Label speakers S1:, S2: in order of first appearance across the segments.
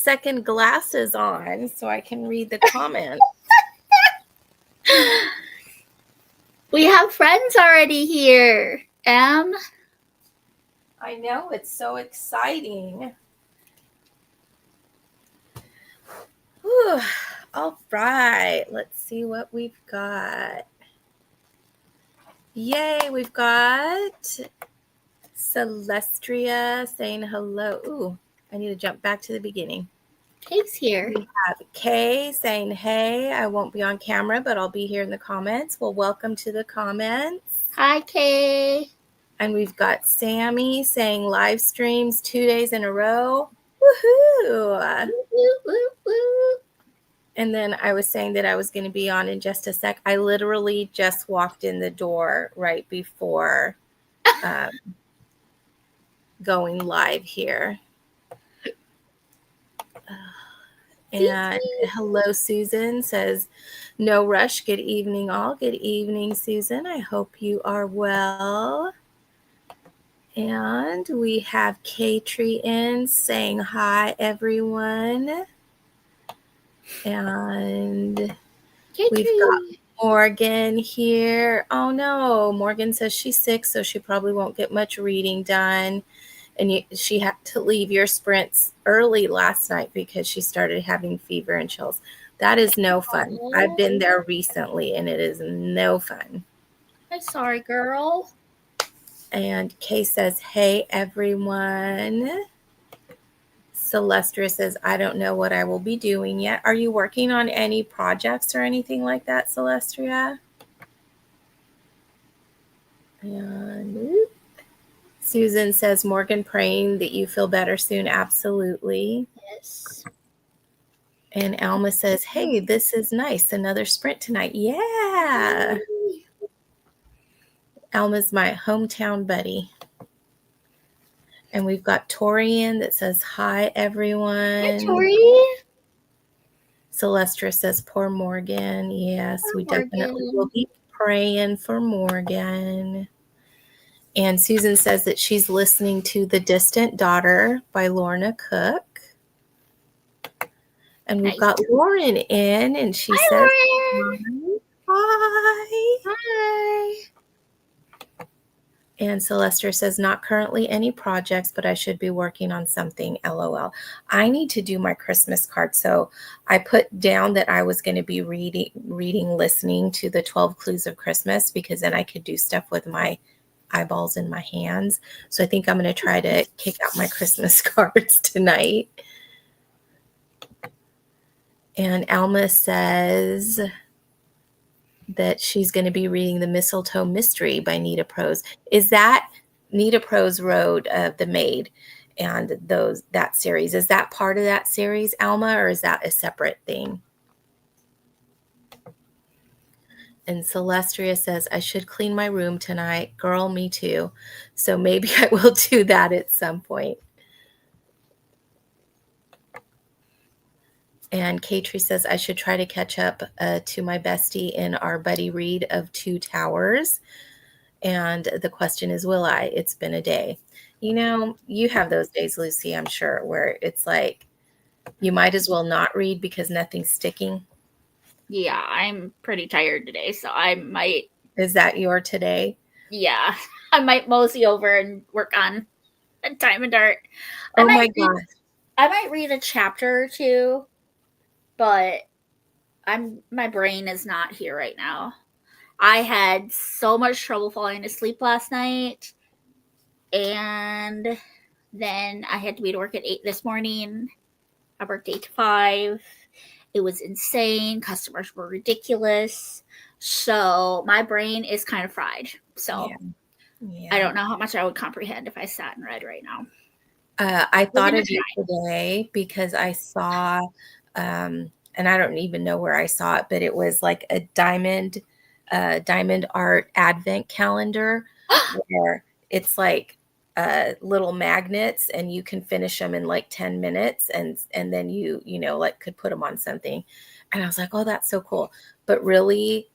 S1: second glasses on so I can read the comments.
S2: We have friends already here.
S1: I know, it's so exciting. Whew. All right, let's see what we've got. Yay, we've got Celestria saying hello. Ooh, I need to jump back to the beginning.
S2: Kay's here.
S1: We have Kay saying, hey, I won't be on camera, but I'll be here in the comments. Well, welcome to the comments.
S2: Hi, Kay.
S1: And we've got Sammy saying live streams 2 days in a row. Woohoo!
S2: Woo, woo, woo.
S1: And then I was saying that I was going to be on in just a sec. I literally just walked in the door right before going live here. And hello, Susan says, no rush. Good evening, all. Good evening, Susan. I hope you are well. And we have Katrie in saying hi, everyone. And we've got Morgan here. Oh, no. Morgan says she's sick, so she probably won't get much reading done. And she had to leave your sprints early last night because she started having fever and chills. That is no fun. I've been there recently, and it is no fun.
S2: I'm sorry, girl.
S1: And Kay says, hey, everyone. Celestra says, I don't know what I will be doing yet. Are you working on any projects or anything like that, Celestia? And Susan says, Morgan, praying that you feel better soon. Absolutely.
S2: Yes.
S1: And Alma says, hey, this is nice. Another sprint tonight. Yeah. Yay. Alma's my hometown buddy. And we've got Torian that says, hi, everyone.
S2: Hi, Tori.
S1: Celestra says, poor Morgan. Yes, we definitely will be praying for Morgan. And Susan says that she's listening to The Distant Daughter by Lorna Cook. And we've got Lauren in, and she says,
S2: Lauren.
S1: Hi.
S2: Hi.
S1: And Celestia says, not currently any projects, but I should be working on something, LOL. I need to do my Christmas card. So I put down that I was going to be listening to the 12 Clues of Christmas, because then I could do stuff with my eyeballs in my hands. So I think I'm going to try to kick out my Christmas cards tonight. And Alma says that she's going to be reading The Mistletoe Mystery by Nita Prose. Is that Nita Prose wrote The Maid and that series? Is that part of that series, Alma, or is that a separate thing? And Celestria says, I should clean my room tonight. Girl, me too. So maybe I will do that at some point. And Katrie says, I should try to catch up to my bestie in our buddy read of Two Towers. And the question is, will I? It's been a day. You know, you have those days, Lucy, I'm sure, where it's like you might as well not read because nothing's sticking.
S2: Yeah, I'm pretty tired today, so I might.
S1: Is that your today?
S2: Yeah, I might mosey over and work on Time and Dart.
S1: Oh my gosh.
S2: I might read a chapter or two, but my brain is not here right now. I had so much trouble falling asleep last night, and then I had to be to work at 8 this morning. I worked 8 to 5. It was insane. Customers were ridiculous. So my brain is kind of fried. So I don't know how much I would comprehend if I sat and read right now.
S1: I thought of you today because I saw, and I don't even know where I saw it, but it was like a diamond art advent calendar where it's like little magnets, and you can finish them in like 10 minutes, and then you like could put them on something. And I was like, oh, that's so cool. But really,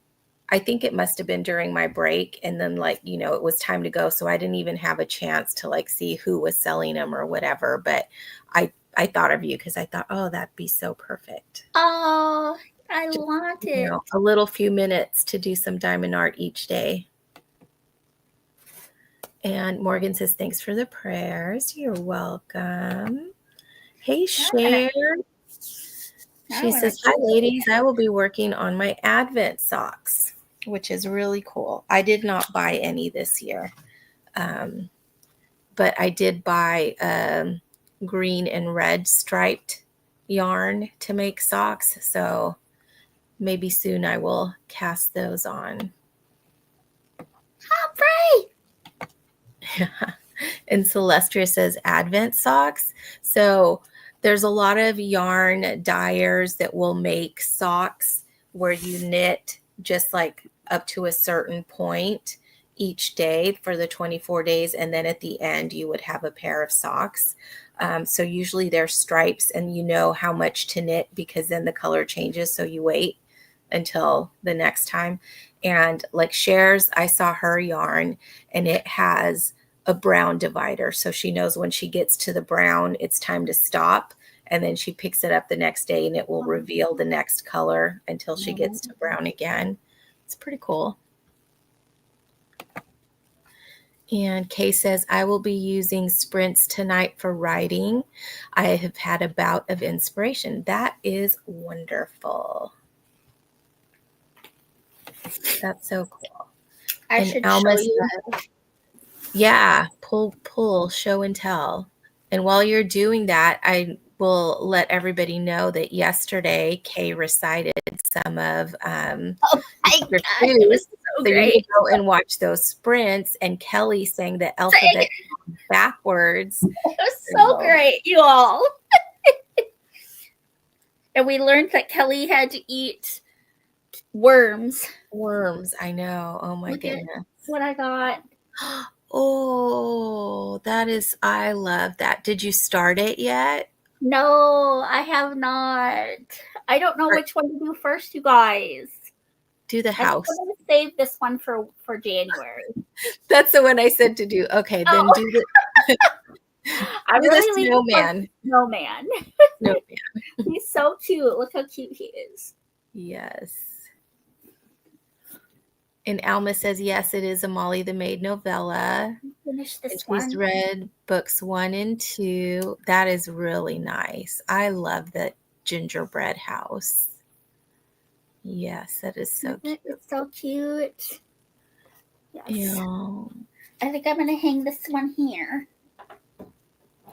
S1: I think it must have been during my break, and then like, it was time to go. So I didn't even have a chance to like see who was selling them or whatever. But I I thought of you because I thought, oh, that'd be so perfect.
S2: Oh, I want it.
S1: A little few minutes to do some diamond art each day. And Morgan says, thanks for the prayers. You're welcome. Hey, Cher. She says, hi, ladies. I will be working on my Advent socks, which is really cool. I did not buy any this year, but I did buy green and red striped yarn to make socks. So maybe soon I will cast those on.
S2: Humphrey!
S1: And Celestria says Advent socks. So there's a lot of yarn dyers that will make socks where you knit just like up to a certain point each day for the 24 days. And then at the end, you would have a pair of socks. So usually they're stripes and you know how much to knit because then the color changes. So you wait until the next time. And like Cher's, I saw her yarn and it has a brown divider. So she knows when she gets to the brown, it's time to stop. And then she picks it up the next day and it will reveal the next color until she gets to brown again. It's pretty cool. And Kay says, I will be using sprints tonight for writing. I have had a bout of inspiration. That is wonderful. That's so cool.
S2: I should show you.
S1: Yeah, pull, show and tell. And while you're doing that, I will let everybody know that yesterday Kay recited some of
S2: Oh my God,
S1: it
S2: was so great.
S1: You can go and watch those sprints, and Kelly sang the alphabet backwards.
S2: It was so great, you all. And we learned that Kelly had to eat worms.
S1: Worms, I know. Oh my goodness.
S2: What I got.
S1: Oh, I love that. Did you start it yet?
S2: No, I have not. I don't know which one to do first, you guys.
S1: Do the house.
S2: I'm going to save this one for January.
S1: That's the one I said to do. Okay, then do the
S2: I really
S1: snowman.
S2: Snowman. He's so cute. Look how cute he is.
S1: Yes. And Alma says, yes, it is a Molly the Maid novella.
S2: Finish this one.
S1: She's read books 1 and 2. That is really nice. I love the gingerbread house. Yes, that is so cute.
S2: It's so cute. Yes.
S1: Yeah.
S2: I think I'm going to hang this one here.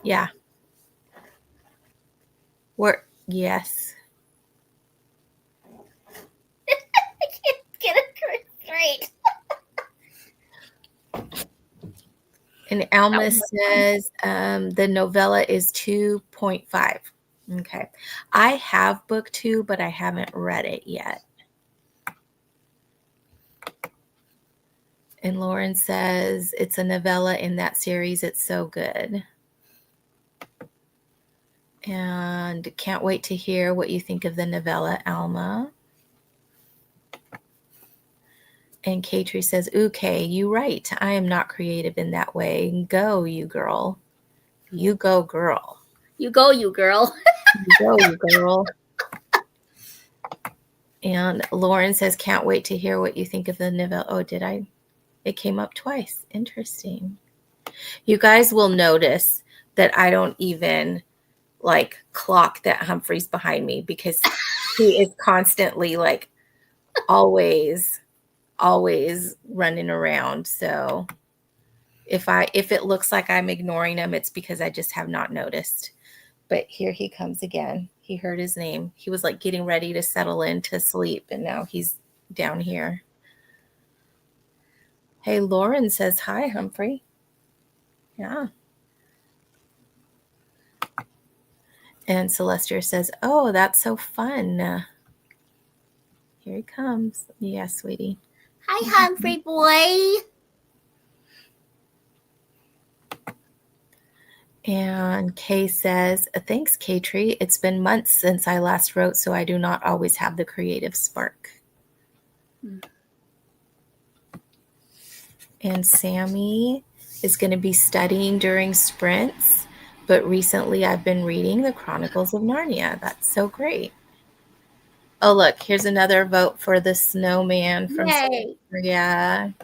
S1: Yeah. Yes.
S2: I can't get it straight.
S1: And Alma says the novella is 2.5. Okay. I have book 2, but I haven't read it yet. And Lauren says it's a novella in that series. It's so good. And can't wait to hear what you think of the novella, Alma. And Katrie says, okay, you right. I am not creative in that way. Go, you girl. You go, girl.
S2: You go, you girl.
S1: You go, you girl. And Lauren says, can't wait to hear what you think of the novella. Oh, did I? It came up twice. Interesting. You guys will notice that I don't even like clock that Humphrey's behind me because he is constantly like always running around. So if it looks like I'm ignoring him, it's because I just have not noticed. But here he comes again. He heard his name. He was like getting ready to settle in to sleep, and now he's down here. Hey, Lauren says hi, Humphrey. Yeah. And Celestia says, oh, that's so fun. Here he comes. Yeah, sweetie.
S2: Hi, Humphrey boy.
S1: And Kay says, thanks, Katrie. It's been months since I last wrote, so I do not always have the creative spark. And Sammy is going to be studying during sprints But recently I've been reading the Chronicles of Narnia. That's so great. Oh, look, here's another vote for the snowman from
S2: Yay!
S1: Syria.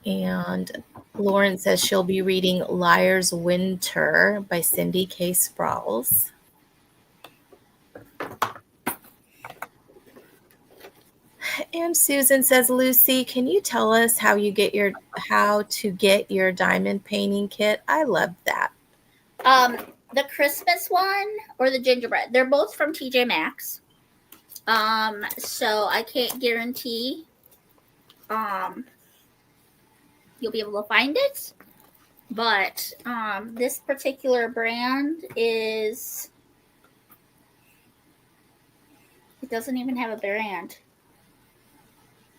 S1: And Lauren says she'll be reading Liar's Winter by Cindy K. Sprouls. And Susan says, Lucy, can you tell us how to get your diamond painting kit? I love that.
S2: The Christmas one or the gingerbread, they're both from TJ Maxx. So I can't guarantee you'll be able to find it. But this particular brand is, it doesn't even have a brand.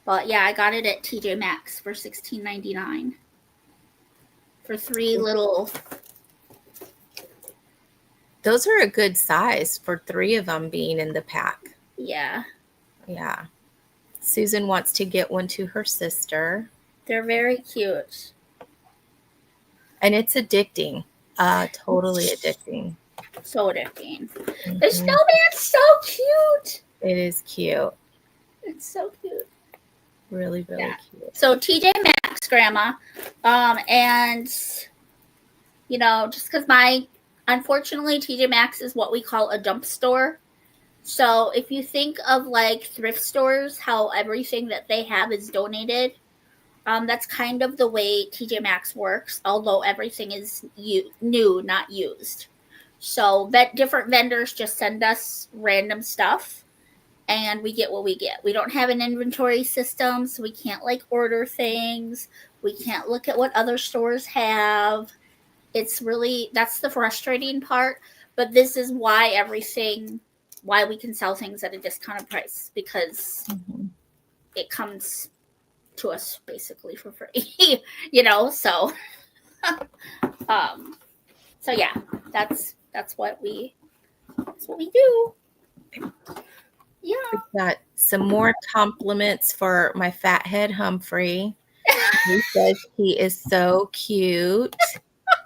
S2: But yeah, I got it at TJ Maxx for $16.99 for 3 little.
S1: Those are a good size for 3 of them being in the pack.
S2: Yeah.
S1: Yeah. Susan wants to get one to her sister.
S2: They're very cute.
S1: And it's addicting. Totally addicting.
S2: So addicting. Mm-hmm. The snowman's so cute.
S1: It is cute.
S2: It's so cute.
S1: Really, really cute.
S2: So TJ Maxx, Grandma. And, you know, just because unfortunately, TJ Maxx is what we call a dump store. So if you think of like thrift stores, how everything that they have is donated, that's kind of the way TJ Maxx works, although everything is new, not used. So different vendors just send us random stuff and we get what we get. We don't have an inventory system, so we can't like order things. We can't look at what other stores have. That's the frustrating part. But this is why we can sell things at a discounted price, because it comes to us basically for free, you know. So, so yeah, that's what we do. Yeah.
S1: We've got some more compliments for my fathead Humphrey. He says he is so cute.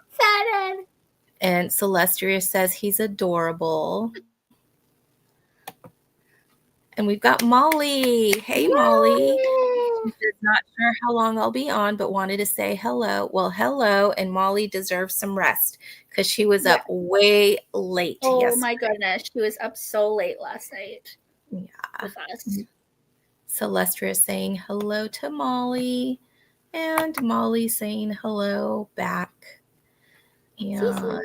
S2: Fathead.
S1: And Celestria says he's adorable. And we've got Molly. Hey, Yay! Molly. She's not sure how long I'll be on, but wanted to say hello. Well, hello. And Molly deserves some rest because she was up way late yesterday.
S2: My goodness. She was up so late last night.
S1: Yeah.
S2: With us.
S1: Celestria saying hello to Molly. And Molly saying hello back. And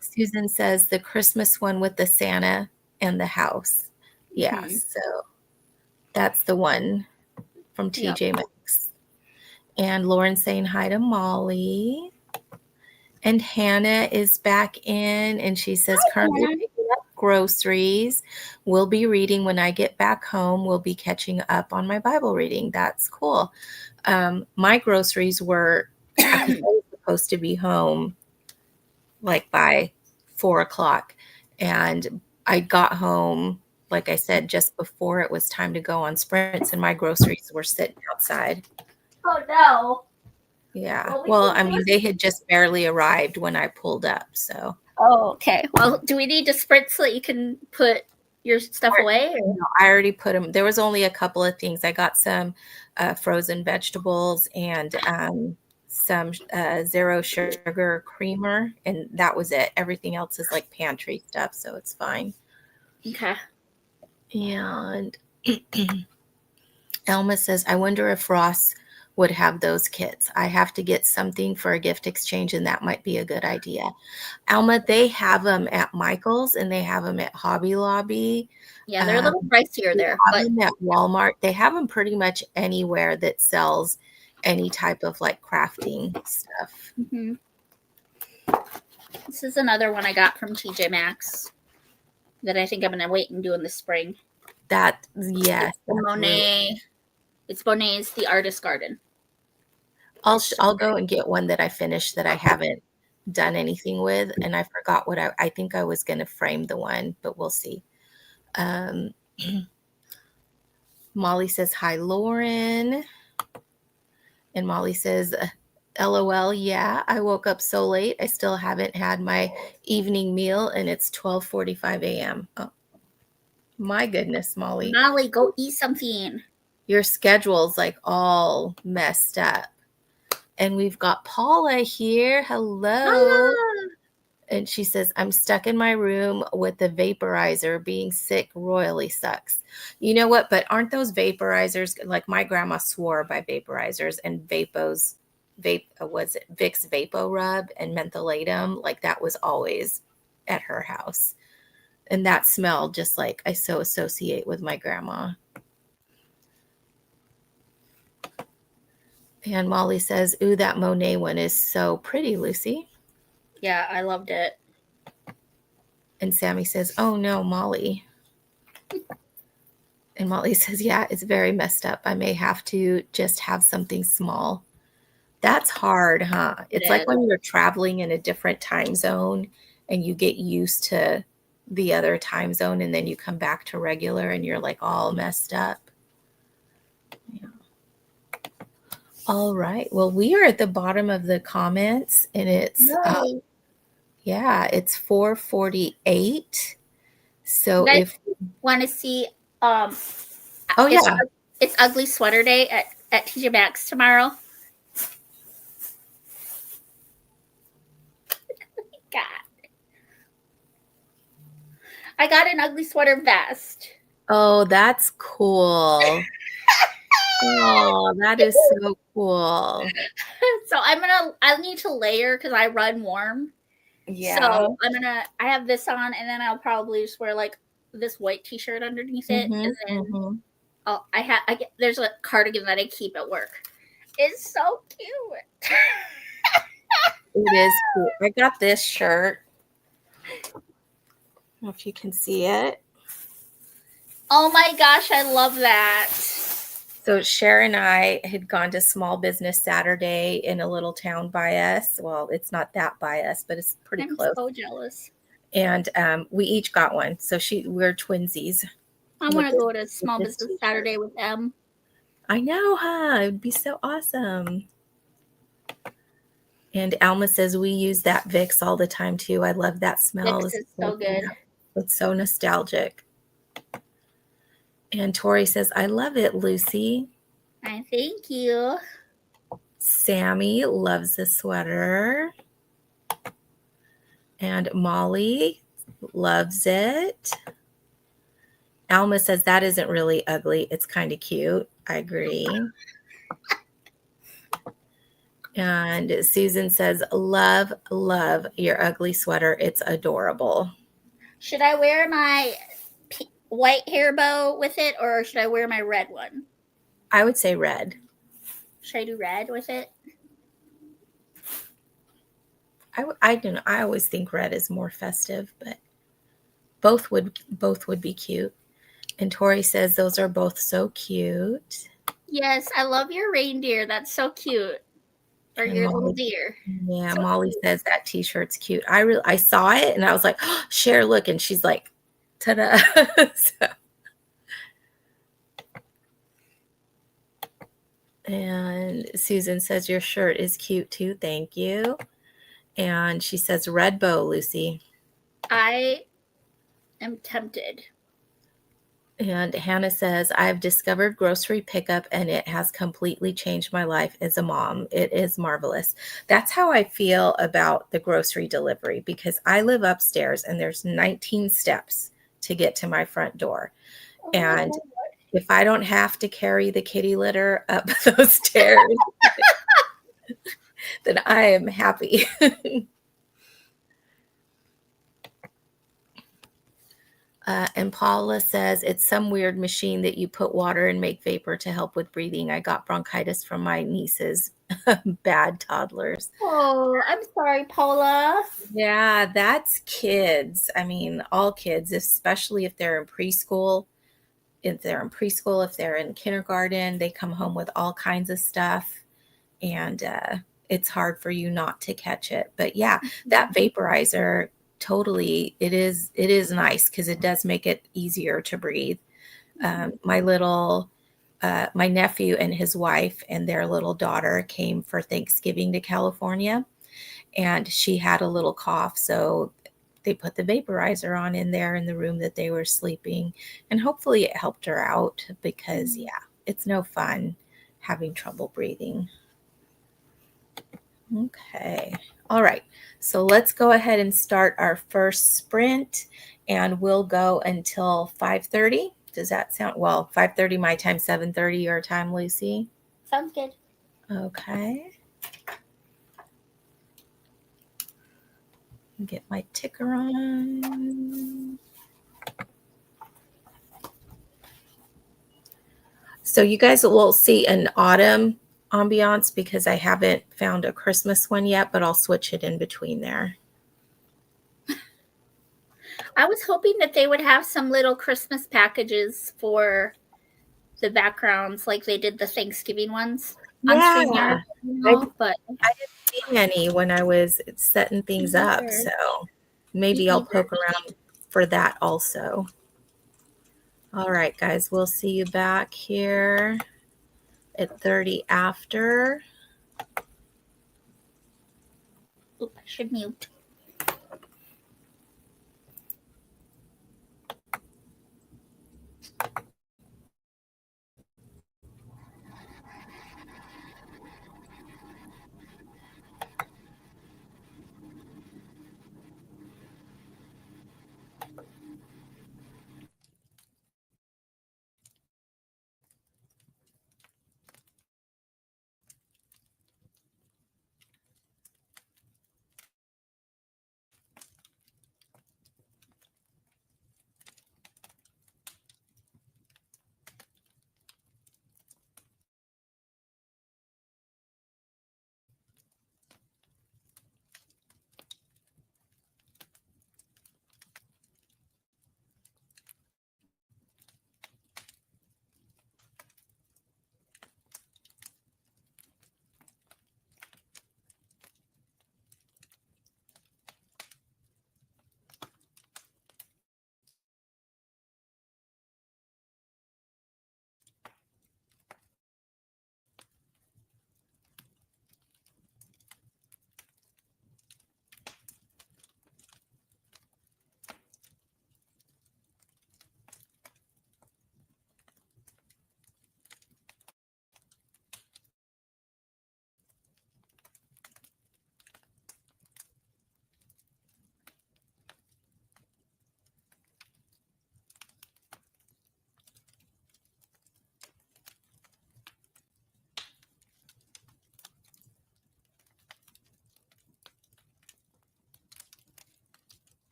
S1: Susan says the Christmas one with the Santa and the house. Yeah, so that's the one from TJ Maxx. And Lauren saying hi to Molly. And Hannah is back in, and she says, currently picking up groceries. We'll be reading when I get back home. We'll be catching up on my Bible reading. That's cool. My groceries were, I was supposed to be home like by 4:00. And I got home, like I said, just before it was time to go on sprints, and my groceries were sitting outside.
S2: Oh, no.
S1: Yeah. Well, I mean, they had just barely arrived when I pulled up, so.
S2: Oh, okay. Well, do we need to sprint so that you can put your stuff away? Or?
S1: No, I already put them. There was only a couple of things. I got some frozen vegetables and some zero sugar creamer, and that was it. Everything else is like pantry stuff, so it's fine.
S2: Okay.
S1: And Elma says, I wonder if Ross would have those kits. I have to get something for a gift exchange, and that might be a good idea. Alma, they have them at Michael's and they have them at Hobby Lobby.
S2: Yeah, they're a little pricier there.
S1: But them at Walmart. They have them pretty much anywhere that sells any type of like crafting stuff.
S2: Mm-hmm. This is another one I got from TJ Maxx that I think I'm going to wait and do in the spring.
S1: Yes.
S2: Monet. It's Monet's The Artist Garden.
S1: I'll go and get one that I finished that I haven't done anything with, and I forgot what I think I was going to frame the one, but we'll see. Molly says hi, Lauren, and Molly says LOL, yeah, I woke up so late. I still haven't had my evening meal and it's 12:45 a.m. Oh, my goodness, Molly.
S2: Molly, go eat something.
S1: Your schedule's like all messed up. And we've got Paula here. Hello.
S2: Hola.
S1: And she says, I'm stuck in my room with the vaporizer. Being sick royally sucks. You know what? But aren't those vaporizers, like my grandma swore by vaporizers and was it Vicks Vapo Rub and mentholatum? Like that was always at her house. And that smell just like I so associate with my grandma. And Molly says, ooh, that Monet one is so pretty, Lucy.
S2: Yeah, I loved it.
S1: And Sammy says, oh no, Molly. And Molly says, yeah, it's very messed up. I may have to just have something small. That's hard, huh? It's like when you're traveling in a different time zone and you get used to the other time zone and then you come back to regular and you're like all messed up. Yeah. All right. Well, we are at the bottom of the comments and it's yeah, it's 4:48. So if
S2: want to see
S1: oh yeah,
S2: it's ugly sweater day at TJ Maxx tomorrow. God. I got an ugly sweater vest.
S1: oh, that's cool. Oh, that is so cool.
S2: So I need to layer because I run warm.
S1: Yeah.
S2: So I have this on and then I'll probably just wear like this white t-shirt underneath it. And then there's a cardigan that I keep at work. It's so cute.
S1: It is cute. I got this shirt. I don't know if you can see it.
S2: Oh my gosh, I love that.
S1: So Cher and I had gone to Small Business Saturday in a little town by us. Well, it's not that by us, but it's pretty close.
S2: I'm so jealous.
S1: And we each got one. So we're twinsies.
S2: I want to go to Small Business Saturday with them.
S1: I know, huh? It would be so awesome. And Alma says we use that Vicks all the time too. I love that smell.
S2: Vicks is so good.
S1: It's so nostalgic. And Tori says, I love it, Lucy.
S2: Thank you.
S1: Sammy loves the sweater. And Molly loves it. Alma says that isn't really ugly. It's kind of cute. I agree. And Susan says, love, love your ugly sweater. It's adorable.
S2: Should I wear my white hair bow with it or should I wear my red one?
S1: I would say red.
S2: Should I do red with it?
S1: I don't know. I always think red is more festive, but both would be cute. And Tori says those are both so cute.
S2: Yes, I love your reindeer. That's so cute. Or and your little deer.
S1: Yeah, so Molly says that t-shirt's cute. I saw it and I was like, oh, Cher, look, and she's like, ta-da. So. And Susan says your shirt is cute too. Thank you. And she says red bow, Lucy.
S2: I am tempted.
S1: And Hannah says, I've discovered grocery pickup and it has completely changed my life as a mom. It is marvelous. That's how I feel about the grocery delivery because I live upstairs and there's 19 steps to get to my front door. Oh, and if I don't have to carry the kitty litter up those stairs, then I am happy. And Paula says, it's some weird machine that you put water and make vapor to help with breathing. I got bronchitis from my nieces, bad toddlers.
S2: Oh, I'm sorry, Paula.
S1: Yeah, that's kids. I mean, all kids, especially if they're in preschool. If they're in kindergarten, they come home with all kinds of stuff. And it's hard for you not to catch it. But yeah, that vaporizer, totally, it is nice because it does make it easier to breathe. My little my nephew and his wife and their little daughter came for Thanksgiving to California, and she had a little cough. So they put the vaporizer on in there in the room that they were sleeping. And hopefully it helped her out because, yeah, it's no fun having trouble breathing. Okay. All right. So let's go ahead and start our first sprint, and we'll go until 5:30. Does that sound well? 5:30 my time, 7:30 your time, Lucy?
S2: Sounds good.
S1: Okay. Get my ticker on. So you guys will see an autumn ambiance because I haven't found a Christmas one yet, but I'll switch it in between there.
S2: I was hoping that they would have some little Christmas packages for the backgrounds like they did the Thanksgiving ones on
S1: Yeah,
S2: StreamYard, but
S1: I didn't see any when I was setting things up, so maybe I'll poke around for that also. All right, guys, we'll see you back here at 30 after.
S2: Oop, I should mute.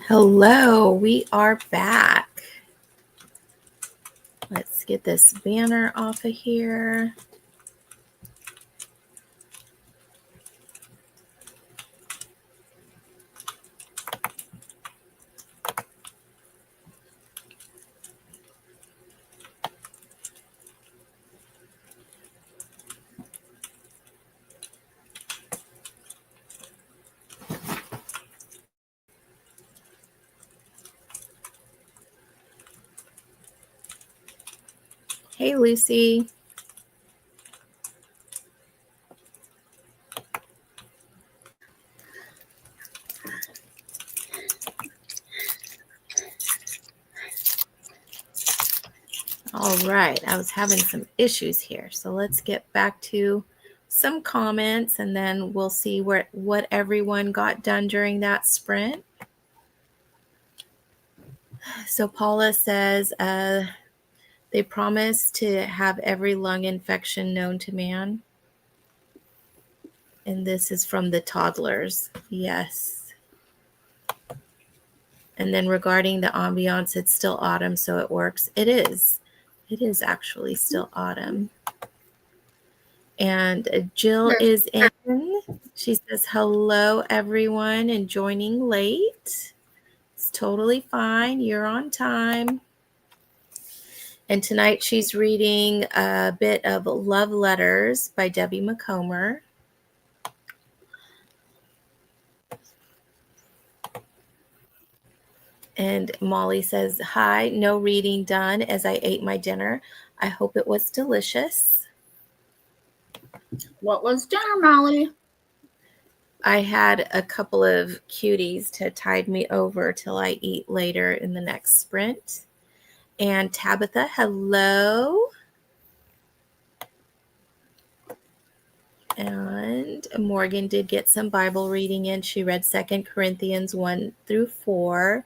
S1: Hello, we are back. Let's get this banner off of here. Hey, Lucy. All right, I was having some issues here, so let's get back to some comments and then we'll see what everyone got done during that sprint. So Paula says they promise to have every lung infection known to man. And this is from the toddlers. Yes. And then regarding the ambiance, it's still autumn, so it works. It is. It is actually still autumn. And Jill is in. She says, hello, everyone, and joining late. It's totally fine. You're on time. And tonight she's reading a bit of Love Letters by Debbie McComber. And Molly says, hi, no reading done as I ate my dinner. I hope it was delicious.
S2: What was dinner, Molly?
S1: I had a couple of cuties to tide me over till I eat later in the next sprint. And Tabitha, hello. And Morgan did get some Bible reading in. She read 2 Corinthians 1-4.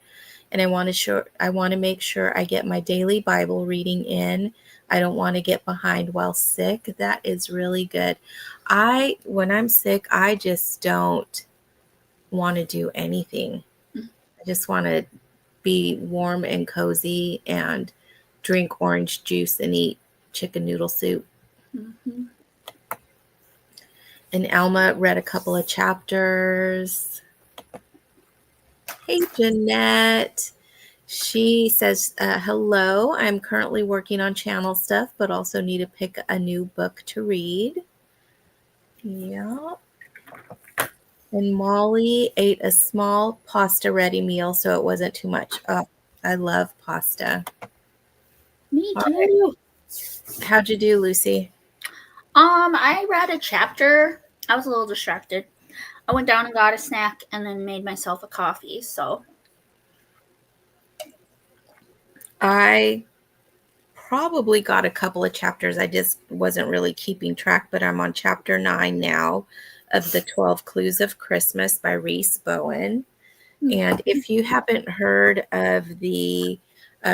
S1: And I want to make sure I get my daily Bible reading in. I don't want to get behind while sick. That is really good. When I'm sick, I just don't want to do anything. I just want to be warm and cozy and drink orange juice and eat chicken noodle soup.
S2: Mm-hmm.
S1: And Alma read a couple of chapters. Hey, Jeanette. She says, hello, I'm currently working on channel stuff, but also need to pick a new book to read. Yeah. And Molly ate a small pasta ready meal, so it wasn't too much. Oh, I love pasta.
S2: Me too.
S1: Right. How'd you do, Lucy?
S2: I read a chapter. I was a little distracted. I went down and got a snack and then made myself a coffee, so.
S1: I probably got a couple of chapters. I just wasn't really keeping track, but I'm on chapter 9 now of the 12 Clues of Christmas by Reese Bowen. And if you haven't heard of the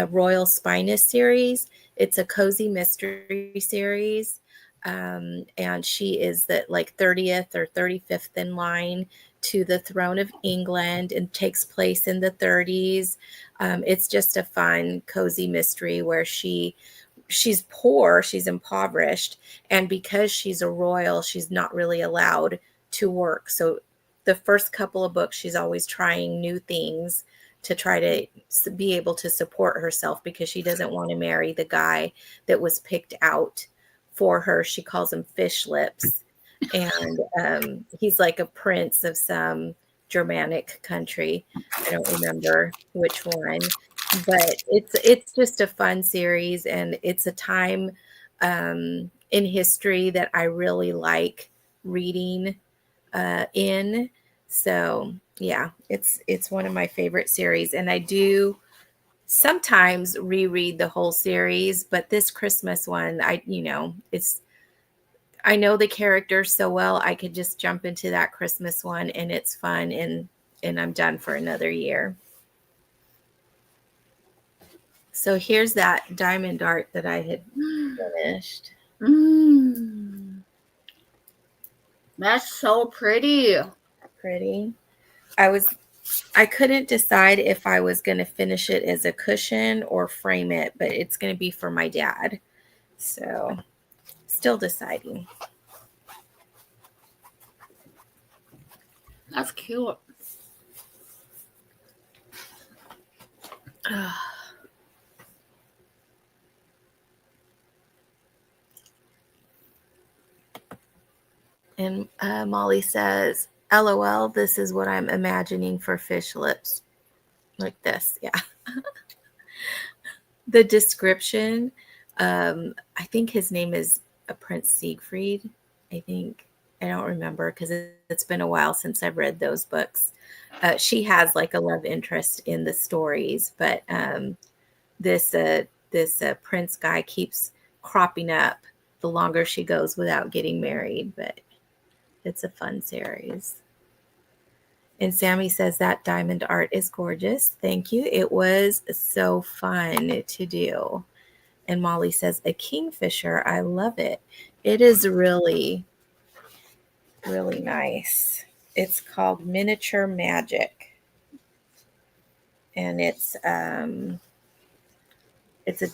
S1: Royal Spinus series, it's a cozy mystery series. And she is the 30th or 35th in line to the throne of England and takes place in the 30s. It's just a fun, cozy mystery where she's poor, she's impoverished, and because she's a royal, she's not really allowed to work. So the first couple of books, she's always trying new things to try to be able to support herself because she doesn't want to marry the guy that was picked out for her. She calls him Fish Lips. And he's like a prince of some Germanic country. I don't remember which one, but it's just a fun series, and it's a time in history that I really like reading in. So yeah, it's one of my favorite series, and I do sometimes reread the whole series, but this Christmas one, I know the characters so well, I could just jump into that Christmas one and it's fun, and I'm done for another year. So here's that diamond art that I had finished.
S2: That's so pretty.
S1: Pretty. I was I couldn't decide if I was going to finish it as a cushion or frame it, but it's going to be for my dad. So, still deciding.
S2: That's cute.
S1: And Molly says, LOL, this is what I'm imagining for fish lips. Like this, yeah. The description, I think his name is Prince Siegfried. I think, I don't remember because it's been a while since I've read those books. She has like a love interest in the stories, but this prince guy keeps cropping up the longer she goes without getting married, but it's a fun series. And Sammy says that diamond art is gorgeous. Thank you. It was so fun to do. And Molly says, a kingfisher. I love it. It is really, really nice. It's called Miniature Magic. And it's a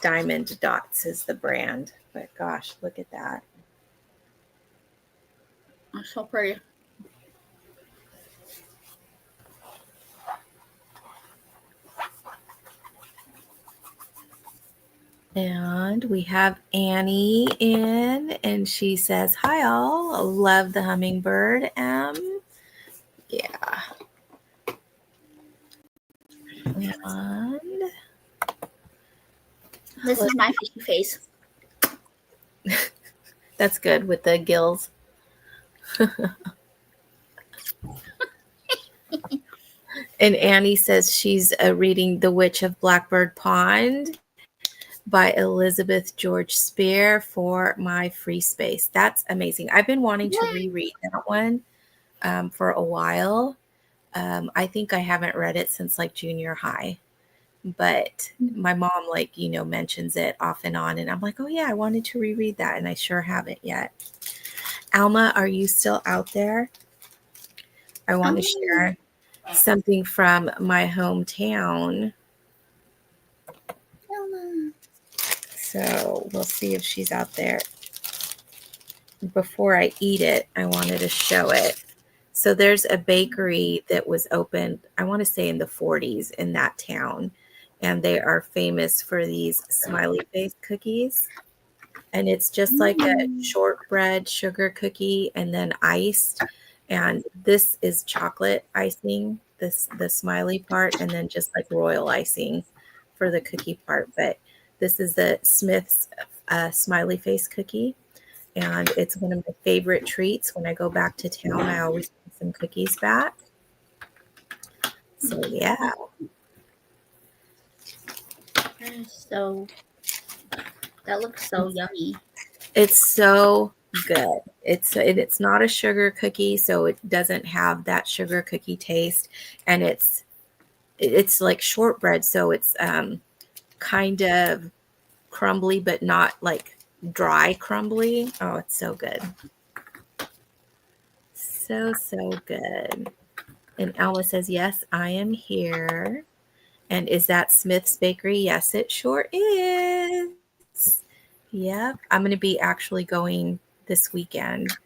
S1: Diamond Dots is the brand. But gosh, look at that.
S2: That's so pretty.
S1: And we have Annie in, and she says, hi all, love the hummingbird. Yeah. And
S2: this is my fishy face.
S1: That's good with the gills. And Annie says she's reading The Witch of Blackbird Pond by Elizabeth George Spear for my free space. That's amazing. I've been wanting to reread that one for a while. I think I haven't read it since like junior high, but my mom mentions it off and on, and I'm like, oh yeah, I wanted to reread that, and I sure haven't yet. Alma, are you still out there? I want to share something from my hometown. So we'll see if she's out there. Before I eat it, I wanted to show it. So there's a bakery that was opened, I want to say in the 40s in that town. And they are famous for these smiley face cookies. And it's just like a shortbread sugar cookie and then iced. And this is chocolate icing, the smiley part, and then just like royal icing for the cookie part. But this is the Smith's smiley face cookie. And it's one of my favorite treats. When I go back to town, I always bring some cookies back. So yeah.
S2: That looks so yummy.
S1: It's so good. It's not a sugar cookie, so it doesn't have that sugar cookie taste, and it's like shortbread, so it's kind of crumbly, but not like dry crumbly. Oh, it's so good. So good. And Alma says, yes, I am here. And is that Smith's Bakery? Yes, it sure is. Yep. I'm going to be actually going this weekend.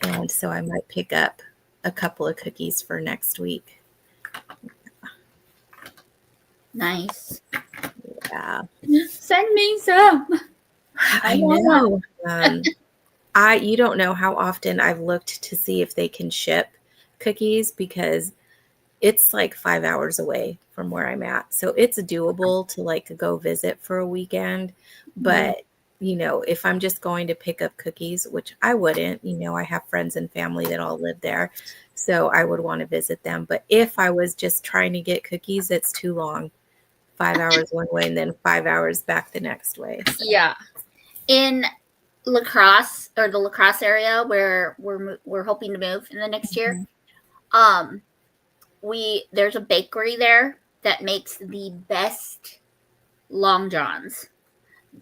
S1: And so I might pick up a couple of cookies for next week.
S2: Nice.
S1: Yeah.
S2: Send me some.
S1: I know. You don't know how often I've looked to see if they can ship cookies because it's like 5 hours away from where I'm at. So it's doable to like go visit for a weekend. But, if I'm just going to pick up cookies, which I wouldn't, I have friends and family that all live there. So I would want to visit them. But if I was just trying to get cookies, it's too long. 5 hours one way and then 5 hours back the next way. So.
S2: Yeah. In La Crosse or the La Crosse area where we're hoping to move in the next year, there's a bakery there that makes the best long johns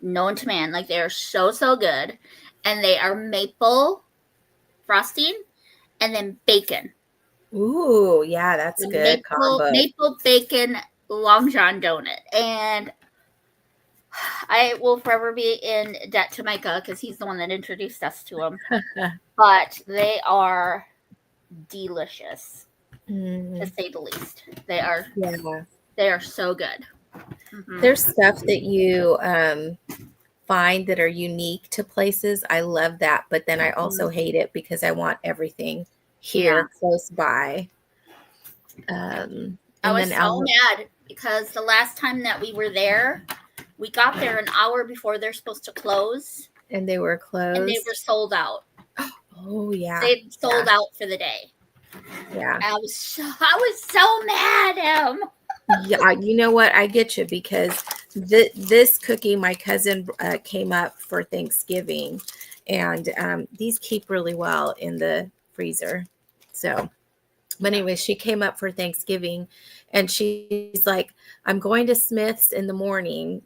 S2: known to man. Like, they are so good, and they are maple frosting and then bacon.
S1: Ooh, yeah, that's
S2: The
S1: good combo.
S2: maple bacon Long John donut, and I will forever be in debt to Micah because he's the one that introduced us to them. But they are delicious, to
S1: Mm,
S2: say the least.
S1: yeah.
S2: They are so good. Mm-hmm.
S1: There's stuff that you find that are unique to places. I love that, but then I also
S2: Mm-hmm.
S1: hate it because I want everything
S2: Yeah,
S1: here close by.
S2: I
S1: And
S2: was
S1: then
S2: so
S1: Alma,
S2: mad because the last time that we were there, we got there an hour before they're supposed to close,
S1: and they were
S2: and they were
S1: closed.
S2: sold out.
S1: Oh yeah,
S2: They
S1: yeah,
S2: sold out for the day.
S1: yeah.
S2: I was so mad at him.
S1: Yeah, you know what? I get you because this cookie, my cousin came up for Thanksgiving, and these keep really well in the freezer. So, but
S2: Yeah.
S1: anyway, she came up for Thanksgiving, and she's like, "I'm going to Smith's in the morning,"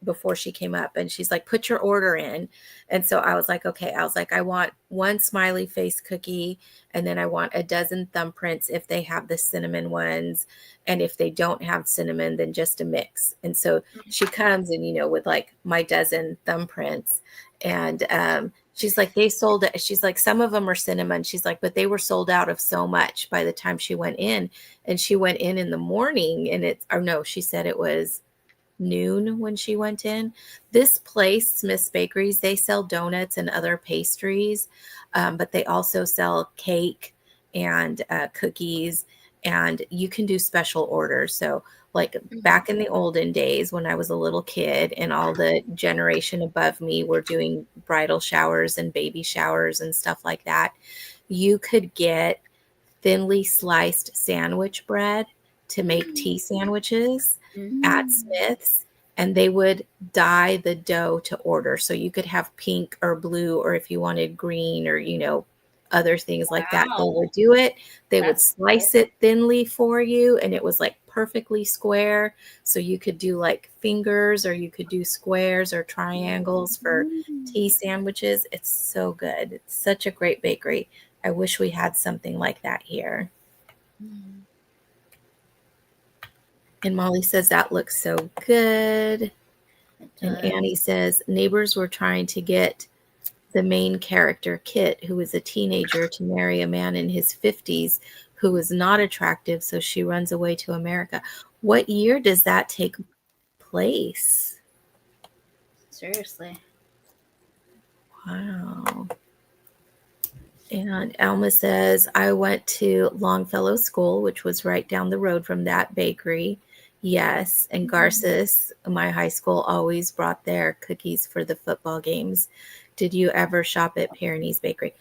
S1: before she came up, and she's like, "Put your order in." And so I was like, "Okay." I was like, "I want one smiley face cookie, and then I want a dozen thumbprints if they have the cinnamon ones, and if they don't have cinnamon, then just a mix." And so she comes and with like my dozen thumbprints, and she's like, they sold it. She's like, some of them are cinnamon. She's like, but they were sold out of so much by the time she went in. And she went in the morning, and or no, she said it was noon when she went in. This place, Smith's Bakeries, they sell donuts and other pastries, but they also sell cake and cookies, and you can do special orders. So, like
S2: Mm-hmm.
S1: back in the olden days when I was a little kid, and all the generation above me were doing bridal showers and baby showers and stuff like that, you could get thinly sliced sandwich bread to make tea sandwiches at
S2: Mm-hmm.
S1: Smith's, and they would dye the dough to order. So you could have pink or blue, or if you wanted green or, other things like that. They
S2: Wow,
S1: would do it. They would
S2: that's cool.
S1: slice it thinly for you, and it was like perfectly square. So you could do like fingers, or you could do squares or triangles for
S2: Mm-hmm.
S1: tea sandwiches. It's so good. It's such a great bakery. I wish we had something like that here. And Molly says that looks so good.
S2: It
S1: And
S2: does.
S1: Annie says neighbors were trying to get the main character, Kit, who was a teenager, to marry a man in his 50s who was not attractive, so she runs away to America. What year does that take place?
S2: Seriously.
S1: Wow. And Alma says, I went to Longfellow School, which was right down the road from that bakery. Yes. And
S2: Mm-hmm.
S1: Garces, my high school, always brought their cookies for the football games. Did you ever shop at Pyrenees Bakery?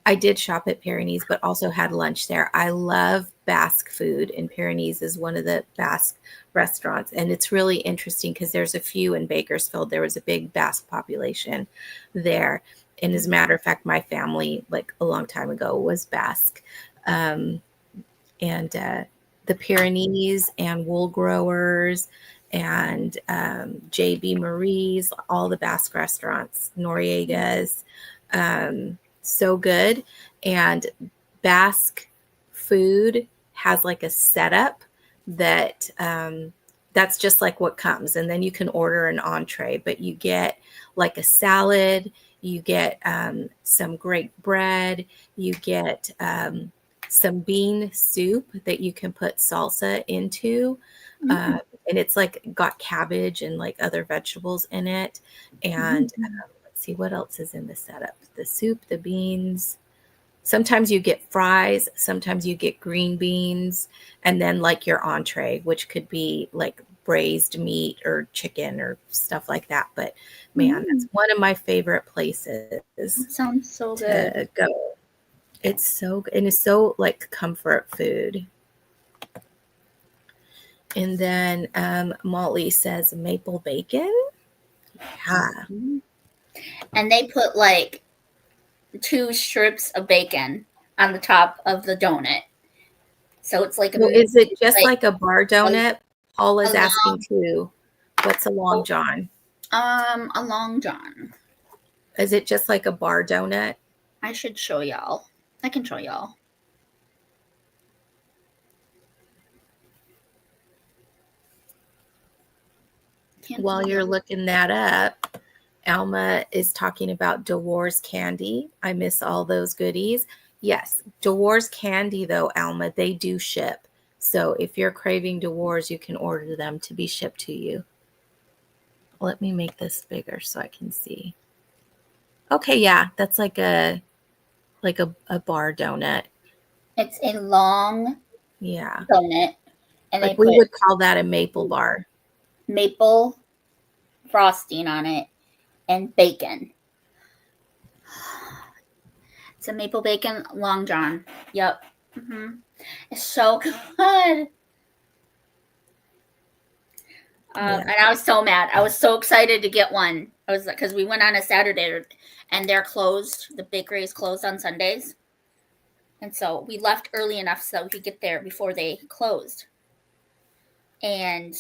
S1: I did shop at Pyrenees, but also had lunch there. I love Basque food, and Pyrenees is one of the Basque restaurants. And it's really interesting because there's a few in Bakersfield. There was a big Basque population there. And as a matter of fact, my family, like a long time ago, was Basque. Um, and the Pyrenees and Wool Growers and JB Marie's, all the Basque restaurants, Noriega's, so good. And Basque food has like a setup that that's just like what comes, and then you can order an entree, but you get like a salad, you get some great bread, you get some bean soup that you can put salsa into.
S2: Mm-hmm.
S1: And it's like got cabbage and like other vegetables in it. And
S2: Mm-hmm.
S1: let's see what else is in the setup: the soup, the beans. Sometimes you get fries, sometimes you get green beans, and then like your entree, which could be like braised meat or chicken or stuff like that. But man,
S2: Mm-hmm.
S1: that's one of my favorite places
S2: That sounds so good.
S1: to go. It's so good, and it's so like comfort food. And then Molly says maple bacon. Yeah.
S2: Mm-hmm. And they put like two strips of bacon on the top of the donut. So it's like
S1: Well, is it just
S2: like
S1: like a bar
S2: a,
S1: donut? Paul
S2: a
S1: is asking
S2: long
S1: too. What's a long john?
S2: a long john.
S1: Is it just like a bar donut?
S2: I should show y'all. I can show y'all. can't
S1: While
S2: think
S1: you're
S2: of it.
S1: looking that up, Alma is talking about Dewar's candy. I miss all those goodies. Yes, Dewar's candy, though, Alma, they do ship. So if you're craving Dewar's, you can order them to be shipped to you. Let me make this bigger so I can see. Okay, yeah, that's like a bar donut.
S2: It's a long
S1: Yeah.
S2: donut, and they
S1: Like we
S2: put
S1: would call that a maple bar.
S2: maple frosting on it and bacon. It's a maple bacon long john. Yep. It's so good.
S1: Yeah.
S2: And I was so mad. I was so excited to get one. I was because we went on a Saturday and they're closed. The bakery is closed on Sundays, and so we left early enough so we could get there before they closed. And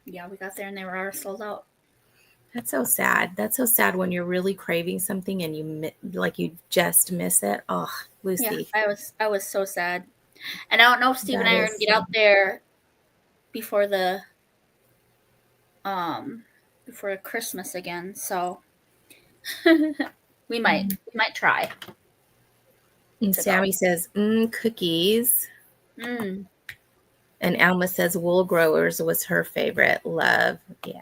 S2: yeah, we got there and they were already sold out.
S1: That's so sad. That's so sad when you're really craving something and you just miss it. Oh,
S2: Yeah,
S1: Lucy.
S2: I was so sad. And I don't know if Steve and
S1: That
S2: I are gonna
S1: is
S2: get out there before the um before Christmas again. So we might try
S1: And
S2: to go.
S1: Sammy says, cookies.
S2: Mm.
S1: And Alma says wool growers was her favorite. Love. Yeah.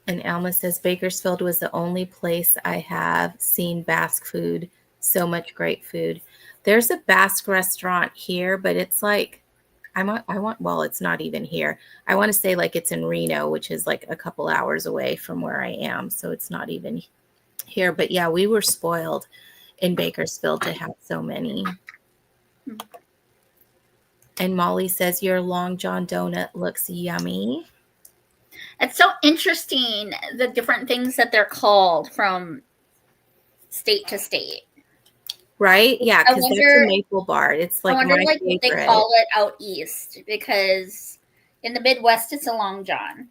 S1: And Alma says Bakersfield was the only place I have seen Basque food. So much great food. There's a Basque restaurant here, but it's like well, it's not even here. I want to say like it's in Reno, which is like a couple hours away from where I am. So it's not even here. But yeah, we were spoiled in Bakersfield to have so many. And Molly says your Long John donut looks yummy.
S2: It's so interesting the different things that they're called from state to state.
S1: Right? Yeah,
S2: I
S1: because that's a
S2: wonder
S1: maple bar. It's
S2: I
S1: like
S2: wonder
S1: my
S2: like what they
S1: favorite.
S2: call it out east because in the Midwest it's a long john.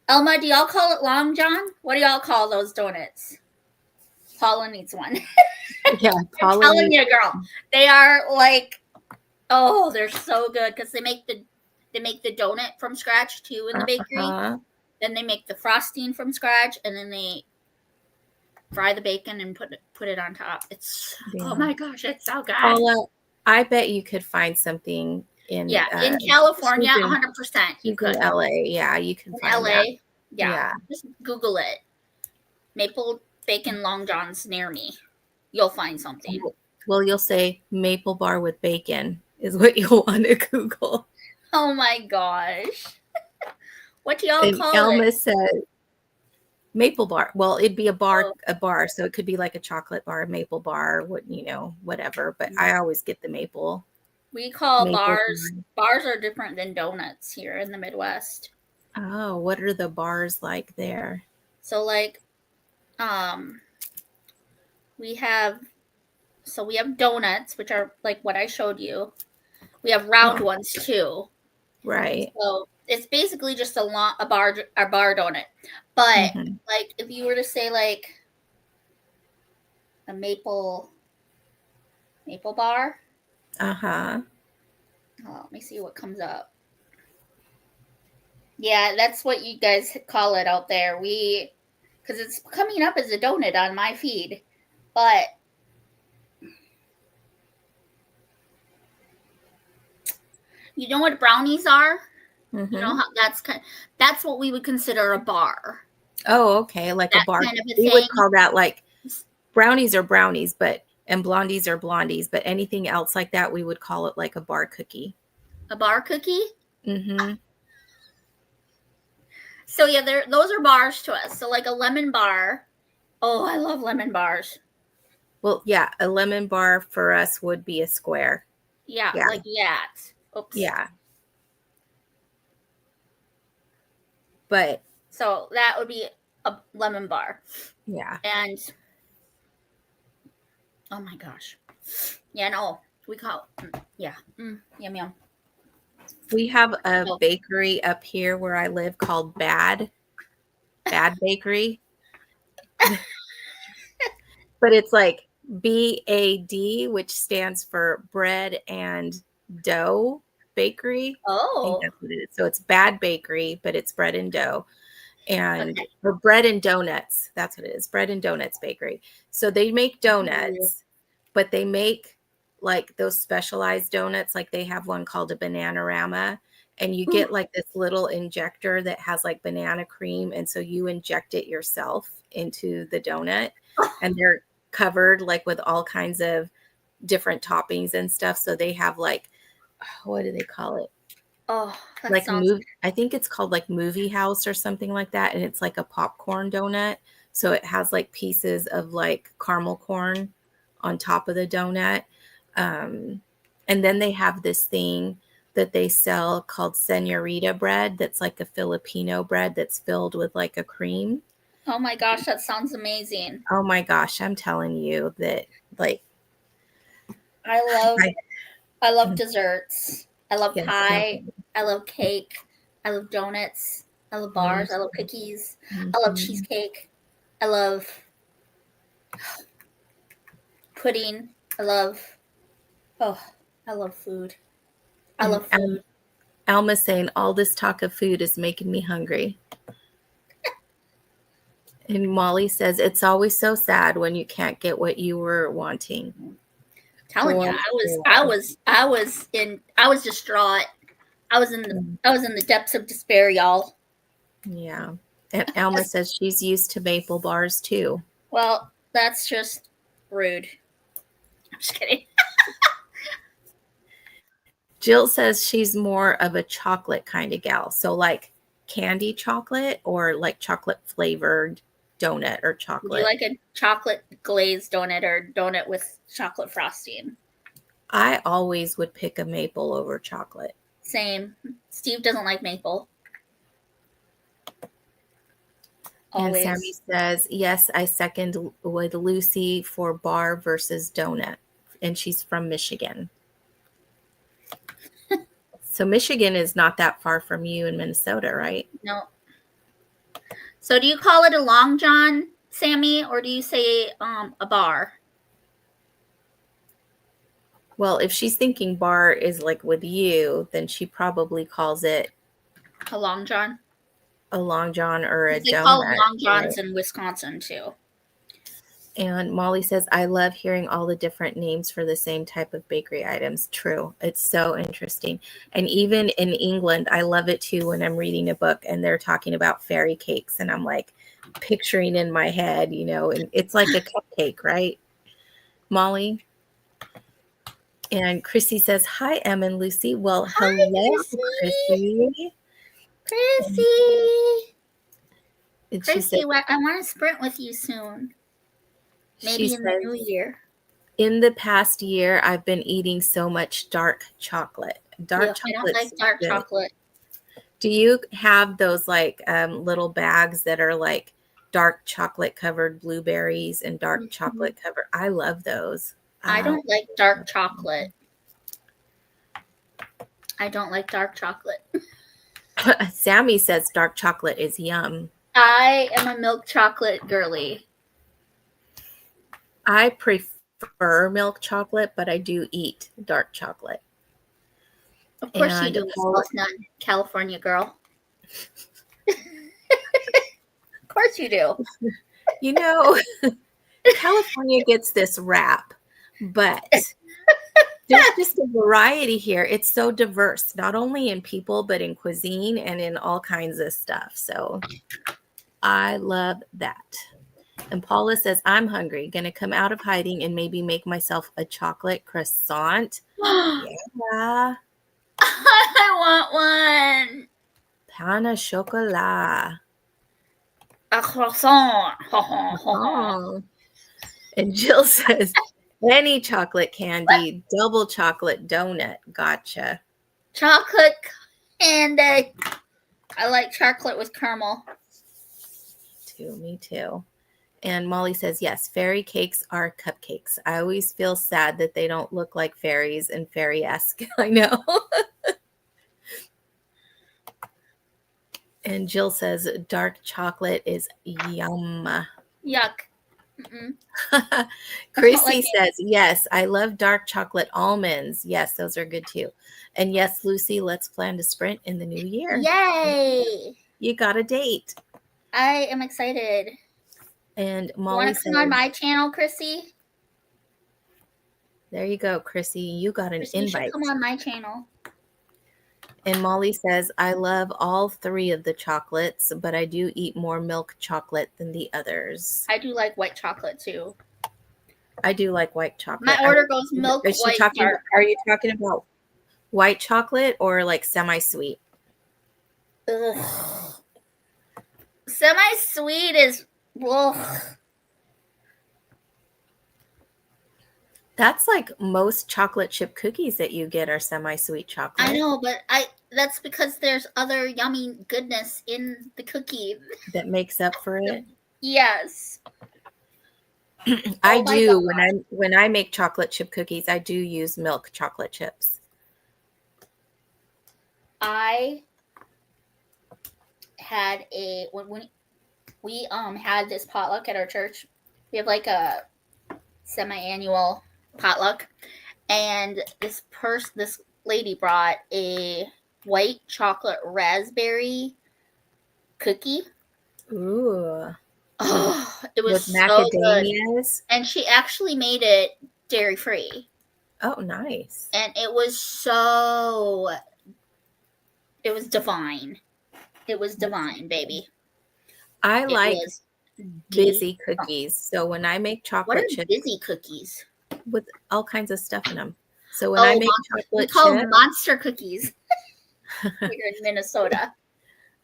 S2: Elma, do y'all call it long john? What do y'all call those donuts? Paula needs one.
S1: Yeah,
S2: I'm
S1: Paula
S2: telling
S1: needs.
S2: you, girl, they are like, oh, they're so good because they make the donut from scratch too in the bakery.
S1: Uh-huh.
S2: Then they make the frosting from scratch, and then they fry the bacon and put it on top. It's oh
S1: Yeah.
S2: my gosh, it's so good.
S1: Paula, I bet you could find something in
S2: Yeah, in California,
S1: she's in
S2: 100% you
S1: she's in
S2: could.
S1: LA. Yeah, you can
S2: In
S1: find that.
S2: LA, yeah,
S1: Yeah.
S2: just Google it. Maple bacon long johns near me. You'll find something.
S1: Well, you'll say maple bar with bacon is what you'll want to Google.
S2: Oh my gosh. What do y'all
S1: And
S2: call it?
S1: Elma said maple bar. Well, it'd be
S2: Oh,
S1: a bar, so it could be like a chocolate bar, a maple bar, what whatever. But I always get the
S2: we call
S1: maple
S2: bars.
S1: bar.
S2: Bars are different than donuts here in the Midwest.
S1: Oh, what are the bars like there?
S2: So like, um, we have we have donuts, which are like what I showed you. We have round
S1: Oh,
S2: ones too.
S1: right.
S2: So it's basically just a bar donut. But
S1: Mm-hmm.
S2: like if you were to say like a maple bar,
S1: Uh-huh.
S2: let me see what comes up. Yeah, that's what you guys call it out there. Because it's coming up as a donut on my feed, but you know what brownies are? You know
S1: Mm-hmm.
S2: how that's what we would consider a bar.
S1: Oh, okay. Like a
S2: That
S1: bar.
S2: kind of a
S1: We would
S2: thing.
S1: call that like brownies are brownies, and blondies are blondies, but anything else like that, we would call it like a bar cookie.
S2: A bar cookie.
S1: Mm-hmm.
S2: So yeah, those are bars to us. So like a lemon bar. Oh, I love lemon bars.
S1: Well, yeah, a lemon bar for us would be a square.
S2: Yeah,
S1: Yeah.
S2: like that. Oops.
S1: Yeah. But
S2: So that would be a lemon bar.
S1: yeah.
S2: And oh my gosh. Yeah, no. We call yeah. Yum yum.
S1: We have a
S2: So
S1: bakery up here where I live called Bad Bakery. But it's like BAD, which stands for bread and dough. Bakery. I think
S2: Oh,
S1: that's what it is. So it's Bad Bakery, but it's bread and dough and
S2: okay.
S1: or bread and donuts. That's what it is. Bread and Donuts Bakery. So they make
S2: Ooh.
S1: donuts, but they make like those specialized donuts. Like they have one called a Bananarama, and you
S2: Ooh.
S1: get like this little injector that has like banana cream, and so you inject it yourself into the donut, and they're covered like with all kinds of different toppings and stuff. So they have like, what do they call it?
S2: Oh, that
S1: Like
S2: sounds.
S1: move, I think it's called like Movie House or something like that, and it's like a popcorn donut. So it has like pieces of like caramel corn on top of the donut. Um, and then they have this thing that they sell called senorita bread that's like a Filipino bread that's filled with like a cream.
S2: Oh my gosh, that sounds amazing.
S1: Oh my gosh, I'm telling you that like
S2: I love
S1: I
S2: I love desserts. I love
S1: yes, so
S2: pie.
S1: good.
S2: I love cake. I love donuts. I love
S1: Me
S2: bars. I love cookies. I love
S1: mhm.
S2: cheesecake. I love pudding. I love oh, I love food. I
S1: And
S2: love food.
S1: Alma's saying all this talk of food is making me hungry. And Molly says it's always so sad when you can't get what you were wanting.
S2: Telling you,
S1: For sure.
S2: I was distraught. I was in the depths of despair, y'all.
S1: Yeah. And Alma says she's used to maple bars too.
S2: Well, that's just rude. I'm just kidding.
S1: Jill says she's more of a chocolate kind of gal. So like candy chocolate or like chocolate flavored donut or
S2: Do you
S1: chocolate.
S2: like a chocolate glazed donut or donut with chocolate frosting?
S1: I always would pick a maple over chocolate.
S2: Same. Steve doesn't like maple.
S1: And Sammy
S2: Always.
S1: says, yes, I second with Lucy for bar versus donut. And she's from Michigan. So Michigan is not that far from you in Minnesota, right?
S2: No. So do you call it a long john, Sammy, or do you say a bar?
S1: Well, if she's thinking bar is like with you, then she probably calls it
S2: A long john?
S1: a long john or a
S2: Because they call them
S1: donut.
S2: long
S1: Right?
S2: johns in Wisconsin too.
S1: And Molly says, I love hearing all the different names for the same type of bakery items. True. It's so interesting. And even in England, I love it too when I'm reading a book and they're talking about fairy cakes. And I'm like picturing in my head, and it's like a cupcake, right, Molly? And Chrissy says, hi, Em and Lucy. Well,
S2: Hi,
S1: hello,
S2: Chrissy.
S1: Chrissy.
S2: Chrissy.
S1: And she said,
S2: Chrissy, I want to sprint with you soon.
S1: she
S2: Maybe in the new
S1: says,
S2: year.
S1: in the past year, I've been eating so much dark chocolate. Dark
S2: Yeah, I don't
S1: chocolate's
S2: like
S1: so
S2: dark
S1: good.
S2: chocolate.
S1: Do you have those like little bags that are like dark chocolate covered blueberries and dark
S2: Mhm.
S1: chocolate covered? I love those.
S2: I
S1: I
S2: don't like dark chocolate. I don't like dark chocolate.
S1: Sammy says dark chocolate is yum.
S2: I am a milk chocolate girly.
S1: I prefer milk chocolate, but I do eat dark chocolate.
S2: Of course you
S1: And
S2: do, Miss
S1: Paul,
S2: Chestnut, California girl. Of course you do.
S1: you know, California gets this rap, but there's just a variety here. It's so diverse, not only in people, but in cuisine and in all kinds of stuff. So I love that. And Paula says, I'm hungry. Gonna come out of hiding and maybe make myself a chocolate croissant. Yeah.
S2: I want one.
S1: Pana chocolat.
S2: A croissant.
S1: Oh. And Jill says, any chocolate candy, double chocolate donut. Gotcha.
S2: Chocolate candy. I like chocolate with caramel.
S1: Me too. And Molly says, yes, fairy cakes are cupcakes. I always feel sad that they don't look like fairies and fairy esque. I know. And Jill says, dark chocolate is yum.
S2: Yuck. Mm-mm. I don't like
S1: Chrissy
S2: it.
S1: says, yes, I love dark chocolate almonds. Yes, those are good too. And yes, Lucy, let's plan to sprint in the new year.
S2: Yay!
S1: You got a date.
S2: I am excited.
S1: And
S2: You
S1: Molly
S2: want to come on
S1: says,
S2: my channel, Chrissy?
S1: there you go, Chrissy. You got an
S2: Chrissy, you should
S1: invite.
S2: come on my channel.
S1: And Molly says, I love all three of the chocolates, but I do eat more milk chocolate than the others.
S2: I do like white chocolate too.
S1: I do like white
S2: My
S1: chocolate.
S2: order goes milk,
S1: Is she
S2: white,
S1: talking?
S2: dark.
S1: Are you talking about white chocolate or like semi-sweet?
S2: Ugh. Semi-sweet is ugh.
S1: That's like most chocolate chip cookies that you get are semi-sweet chocolate.
S2: I know, but that's because there's other yummy goodness in the cookie.
S1: That makes up for it.
S2: Yes.
S1: I
S2: Oh my
S1: do
S2: God.
S1: when I make chocolate chip cookies, I do use milk chocolate chips.
S2: I had when we had this potluck at our church. We have like a semi-annual potluck, and this lady brought a white chocolate raspberry cookie.
S1: Ooh.
S2: Oh, it was
S1: With
S2: so good.
S1: macadamias.
S2: And she actually made it dairy free.
S1: Oh, nice.
S2: And it was divine. It was divine, baby.
S1: I
S2: It
S1: like
S2: was
S1: busy
S2: Oh,
S1: cookies. So when I make
S2: what
S1: chocolate
S2: are
S1: chips
S2: busy cookies?
S1: with all kinds of stuff in them. So when I
S2: Oh,
S1: make
S2: we
S1: chocolate
S2: call them
S1: chip,
S2: monster cookies here in Minnesota.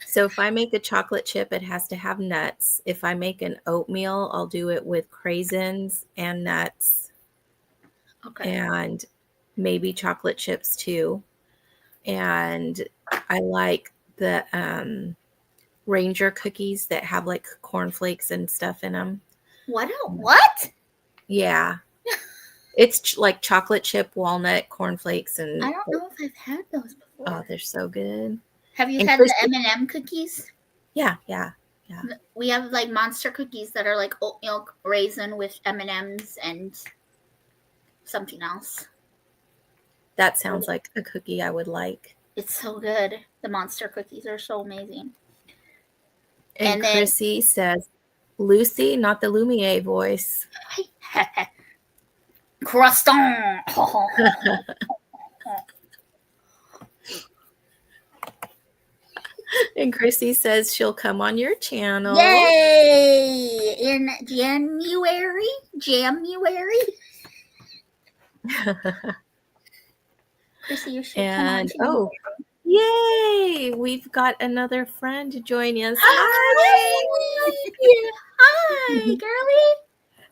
S1: so if I make a chocolate chip, it has to have nuts. If I make an oatmeal, I'll do it with craisins and nuts
S2: Okay.
S1: and maybe chocolate chips too. And I like the Ranger cookies that have like cornflakes and stuff in them.
S2: What?
S1: Yeah. It's like chocolate chip, walnut, cornflakes,
S2: I
S1: and
S2: don't know if I've had those
S1: oh,
S2: before.
S1: they're so good.
S2: Have you
S1: And
S2: had the
S1: crispy.
S2: M&M cookies?
S1: Yeah.
S2: We have like monster cookies that are like oatmeal raisin with M&Ms and something else.
S1: That sounds like a cookie I would like.
S2: It's so good. The monster cookies are so amazing.
S1: And
S2: then
S1: Chrissy says, Lucy, not the Lumiere voice.
S2: croissant.
S1: And Chrissy says she'll come on your channel.
S2: Yay! In January? Chrissy, you should come on
S1: And
S2: too.
S1: yay! We've got another friend joining us.
S2: Hi! Hi, girlie.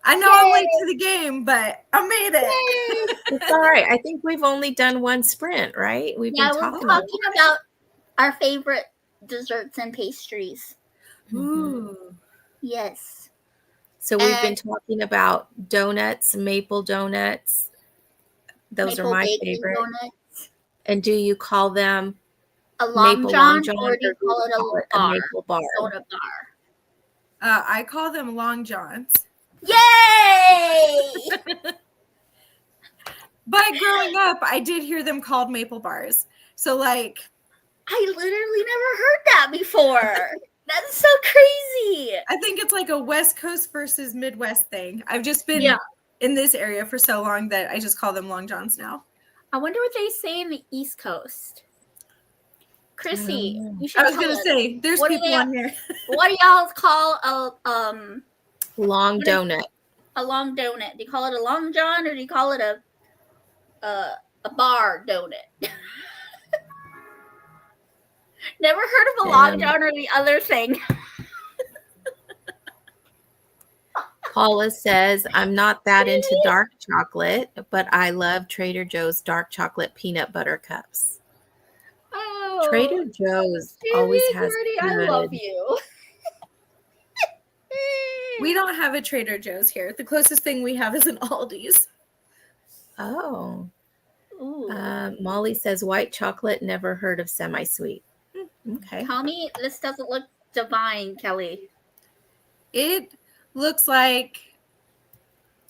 S3: I know I'm late to the game, but I made it.
S1: It's all right. I think we've only done one sprint, right? We've been
S2: We're
S1: talking.
S2: talking about our favorite desserts and pastries.
S3: Ooh.
S2: Yes.
S1: So we've been talking about donuts, maple donuts. Those are my favorite.
S2: Donuts.
S1: And do you call them
S2: a long john, or do you call it
S1: a maple bar?
S2: Soda bar.
S3: I call them long johns.
S2: Yay!
S3: But growing up, I did hear them called maple bars. So, like,
S2: I literally never heard that before. That's so crazy.
S3: I think it's like a West Coast versus Midwest thing. I've just been in this area for so long that I just call them long johns now.
S2: I wonder what they say in the East Coast. Chrissy, you should.
S3: I was gonna say, there's people on here.
S2: What do y'all call a
S1: long donut?
S2: A long donut. Do you call it a long john, or do you call it a bar donut? Never heard of a long john or the other thing.
S1: Paula says, I'm not that into dark chocolate, but I love Trader Joe's dark chocolate peanut butter cups.
S2: Oh,
S1: Trader Joe's always has
S2: good. I love you.
S3: We don't have a Trader Joe's here. The closest thing we have is an Aldi's.
S1: Oh. Molly says, white chocolate, never heard of semi-sweet. Okay.
S2: Tell me this doesn't look divine, Kelly.
S3: It looks like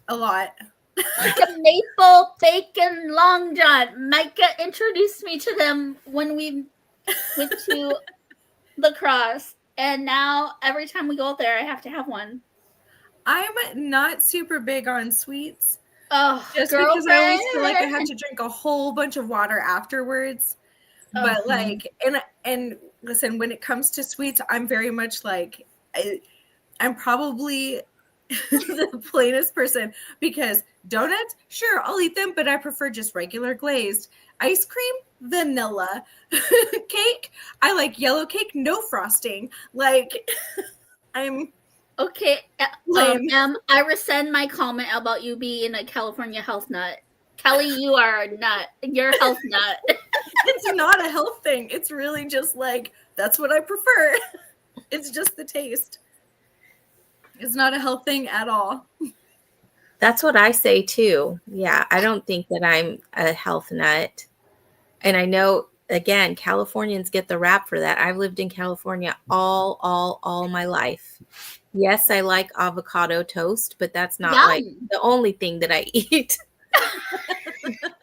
S3: A lot.
S2: The maple bacon long john. Micah introduced me to them when we went to La Crosse, and now every time we go there, I have to have one.
S3: I'm not super big on sweets.
S2: Oh,
S3: just
S2: girlfriend.
S3: because I always feel like I have to drink a whole bunch of water afterwards. But like, and listen, when it comes to sweets, I'm very much like, I'm probably the plainest person, because donuts, sure, I'll eat them, but I prefer just regular glazed. Ice cream, vanilla. Cake, I like yellow cake, no frosting. Like, I'm
S2: okay.
S3: lame.
S2: I rescind my comment about you being a California health nut. Kelly, you are a nut. You're a health nut.
S3: It's not a health thing. It's really just like, that's what I prefer. It's just the taste. It's not a health thing at all.
S1: That's what I say too. Yeah, I don't think that I'm a health nut. And I know, again, Californians get the rap for that. I've lived in California all my life. Yes, I like avocado toast, but that's not like the only thing that I eat.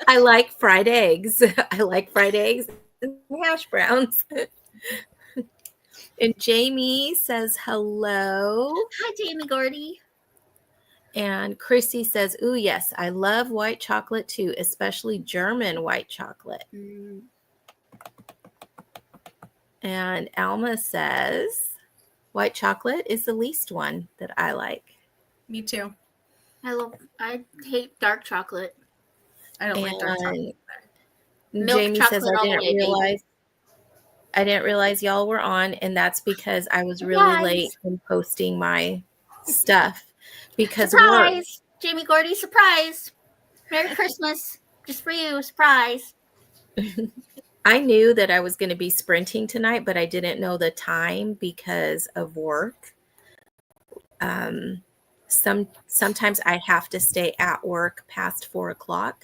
S1: I like fried eggs. I like fried eggs and hash browns. And Jamie says hello.
S2: Hi, Jamie Gordy.
S1: And Chrissy says, ooh, yes, I love white chocolate too, especially German white chocolate. Mm. And Alma says, white chocolate is the least one that I like.
S3: Me too.
S2: I hate dark chocolate.
S3: I don't like dark chocolate.
S1: Jamie says, I didn't realize y'all were on, and that's because I was really late in posting my stuff. Because
S2: surprise, Jamie Gordy, surprise! Merry Christmas, just for you, surprise.
S1: I knew that I was going to be sprinting tonight, but I didn't know the time because of work. Sometimes I have to stay at work past 4:00,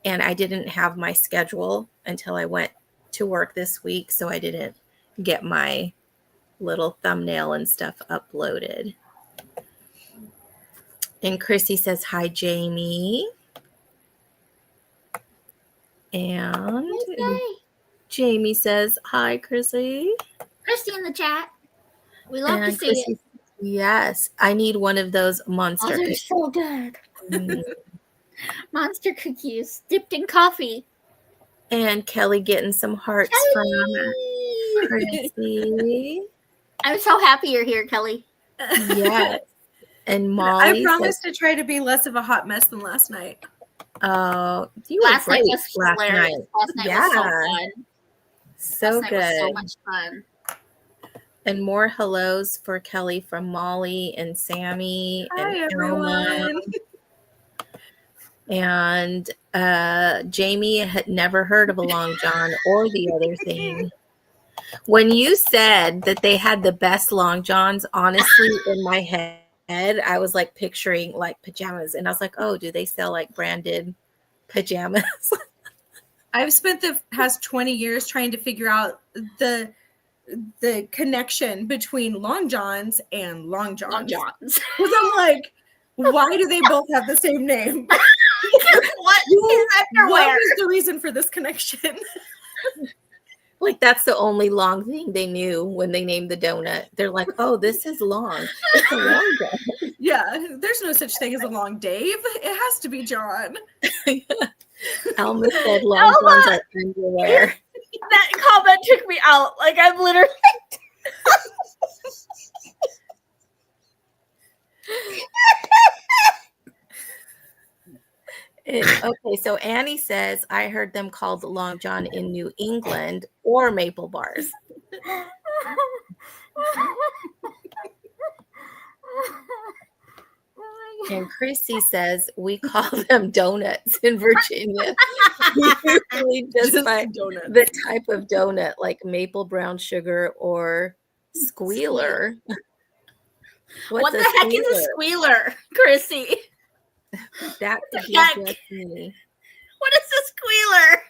S1: and I didn't have my schedule until I went to work this week, so I didn't get my little thumbnail and stuff uploaded. And Chrissy says, hi, Jamie. And Jamie says, hi, Chrissy.
S2: Chrissy in the chat. We love to see it.
S1: Yes, I need one of those monster
S2: cookies. They're so good. Monster cookies dipped in coffee.
S1: And Kelly getting some hearts from Chrissy.
S2: I'm so happy you're here, Kelly.
S1: Yes. And Molly,
S3: I promised to try to be less of a hot mess than last night.
S1: Oh, you were great last night.
S2: Last night was so fun.
S1: So good.
S2: Was so much fun.
S1: And more hellos for Kelly from Molly and Sammy.
S3: Hi, everyone.
S1: And Jamie had never heard of a Long John or the other thing. When you said that they had the best Long Johns, honestly, in my head, I was like picturing like pajamas. And I was like, oh, do they sell like branded pajamas?
S3: I've spent the past 20 years trying to figure out the connection between Long Johns and Long Johns.
S2: Long Johns.
S3: Because I'm like, why do they both have the same name?
S2: What
S3: is the reason for this connection?
S1: Like, that's the only long thing they knew when they named the donut. They're like, oh, this is long. It's a long donut.
S3: Yeah, there's no such thing as a long Dave. It has to be John.
S1: Alma said long Johns are underwear.
S2: That comment took me out. Like, I'm literally...
S1: Okay, so Annie says, I heard them called Long John in New England or Maple Bars. And Chrissy says, we call them donuts in Virginia. Usually just the type of donut, like maple brown sugar or squealer.
S2: What the heck is a squealer, Chrissy?
S1: That could be just me.
S2: What is a squealer?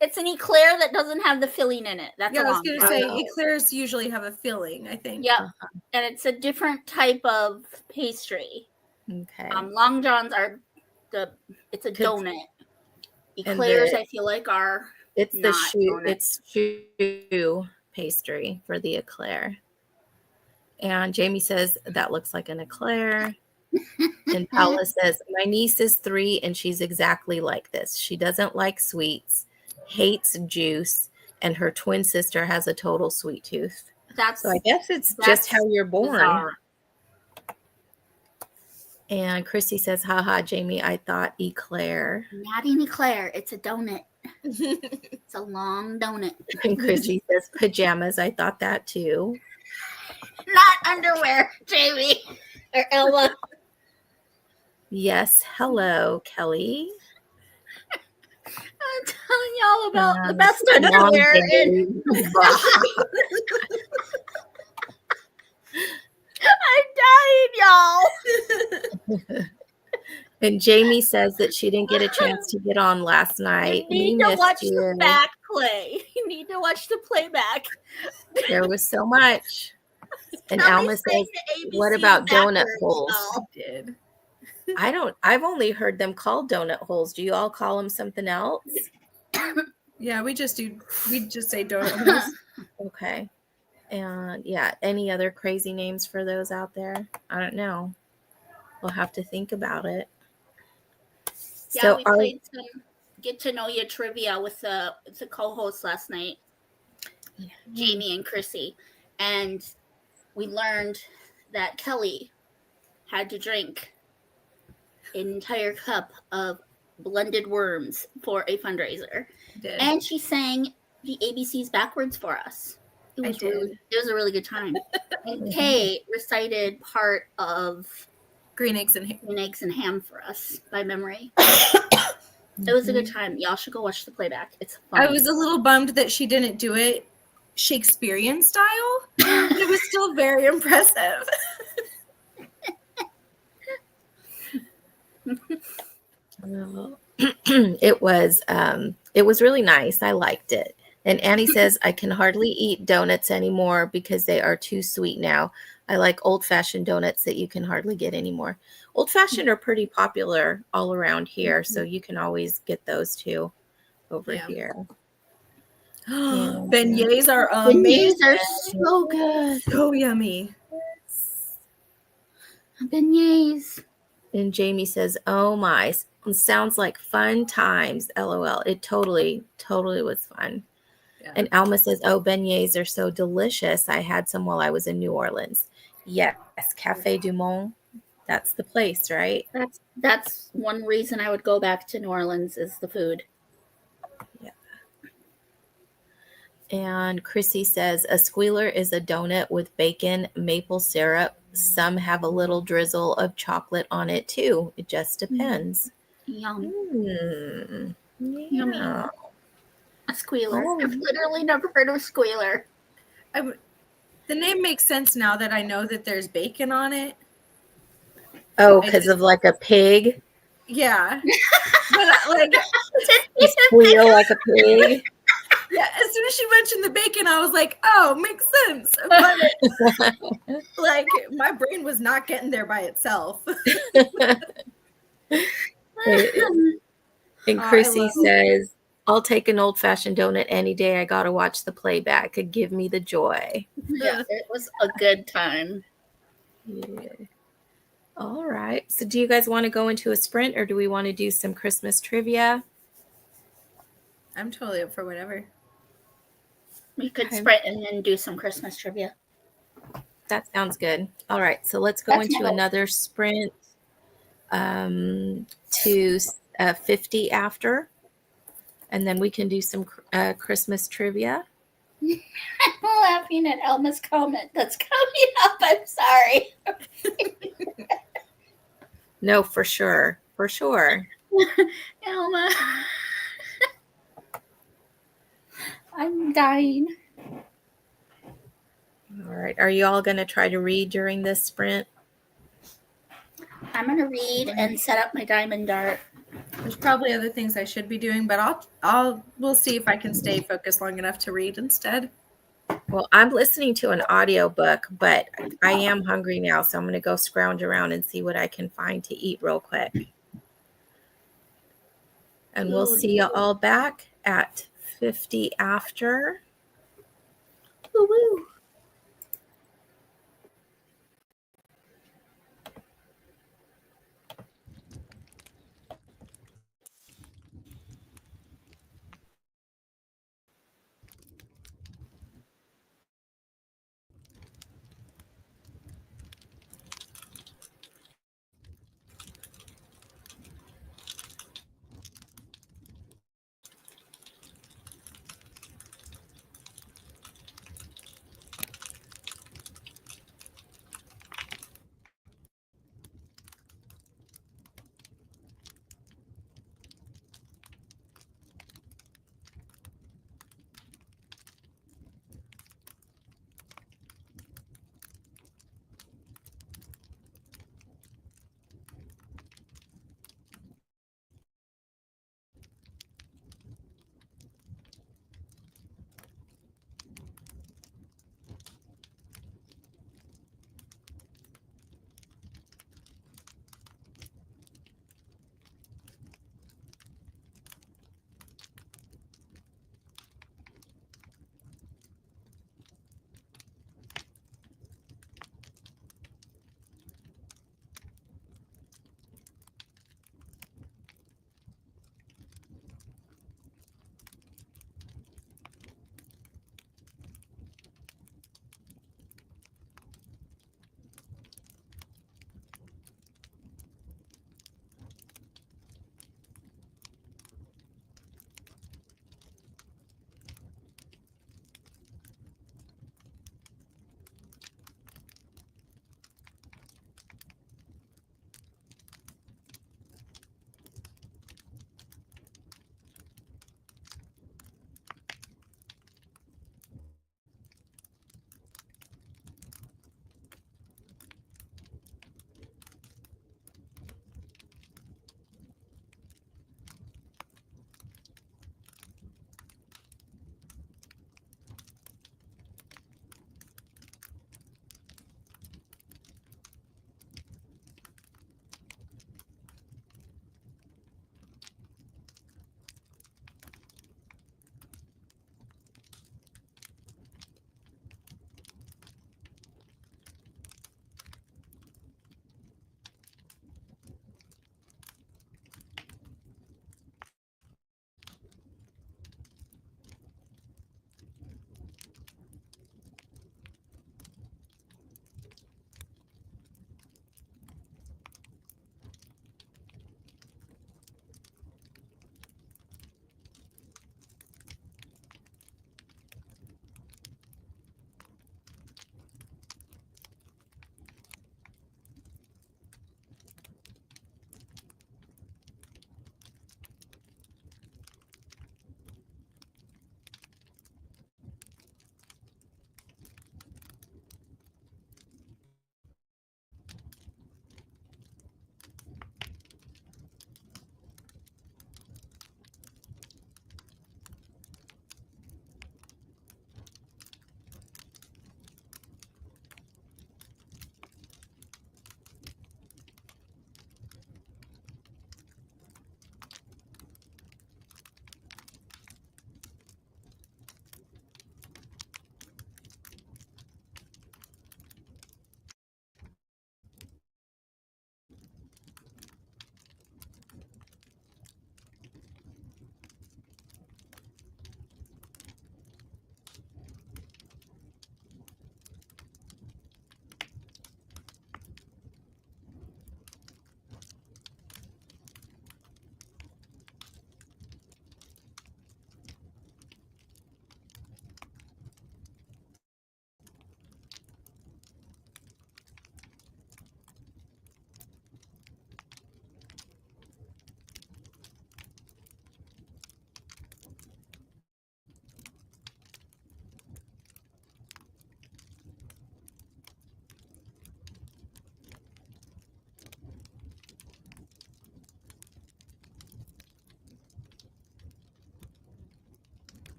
S2: It's an eclair that doesn't have the filling in it. That's
S3: Yeah,
S2: a
S3: I was
S2: long
S3: going to
S2: john.
S3: say eclairs usually have a filling, I think.
S2: Yep. And it's a different type of pastry.
S1: Okay.
S2: Long johns are it's a donut. Eclairs, I feel like, are
S1: it's
S2: not
S1: it's choux pastry for the eclair. And Jamie says that looks like an eclair. And Paula says, my niece is 3 and she's exactly like this. She doesn't like sweets, hates juice, and her twin sister has a total sweet tooth. So I guess it's just how you're born. Bizarre. And Chrissy says, haha, Jamie, I thought eclair.
S2: Not an eclair. It's a donut. It's a long donut.
S1: And Chrissy says, pajamas. I thought that too.
S2: Not underwear, Jamie or Elma.
S1: Yes. Hello, Kelly.
S2: I'm telling y'all about the best underwear. I'm dying, y'all.
S1: And Jamie says that she didn't get a chance to get on last night.
S2: You need to watch the back play. You need to watch the playback.
S1: There was so much. And Alma says, what about donut holes?
S3: I did.
S1: I've only heard them called donut holes. Do you all call them something else?
S3: Yeah, we just say donut holes.
S1: Okay. And yeah, any other crazy names for those out there? I don't know. We'll have to think about it.
S2: Yeah, so we played some get to know you trivia with the co-hosts last night, Jamie and Chrissy, and we learned that Kelly had to drink an entire cup of blended worms for a fundraiser. And she sang the ABCs backwards for us. It was a really good time. And Kay recited part of
S3: Green Eggs and
S2: Ham for us by memory. It was a good time. Y'all should go watch the playback. It's fun.
S3: I was a little bummed that she didn't do it Shakespearean style. It was still very impressive.
S1: It was really nice. I liked it. And Annie says, I can hardly eat donuts anymore because they are too sweet now. I like old-fashioned donuts that you can hardly get anymore. Old-fashioned are pretty popular all around here, so you can always get those too over here.
S3: Beignets are amazing.
S2: Beignets are so good.
S3: So yummy.
S2: Beignets.
S1: And Jamie says, oh my, sounds like fun times, LOL. It totally was fun. Yeah. And Alma says, oh, beignets are so delicious. I had some while I was in New Orleans. Yes, Café du Monde. That's the place, right?
S2: That's one reason I would go back to New Orleans is the food.
S1: Yeah. And Chrissy says, a squealer is a donut with bacon, maple syrup. Some have a little drizzle of chocolate on it too. It just depends.
S2: Yum. Yummy. A squealer. Oh. I've literally never heard of a squealer.
S3: The name makes sense now that I know that there's bacon on it.
S1: Oh, because of like a pig?
S3: Yeah. But
S1: you squeal like a pig?
S3: Yeah, as soon as she mentioned the bacon, I was like, oh, makes sense. But my brain was not getting there by itself.
S1: And Chrissy says, I'll take an old-fashioned donut any day. I got to watch the playback. Could give me the joy.
S2: Yeah, it was a good time.
S1: Yeah. All right. So do you guys want to go into a sprint or do we want to do some Christmas trivia?
S3: I'm totally up for whatever.
S2: We could sprint and then do some Christmas trivia.
S1: That sounds good. All right. So let's go into another sprint to 50 after. And then we can do some Christmas trivia.
S2: I'm laughing at Elma's comment that's coming up. I'm sorry.
S1: No, for sure. For sure.
S2: Elma. I'm dying.
S1: All right. Are you all going to try to read during this sprint?
S2: I'm going to read and set up my diamond dart.
S3: There's probably other things I should be doing, but we'll see if I can stay focused long enough to read instead.
S1: Well, I'm listening to an audiobook, but I am hungry now, so I'm going to go scrounge around and see what I can find to eat real quick. And we'll see you all back at 50 after.
S2: Woo-woo.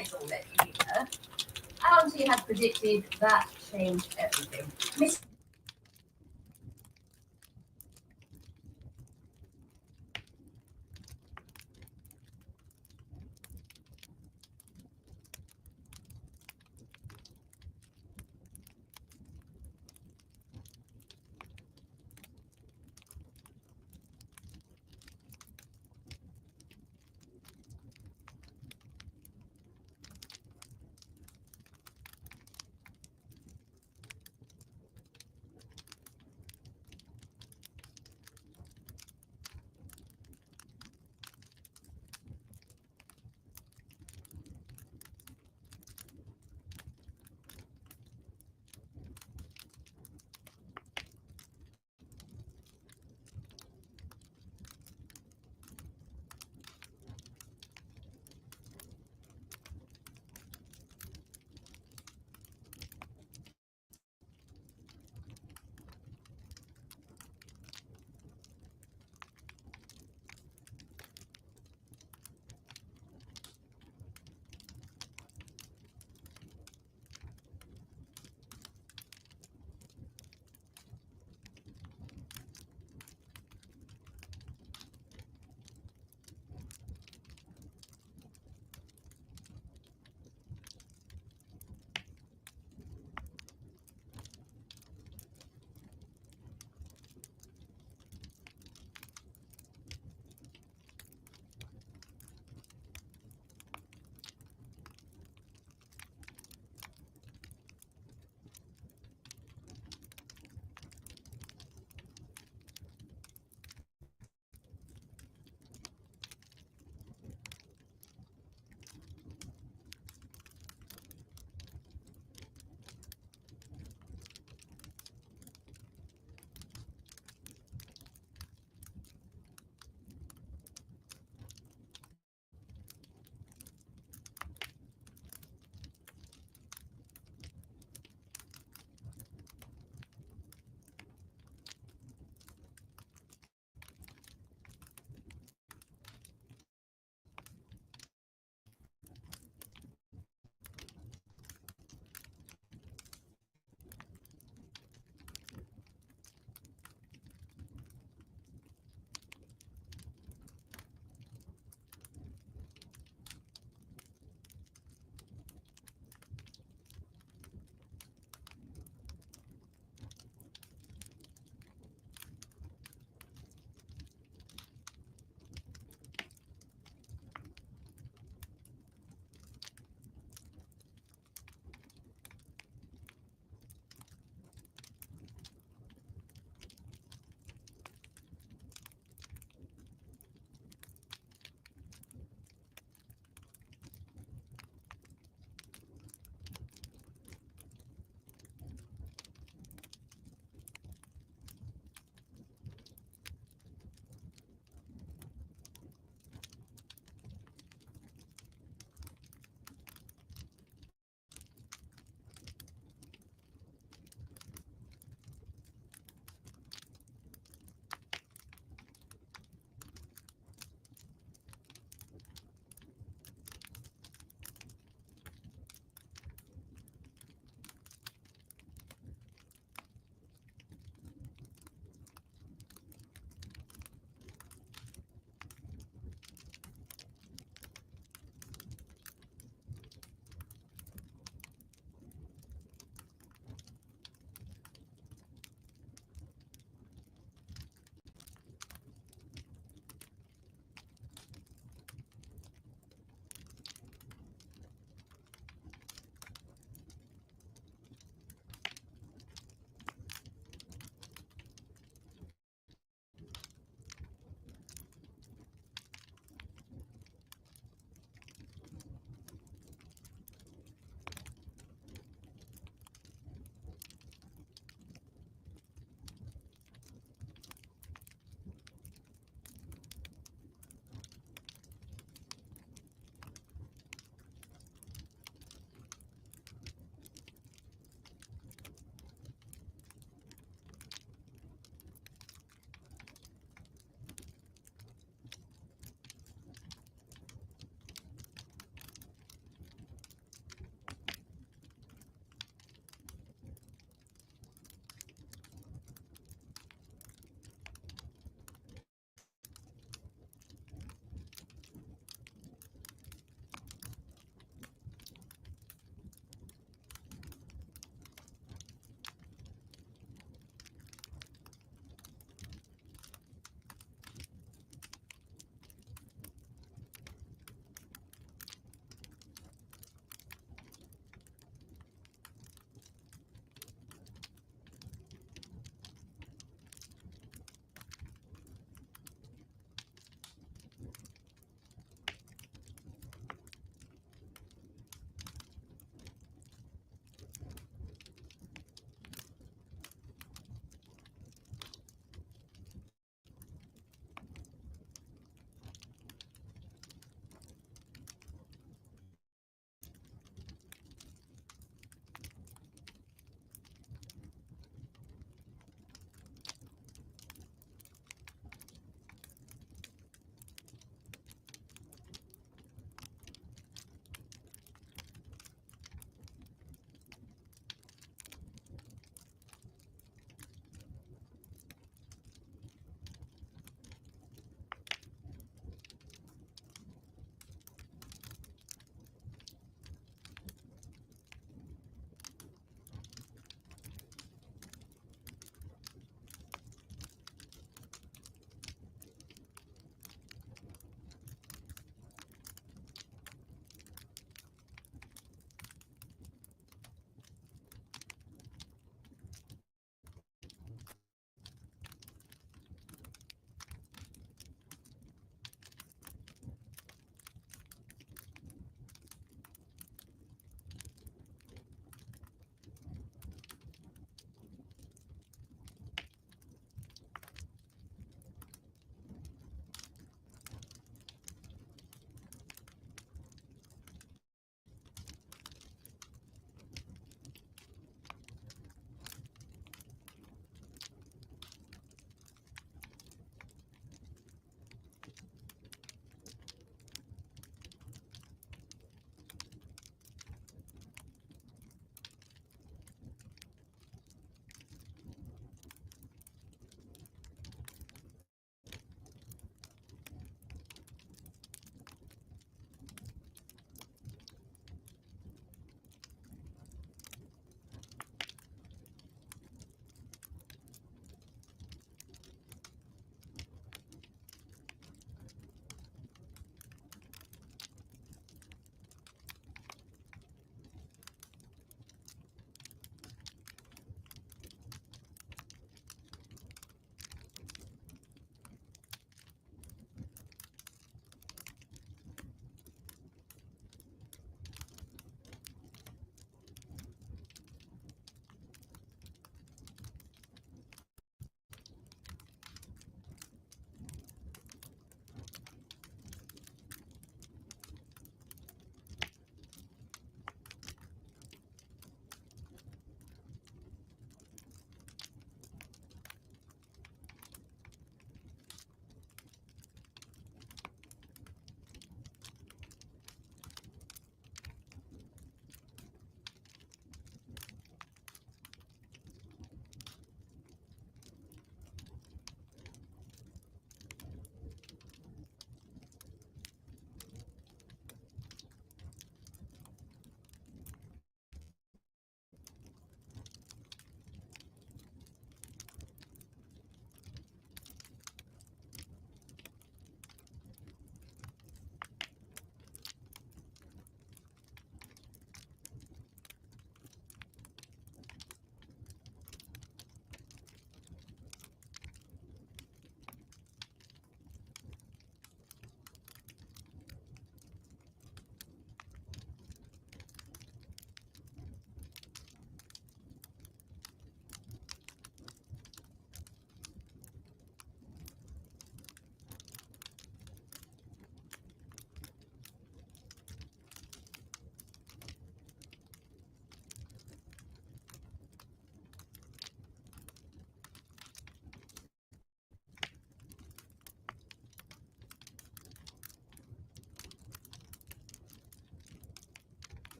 S4: advisor let you hear. And he had predicted that changed everything. Miss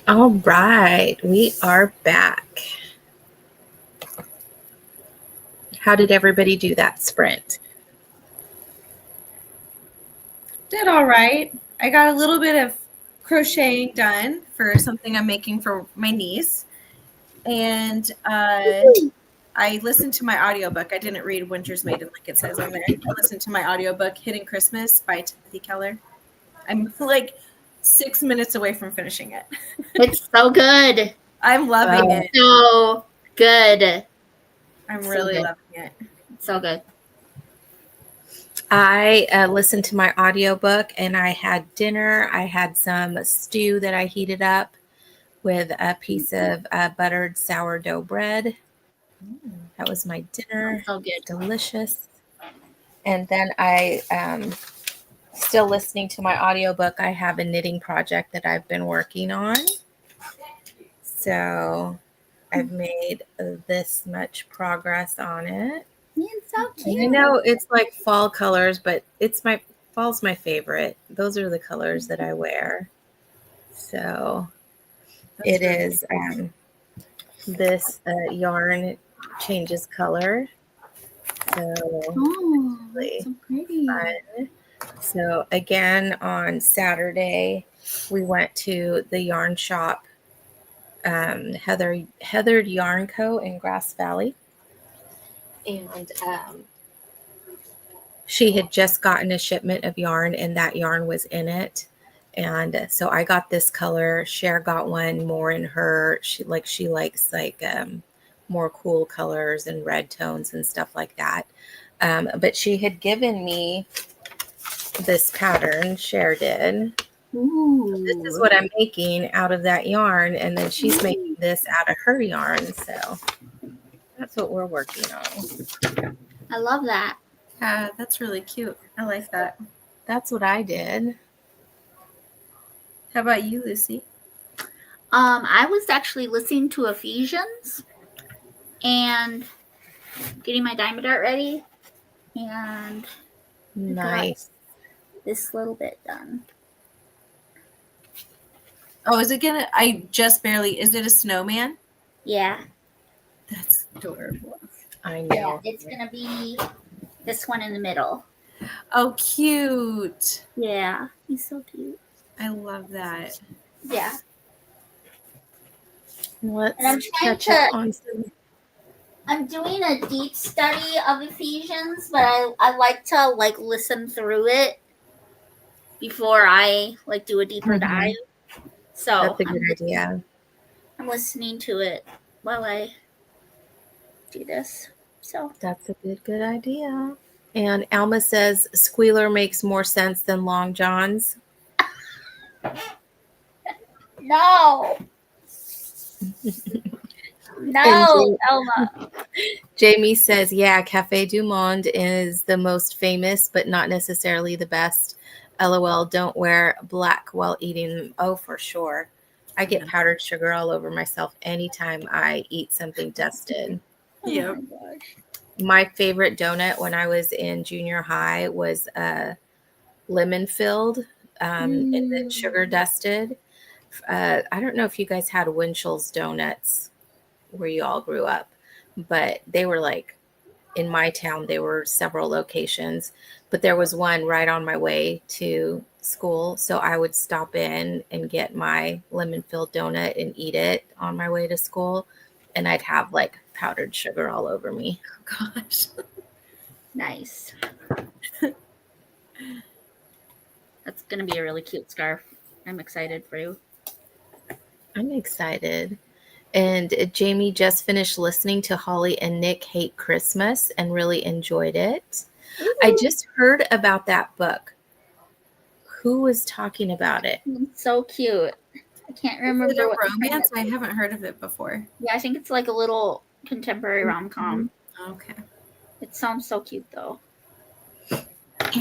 S1: All right, we are back. How did everybody do that sprint?
S3: Did all right. I got a little bit of crocheting done for something I'm making for my niece. And I listened to my audiobook. I didn't read Winter's Maiden like it says on there. I listened to my audiobook, Hidden Christmas by Timothy Keller. I'm like 6 minutes away from finishing it.
S2: It's so good.
S3: I'm loving it.
S2: So good.
S3: I'm
S2: So
S3: really
S2: good.
S3: loving it.
S2: So good.
S1: I listened to my audiobook and I had dinner. I had some stew that I heated up with a piece of buttered sourdough bread. That was my dinner.
S2: So good.
S1: Delicious. And then I still listening to my audiobook. I have a knitting project that I've been working on. So I've made this much progress on it.
S2: It's so cute.
S1: And I know it's like fall colors, but fall's my favorite. Those are the colors that I wear. So
S3: That's
S1: it is this yarn changes color. So
S2: That's so pretty.
S1: fun. So again, on Saturday, we went to the yarn shop, Heathered Yarn Co. in Grass Valley. And she had just gotten a shipment of yarn and that yarn was in it. And so I got this color. Cher got one more in her. She likes more cool colors and red tones and stuff like that. But she had given me this pattern, Cher did.
S2: Ooh.
S1: This is what I'm making out of that yarn, and then she's making this out of her yarn. So that's what we're working on.
S2: I love that.
S3: Yeah, that's really cute. I like that.
S1: That's what I did.
S3: How about you, Lucy?
S2: I was actually listening to Ephesians and getting my diamond art ready, and
S1: Nice.
S2: this little bit done.
S3: Oh, is it a snowman?
S2: Yeah.
S3: That's adorable.
S1: I know.
S2: Yeah, it's gonna be this one in the middle.
S3: Oh, cute.
S2: Yeah, he's so cute.
S3: I love that.
S2: Yeah.
S1: Let's
S2: And I'm trying
S1: catch up
S2: to-
S1: on some.
S2: I'm doing a deep study of Ephesians, but I like to listen through it before I do a deeper dive. So
S1: That's a good idea.
S2: I'm listening to it while I do this. So
S1: That's a good idea. And Alma says squealer makes more sense than long johns.
S2: no. No, Elma.
S1: Jamie says, yeah, Cafe du Monde is the most famous, but not necessarily the best. LOL, don't wear black while eating them. Oh, for sure. I get powdered sugar all over myself anytime I eat something dusted.
S3: Yeah.
S2: Oh my gosh.
S1: My favorite donut when I was in junior high was lemon filled and then sugar dusted. I don't know if you guys had Winchell's donuts where you all grew up, but they were in my town, there were several locations, but there was one right on my way to school. So I would stop in and get my lemon filled donut and eat it on my way to school. And I'd have powdered sugar all over me.
S3: Oh, gosh.
S2: Nice. That's going to be a really cute scarf. I'm excited for you.
S1: I'm excited. And Jamie just finished listening to Holly and Nick Hate Christmas and really enjoyed it. Ooh. I just heard about that book. Who was talking about it?
S2: It's so cute. I can't remember.
S3: Is it a romance? I haven't heard of it before.
S2: Yeah, I think it's like a little contemporary rom-com.
S3: Okay.
S2: It sounds so cute, though.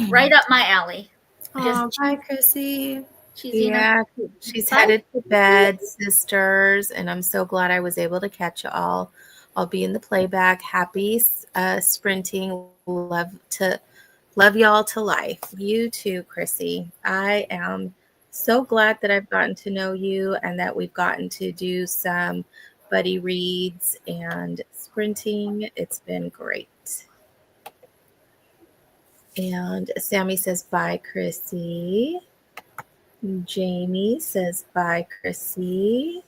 S2: Right up my alley.
S3: Oh, bye, Chrissy.
S1: She's headed to bed, sisters, and I'm so glad I was able to catch you all. I'll be in the playback. Happy sprinting. Love y'all to life. You too, Chrissy. I am so glad that I've gotten to know you and that we've gotten to do some buddy reads and sprinting. It's been great. And Sammy says, bye, Chrissy. Jamie says, bye, Chrissy.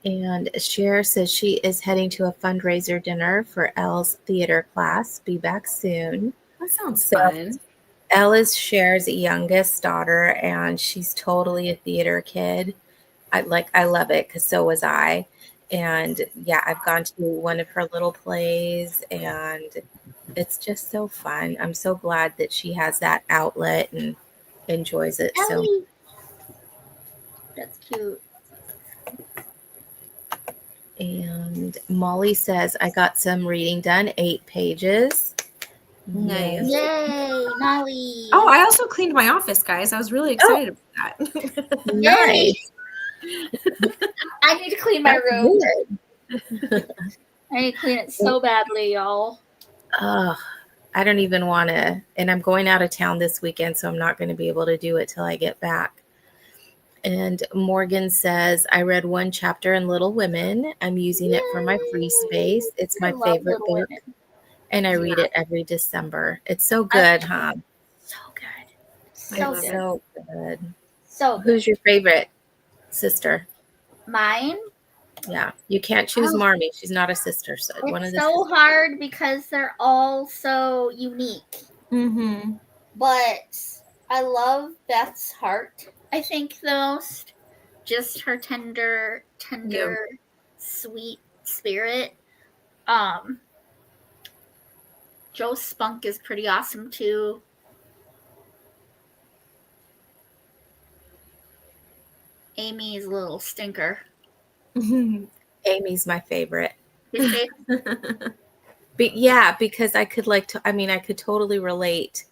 S1: And Cher says she is heading to a fundraiser dinner for Elle's theater class. Be back soon.
S3: That sounds
S1: So
S3: fun.
S1: Elle is Cher's youngest daughter, and she's totally a theater kid. I love it because so was I. And yeah, I've gone to one of her little plays, and it's just so fun. I'm so glad that she has that outlet and enjoys it so much.
S2: Ellie. That's cute.
S1: And Molly says, I got some reading done, 8 pages.
S3: Nice.
S2: Yay, Molly.
S3: Oh, I also cleaned my office, guys. I was really excited about that.
S1: Nice.
S2: I need to clean my room.
S1: Good.
S2: I need to clean it so badly, y'all.
S1: I don't even want to. And I'm going out of town this weekend, so I'm not going to be able to do it till I get back. And Morgan says, I read 1 chapter in Little Women. I'm using it for my free space. It's my favorite book. And I read it every December. It's so good, huh?
S2: So good.
S1: So good.
S2: So good.
S1: Who's your favorite sister?
S2: Mine?
S1: Yeah. You can't choose Marmee. She's not a sister. So one of
S2: It's
S1: the
S2: so hard because they're all so unique.
S3: Mm-hmm.
S2: But I love Beth's heart, I think, the most. Just her tender, sweet spirit. Joe's spunk is pretty awesome too. Amy's a little stinker.
S1: Amy's my favorite. But yeah, because I could I could totally relate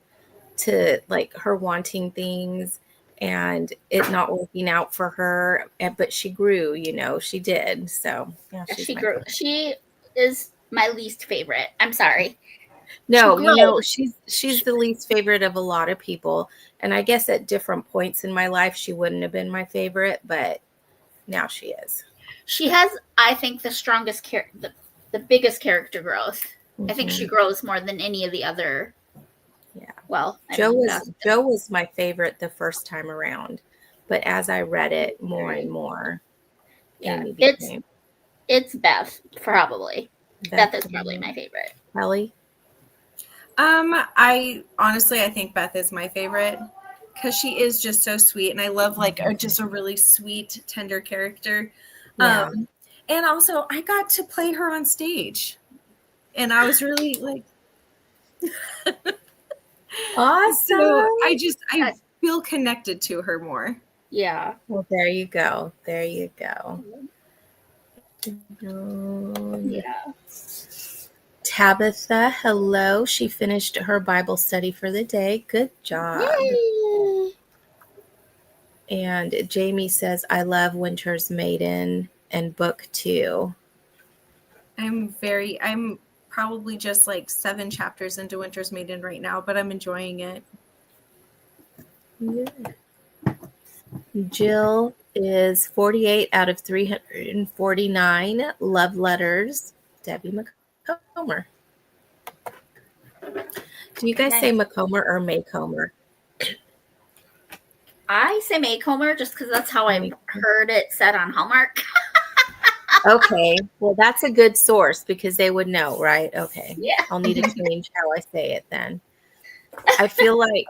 S1: to like her wanting things and it not working out for her, but she grew, she did. So yeah,
S2: she grew. Favorite. She is my least favorite. I'm sorry.
S1: No, she's the least favorite of a lot of people. And I guess at different points in my life, she wouldn't have been my favorite, but now she is.
S2: She has, I think, the strongest the biggest character growth. Mm-hmm. I think she grows more than any of the other.
S1: Yeah.
S2: Well,
S1: Joe was my favorite the first time around, but as I read it more and more, Amy became.
S2: It's Beth, probably. Beth is probably my favorite.
S1: Ellie?
S3: I think Beth is my favorite because she is just so sweet, and I love just a really sweet, tender character. Yeah. And also I got to play her on stage, and I was really
S1: awesome.
S3: So I feel connected to her more.
S2: Yeah.
S1: Well, there you go.
S2: Yeah.
S1: Tabitha, hello. She finished her Bible study for the day. Good job.
S2: Yay.
S1: And Jamie says, I love Winter's Maiden and book 2.
S3: I'm probably just 7 chapters into Winter's Maiden right now, but I'm enjoying it.
S1: Yeah. Jill is 48 out of 349 love letters. Debbie McComber. Do you guys say McComber or Maycomer?
S2: I say Maycomer just because that's how I heard it said on Hallmark.
S1: Okay. Well, that's a good source because they would know, right? Okay.
S2: Yeah.
S1: I'll need to change how I say it then. I feel like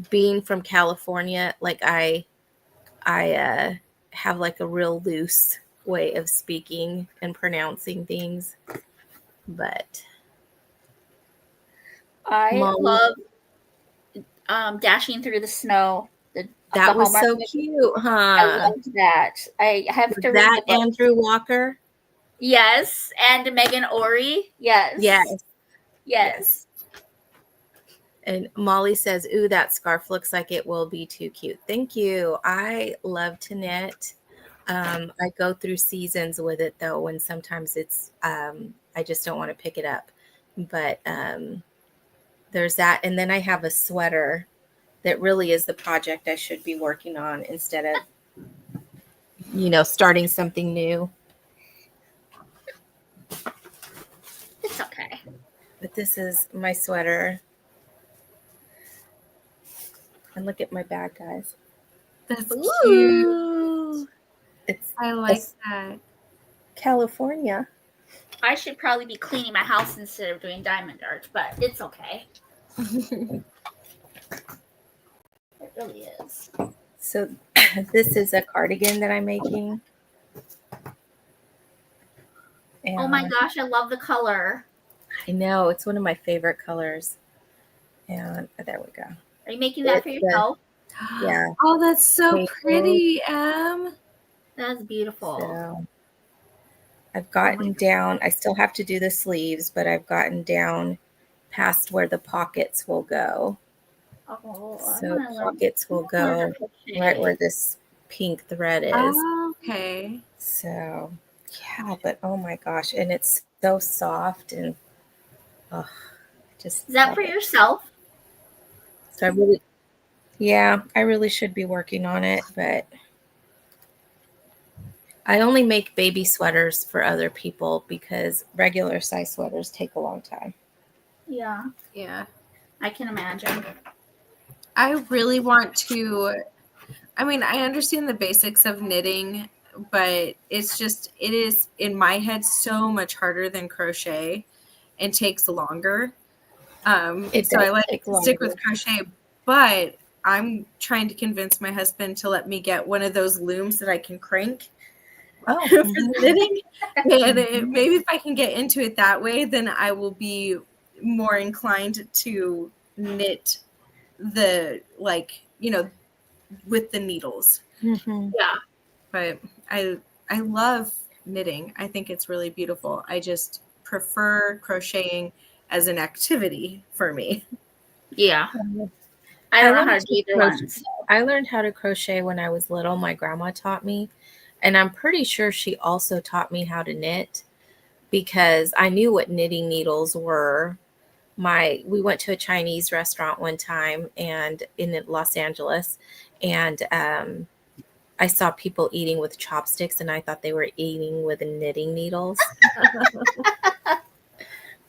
S1: being from California, I have a real loose way of speaking and pronouncing things. But
S2: I love Dashing Through the Snow.
S1: That was so cute, huh?
S2: I loved that. I have to read
S1: that Andrew Walker.
S2: Yes, and Megan Ori. Yes.
S1: And Molly says, "Ooh, that scarf looks like it will be too cute." Thank you. I love to knit. I go through seasons with it though, when sometimes it's I just don't want to pick it up. But there's that, and then I have a sweater that really is the project I should be working on instead of, you know, starting something new.
S2: It's okay.
S1: But this is my sweater. And look at my bag, guys.
S3: That's
S2: Ooh.
S3: cute.
S1: It's
S3: I like that.
S1: California.
S2: I should probably be cleaning my house instead of doing diamond art, but it's okay. It really is.
S1: So this is a cardigan that I'm making. And
S2: Oh my gosh, I love the color.
S1: I know, it's one of my favorite colors. And there we go.
S2: Are you making that for yourself?
S1: Yeah.
S3: Oh, that's so
S1: Thank
S3: pretty, Em.
S2: That's beautiful.
S1: So I've gotten down, I still have to do the sleeves, but I've gotten down past where the pockets will go.
S2: Oh,
S1: So pockets will go right where this pink thread is.
S3: Oh, okay.
S1: So yeah, but oh my gosh, and it's so soft and just
S2: Is that for yourself?
S1: So I really should be working on it, but I only make baby sweaters for other people because regular size sweaters take a long time.
S2: Yeah.
S3: Yeah.
S2: I can imagine.
S3: I really want to, I mean, I understand the basics of knitting, but it is in my head so much harder than crochet and takes longer. So I like to stick with crochet, but I'm trying to convince my husband to let me get one of those looms that I can crank for the knitting. And maybe if I can get into it that way, then I will be more inclined to knit the, like, you know, with the needles.
S1: Mm-hmm.
S2: Yeah.
S3: But I love knitting. I think it's really beautiful. I just prefer crocheting as an activity for me.
S2: Yeah. I don't know how to do either one.
S1: I learned how to crochet when I was little. My grandma taught me. And I'm pretty sure she also taught me how to knit because I knew what knitting needles were. We went to a Chinese restaurant one time and in Los Angeles, and I saw people eating with chopsticks, and I thought they were eating with knitting needles.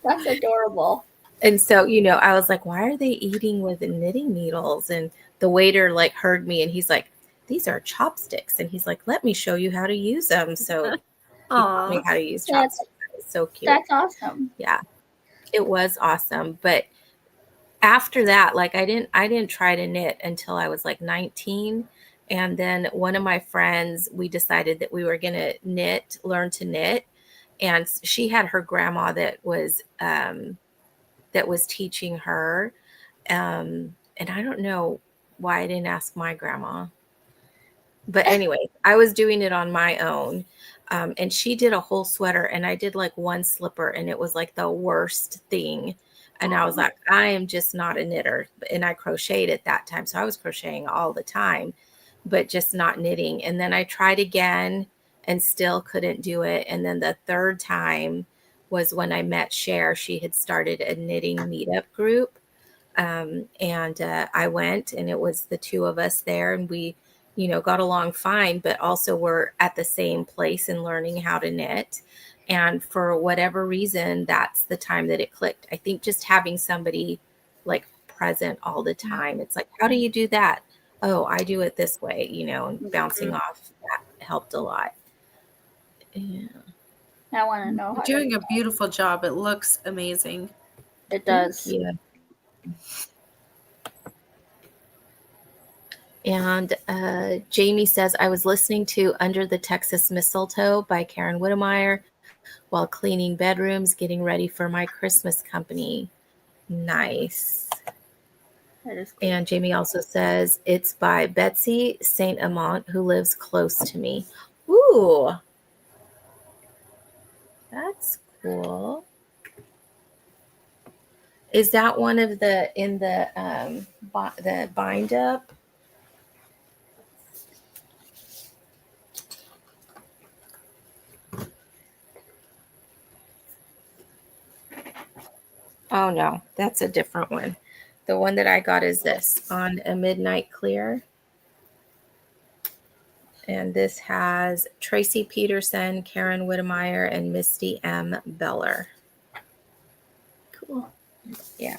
S2: That's adorable.
S1: And so, you know, I was like, why are they eating with knitting needles? And the waiter like heard me and he's like, these are chopsticks. And he's like, let me show you how to use them. So he taught me how to use chopsticks. That's so cute.
S2: That's awesome.
S1: Yeah, it was awesome. But after that, like I didn't try to knit until I was like 19. And then one of my friends, we decided that we were going to learn to knit. And she had her grandma that was teaching her. And I don't know why I didn't ask my grandma. But anyway, I was doing it on my own. And she did a whole sweater and I did like one slipper and it was like the worst thing. And I was like, I am just not a knitter. And I crocheted at that time. So I was crocheting all the time, but just not knitting. And then I tried again and still couldn't do it. And then the third time was when I met Cher. She had started a knitting meetup group. And I went and it was the two of us there and we, you know, got along fine, but also were at the same place and learning how to knit. And for whatever reason, that's the time that it clicked. I think just having somebody like present all the time. It's like, how do you do that? Oh, I do it this way, you know, and bouncing off that helped a lot. Yeah.
S2: I want to know.
S3: You're doing a beautiful job. It looks amazing.
S2: It does.
S1: Yeah. And Jamie says, I was listening to Under the Texas Mistletoe by Karen Whittemire while cleaning bedrooms, getting ready for my Christmas company. Nice.
S2: That is cool.
S1: And Jamie also says, it's by Betsy St. Amant, who lives close to me. Ooh. That's cool. Is that one of the in the bind up? Oh no, that's a different one. The one that I got is this, On a Midnight Clear. And this has Tracy Peterson, Karen Whittemeyer, and Misty M. Beller.
S2: Cool.
S1: Yeah.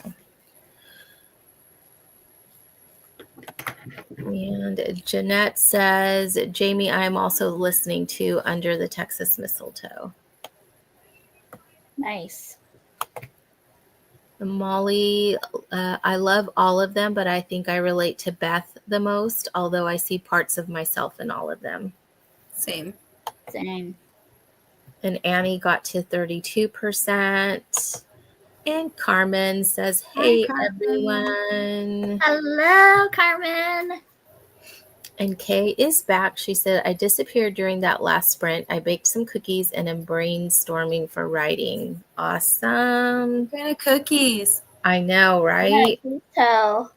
S1: And Jeanette says, Jamie, I'm also listening to Under the Texas Mistletoe.
S2: Nice.
S1: Molly, I love all of them, but I think I relate to Beth the most, although I see parts of myself in all of them.
S3: Same.
S2: Same.
S1: And Annie got to 32%. And Carmen says, hey, everyone.
S2: Hello, Carmen.
S1: And Kay is back. She said, I disappeared during that last sprint. I baked some cookies and am brainstorming for writing. Awesome.
S3: What kind of cookies?
S1: I know, right?
S2: Yeah, tell.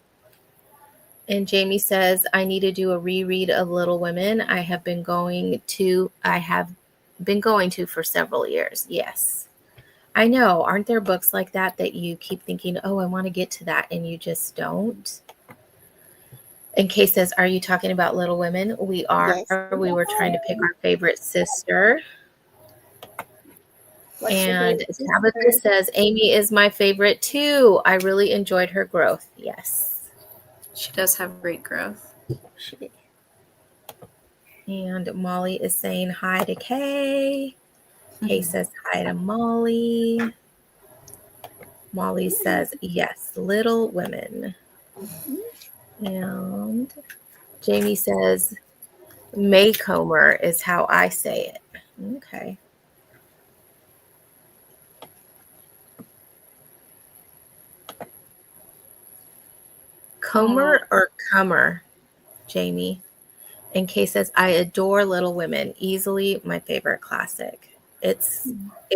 S1: And Jamie says, I need to do a reread of Little Women. I have been going to for several years. Yes. I know. Aren't there books like that you keep thinking, oh, I want to get to that, and you just don't? And Kay says, are you talking about Little Women? We are.
S2: Yes.
S1: We were trying to pick our favorite sister.
S2: What's
S1: and
S2: your favorite
S1: Tabitha
S2: sister?
S1: says, Amy is my favorite too. I really enjoyed her growth. Yes.
S3: She does have great growth.
S1: She did. And Molly is saying hi to Kay. Kay says hi to Molly. Molly says, yes, Little Women. And Jamie says, Maycomer is how I say it. Okay. Comer or Comer, Jamie? And Kay says, I adore Little Women. Easily my favorite classic. It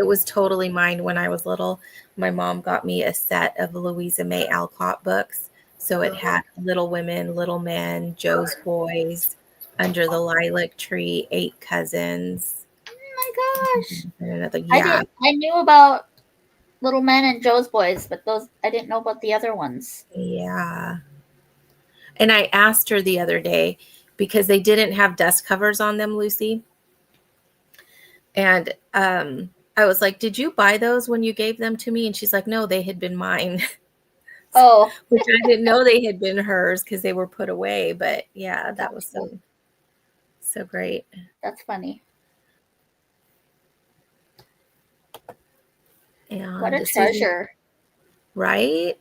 S1: was totally mine when I was little. My mom got me a set of Louisa May Alcott books. So it had Little Women, Little Men, Joe's Boys, Under the Lilac Tree, 8 Cousins.
S2: Oh my gosh.
S1: And another, yeah.
S2: I knew about Little Men and Joe's Boys, but I didn't know about the other ones.
S1: Yeah. And I asked her the other day because they didn't have dust covers on them, Lucy. And I was like, did you buy those when you gave them to me? And she's like, no, they had been mine.
S2: Oh.
S1: Which I didn't know they had been hers because they were put away. But yeah, that was so great.
S2: That's funny.
S1: And
S2: what a treasure.
S1: Right?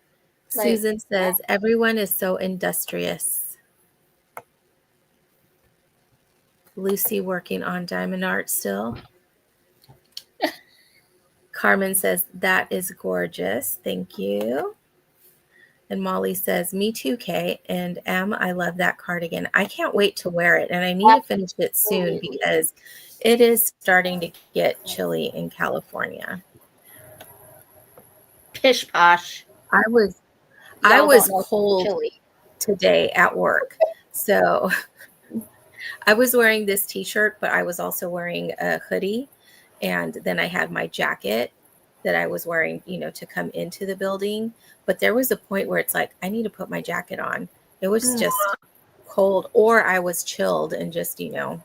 S1: Susan says, everyone is so industrious. Lucy working on diamond art still. Carmen says, that is gorgeous. Thank you. And Molly says, me too, Kay. And I love that cardigan. I can't wait to wear it. And I need to finish it soon because it is starting to get chilly in California.
S2: Pish posh.
S1: I was cold today at work. So I was wearing this t-shirt, but I was also wearing a hoodie. And then I had my jacket that I was wearing, to come into the building. But there was a point where it's like, I need to put my jacket on. It was just cold, or I was chilled and just, Yeah.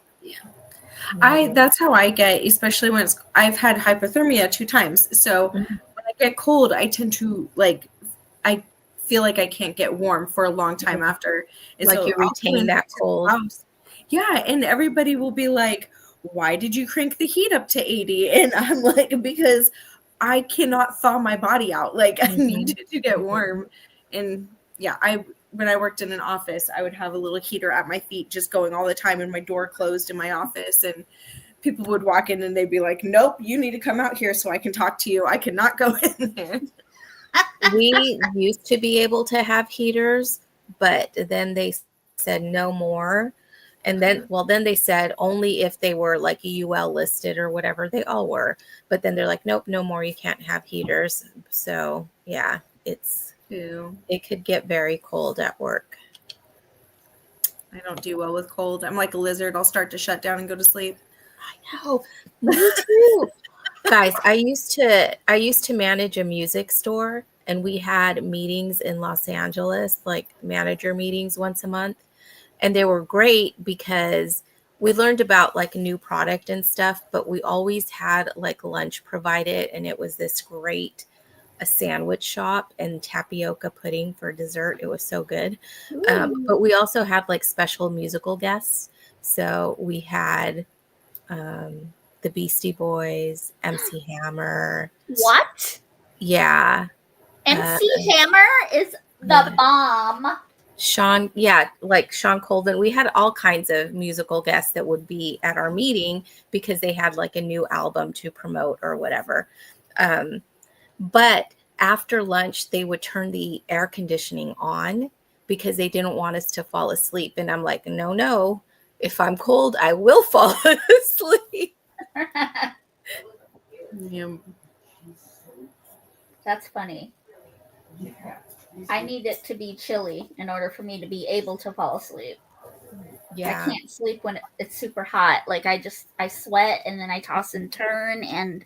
S3: That's how I get, especially when I've had hypothermia 2 times. So when I get cold, I tend to I feel like I can't get warm for a long time after. And
S1: like
S3: so
S1: you retain that cold.
S3: Yeah. And everybody will be like, why did you crank the heat up to 80? And I'm like, because I cannot thaw my body out. Like I need to get warm. And yeah, when I worked in an office, I would have a little heater at my feet just going all the time, and my door closed in my office, and people would walk in and they'd be like, nope, you need to come out here so I can talk to you. I cannot go in there.
S1: We used to be able to have heaters, but then they said no more. And then they said only if they were like a UL listed or whatever. They all were. But then they're like, nope, no more. You can't have heaters. So yeah, it could get very cold at work.
S3: I don't do well with cold. I'm like a lizard. I'll start to shut down and go to sleep.
S1: I know. Me too. Guys, I used to manage a music store, and we had meetings in Los Angeles, like manager meetings once a month. And they were great because we learned about like a new product and stuff, but we always had like lunch provided. And it was this great a sandwich shop and tapioca pudding for dessert. It was so good. But we also had like special musical guests. So we had the Beastie Boys, MC Hammer.
S2: What?
S1: Yeah.
S2: MC Hammer is the bomb.
S1: Sean Colvin. We had all kinds of musical guests that would be at our meeting because they had like a new album to promote or whatever. But after lunch, they would turn the air conditioning on because they didn't want us to fall asleep. And I'm like, no, if I'm cold, I will fall asleep.
S3: Yeah.
S2: That's funny. I need it to be chilly in order for me to be able to fall asleep.
S1: Yeah.
S2: I can't sleep when it's super hot. Like I sweat and then I toss and turn and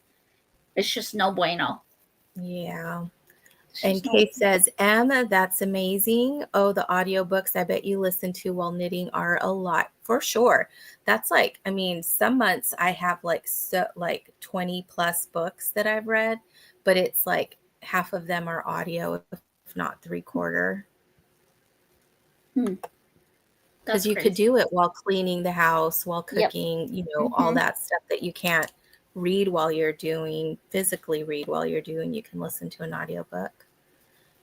S2: it's just no bueno.
S1: Yeah. And Kate says, Emma, that's amazing. Oh, the audiobooks I bet you listen to while knitting are a lot for sure. That's like, I mean, some months I have like 20 plus books that I've read, but it's like half of them are audio, if not 3/4. Because you could do it while cleaning the house, while cooking, all that stuff that you can't read while you're doing, physically read while you're doing, you can listen to an audiobook.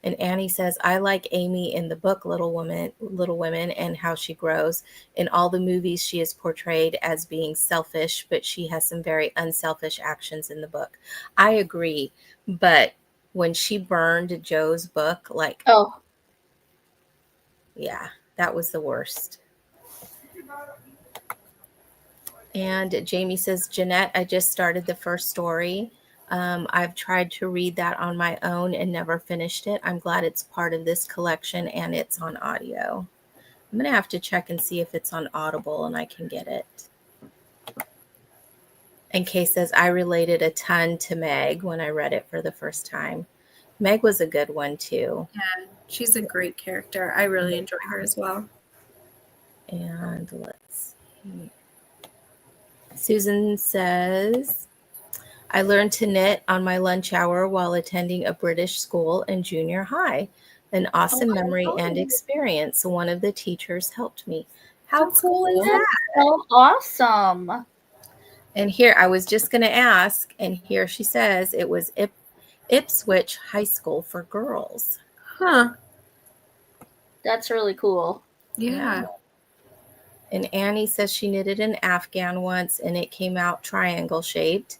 S1: And Annie says, I like Amy in the book Little Women and how she grows. In all the movies, she is portrayed as being selfish, but she has some very unselfish actions in the book. I agree. But when she burned Joe's book, yeah, that was the worst. And Jamie says, Jeanette, I just started the first story. I've tried to read that on my own and never finished it. I'm glad it's part of this collection and it's on audio. I'm going to have to check and see if it's on Audible and I can get it. And Kay says, I related a ton to Meg when I read it for the first time. Meg was a good one too.
S3: Yeah, she's a great character. I really enjoy her as well.
S1: And let's see. Susan says, I learned to knit on my lunch hour while attending a British school in junior high. An awesome memory and experience. One of the teachers helped me. How cool is that?
S2: So awesome.
S1: And here, I was just going to ask, and here she says it was Ipswich High School for girls.
S3: Huh.
S2: That's really cool.
S3: Yeah.
S1: And Annie says she knitted an Afghan once, and it came out triangle shaped.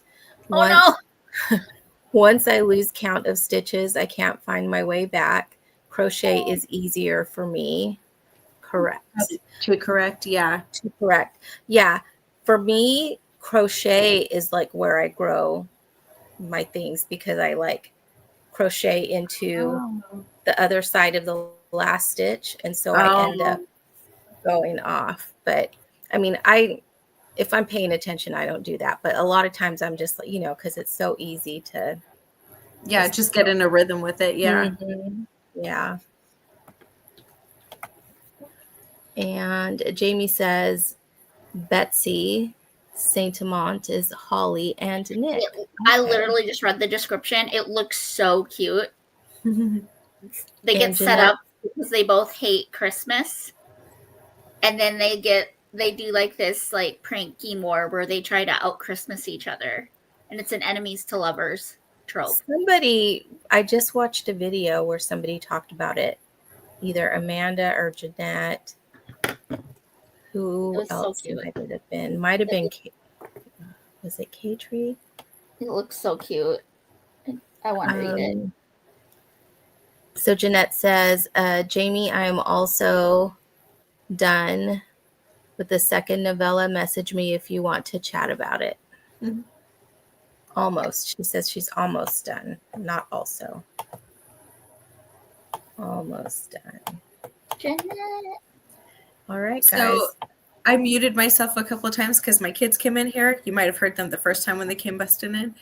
S1: Once I lose count of stitches, I can't find my way back. Crochet is easier for me. Correct.
S3: To correct, yeah.
S1: To correct. Yeah. For me, crochet is like where I grow my things because I like crochet into the other side of the last stitch. And so I end up going off. But I mean, if I'm paying attention, I don't do that. But a lot of times I'm just like, because it's so easy to.
S3: Yeah, just get in a rhythm with it. Yeah.
S1: Mm-hmm. Yeah. And Jamie says, Betsy Saint Amant is Holly and Nick.
S2: I literally just read the description. It looks so cute. They get set up because they both hate Christmas. And then they do like this like pranky more where they try to out Christmas each other. And it's an enemies to lovers trope.
S1: I just watched a video where somebody talked about it. Either Amanda or Jeanette. Who else might it have been? Might have been, was it K-Tree?
S2: It looks so cute. I want to read it.
S1: So Jeanette says, Jamie, I am also done with the second novella. Message me if you want to chat about it. Mm-hmm. Almost. She says she's almost done. Not also. Almost done.
S2: Jeanette.
S1: All right, guys.
S3: So I muted myself a couple of times because my kids came in here. You might have heard them the first time when they came busting in.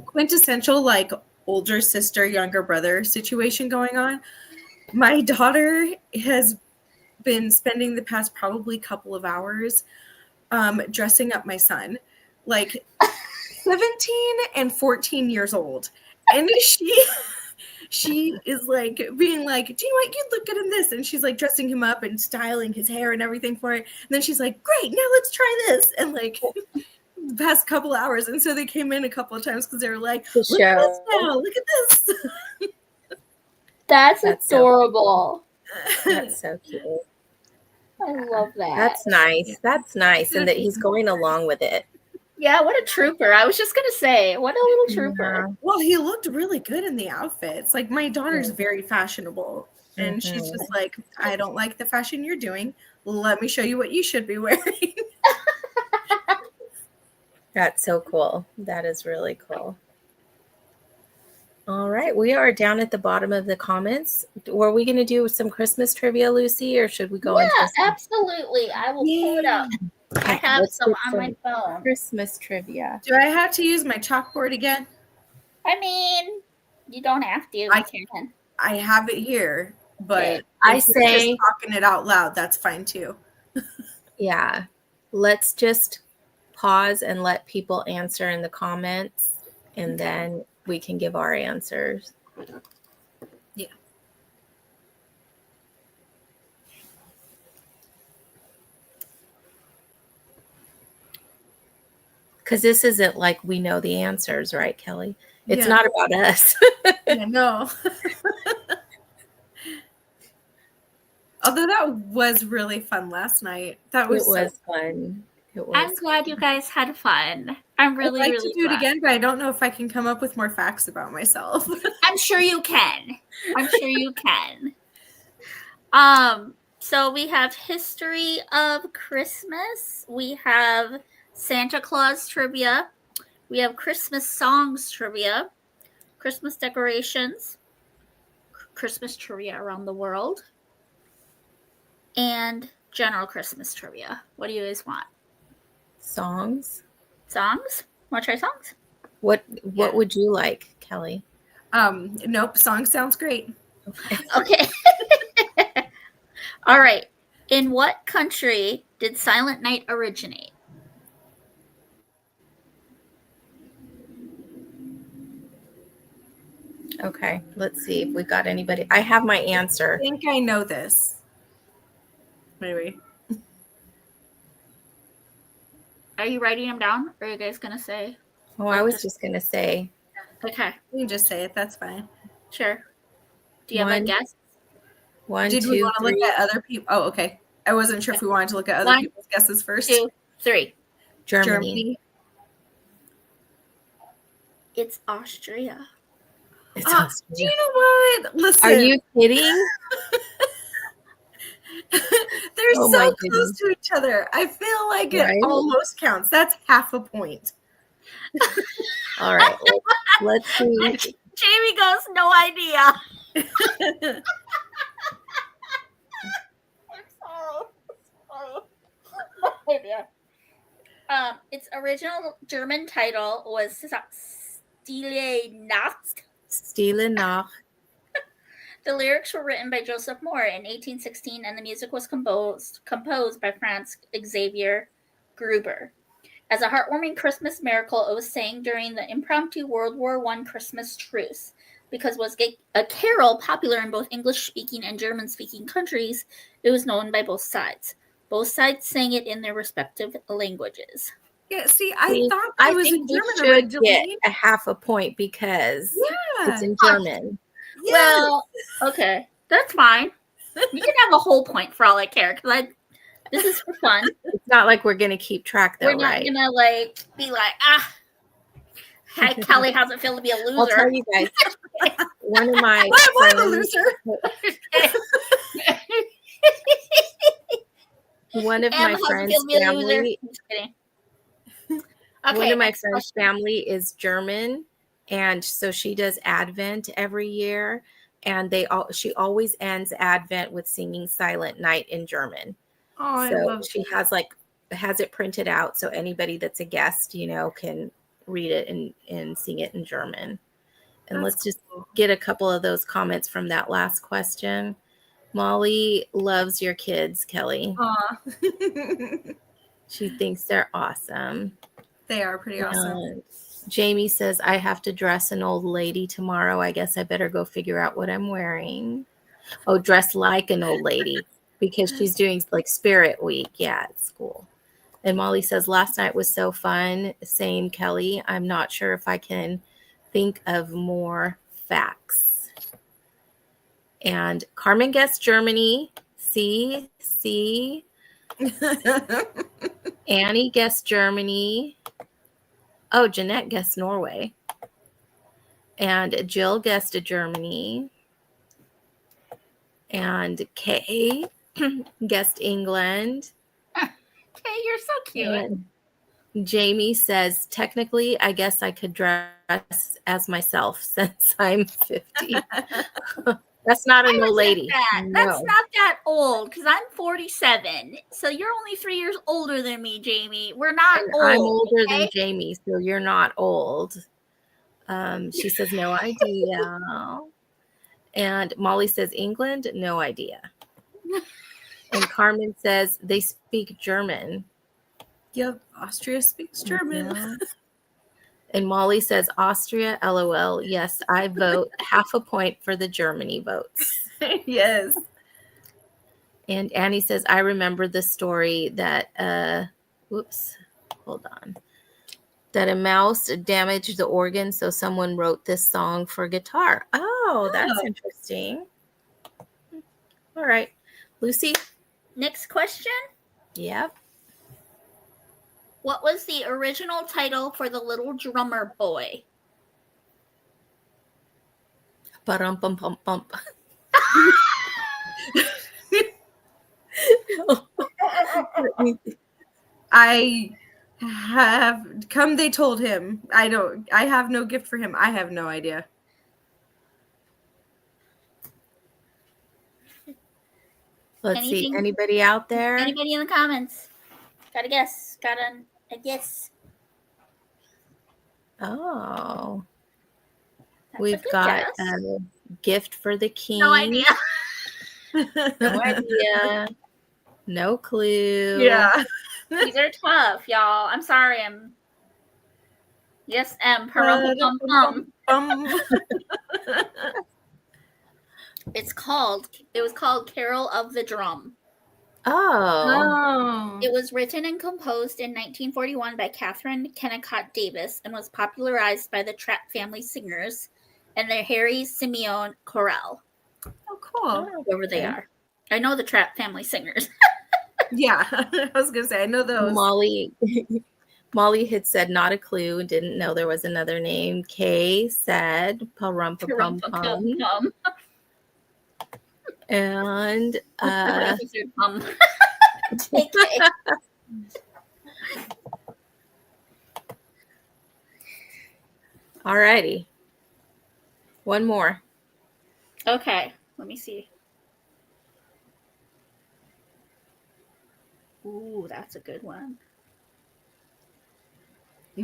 S3: Quintessential, like older sister, younger brother situation going on. My daughter has been spending the past probably couple of hours dressing up my son, like 17 and 14 years old. And she is like being like, do you know what, you'd look good in this? And she's like dressing him up and styling his hair and everything for it. And then she's like, great, now let's try this. And like the past couple hours. And so they came in a couple of times because they were like, look at this now, look at this.
S2: That's adorable.
S1: That's so cute.
S2: I love that.
S1: That's nice. That's nice. And that he's going along with it.
S2: Yeah, what a trooper. I was just going to say, what a little trooper.
S1: Yeah.
S3: Well, he looked really good in the outfits. Like, my daughter's very fashionable. And she's just like, I don't like the fashion you're doing. Let me show you what you should be wearing.
S1: That's so cool. That is really cool. All right. We are down at the bottom of the comments. Were we going to do some Christmas trivia, Lucy, or should we go into some?
S2: Absolutely. I will pull it up. I have
S1: Let's
S2: some
S1: get
S2: on my phone.
S1: Christmas trivia.
S3: Do I have to use my chalkboard again?
S2: I mean, you don't have to.
S3: I have it here, but
S1: I
S3: if you're
S1: say
S3: just talking it out loud, that's fine too.
S1: Yeah. Let's just pause and let people answer in the comments, and then we can give our answers.
S3: Yeah.
S1: Because this isn't like we know the answers, right, Kelly? It's
S3: Yeah.
S1: not about us.
S3: Yeah, no. Although that was really fun last night. That was,
S1: It was fun. It was.
S2: I'm glad you guys had fun. I'm really,
S3: I'd like
S2: really
S3: to do
S2: glad.
S3: it again, but I don't know if I can come up with more facts about myself.
S2: I'm sure you can. I'm sure you can. So we have history of Christmas. We have Santa Claus trivia. We have Christmas songs trivia, Christmas decorations, Christmas trivia around the world, and general Christmas trivia. What do you guys want?
S1: Songs?
S2: Songs? Want to try songs?
S1: What would you like, Kelly?
S3: Nope, song sounds great.
S2: Okay. All right. In what country did Silent Night originate?
S1: Okay, let's see if we got anybody. I have my answer.
S3: I think I know this. Maybe.
S2: Are you writing them down? Or are you guys going to say?
S1: Oh, I was just going to say.
S2: Okay.
S3: You can just say it. That's fine.
S2: Sure. Do you have a guess?
S3: Did we want to look at other people? Oh, okay. I wasn't sure if we wanted to look at other people's guesses first.
S2: 2, 3.
S1: Germany.
S2: It's Austria.
S1: It's Austria.
S3: Do you know what? Listen.
S1: Are you kidding?
S3: They're so close to each other. I feel like it almost counts. That's half a point.
S1: All right. Let's see.
S2: Jamie goes, no idea. No idea. Its original German title was Stille Nacht.
S1: Stille Nacht.
S2: The lyrics were written by Joseph Moore in 1816, and the music was composed by Franz Xavier Gruber. As a heartwarming Christmas miracle, it was sang during the impromptu World War I Christmas truce. Because it was a carol popular in both English-speaking and German-speaking countries, it was known by both sides. Both sides sang it in their respective languages.
S3: Yeah, see, I thought I was in German originally.
S1: Get a half a point because it's in German.
S3: Yes.
S2: Well, okay, that's fine. You can have a whole point for all I care, because this is for fun.
S1: It's not like we're gonna keep track, though,
S2: We're not gonna be like, Kelly, how's it feel to be a loser?
S1: I'll tell you guys. One of my
S3: Why am I the loser?
S1: One of my friends' family.
S2: Okay,
S1: one of my friends' family is German, and so she does Advent every year, and she always ends Advent with singing Silent Night in German.
S3: Oh,
S1: so
S3: I love
S1: she has it printed out, so anybody that's a guest, can read it and sing it in German. And
S3: That's
S1: let's just
S3: cool.
S1: get a couple of those comments from that last question. Molly loves your kids, Kelly.
S3: Aw.
S1: She thinks they're awesome.
S3: They are pretty awesome.
S1: And Jamie says, I have to dress an old lady tomorrow. I guess I better go figure out what I'm wearing. Oh, dress like an old lady because she's doing like Spirit Week. Yeah, at school. And Molly says, last night was so fun. Same, Kelly. I'm not sure if I can think of more facts. And Carmen guessed Germany. See. Annie guessed Germany. Oh, Jeanette guessed Norway. And Jill guessed Germany. And Kay guessed England.
S2: Okay, you're so cute.
S1: And Jamie says, technically, I guess I could dress as myself since I'm 50. That's not an old lady.
S2: That.
S1: No.
S2: That's not that old because I'm 47. So you're only 3 years older than me, Jamie. We're not
S1: And
S2: old.
S1: I'm older
S2: okay?
S1: than Jamie, so you're not old. She says, no idea. And Molly says, England, no idea. And Carmen says, they speak German.
S3: Yep, Austria speaks German.
S1: Yeah. And Molly says, Austria, LOL. Yes, I vote half a point for the Germany votes.
S3: Yes.
S1: And Annie says, I remember the story that, hold on. That a mouse damaged the organ, so someone wrote this song for guitar. Oh, that's interesting. All right. Lucy?
S2: Next question.
S1: Yep.
S2: What was the original title for the little drummer boy?
S1: Ba-dum-bum-bum-bum.
S3: I have come, they told him. I have no gift for him. I have no idea.
S1: Let's see. Anybody out there?
S2: Anybody in the comments? Got a guess. Got a guess.
S1: Oh.
S2: That's
S1: We've got a gift for the king.
S2: No idea.
S1: No idea. No clue.
S3: Yeah.
S2: These are tough, y'all. I'm sorry. Yes, It was called Carol of the Drum.
S1: Oh.
S2: It was written and composed in 1941 by Catherine Kennicott Davis and was popularized by the Trapp Family Singers and the Harry Simeon Chorale.
S3: Oh, cool.
S2: Whoever they are. I know the Trapp Family Singers.
S3: Yeah, I was going to say, I know those.
S1: Molly had said not a clue and didn't know there was another name. Kay said pa-rum-pa-pum-pum. And all righty. One more.
S2: Okay, let me see. Ooh, that's a good one.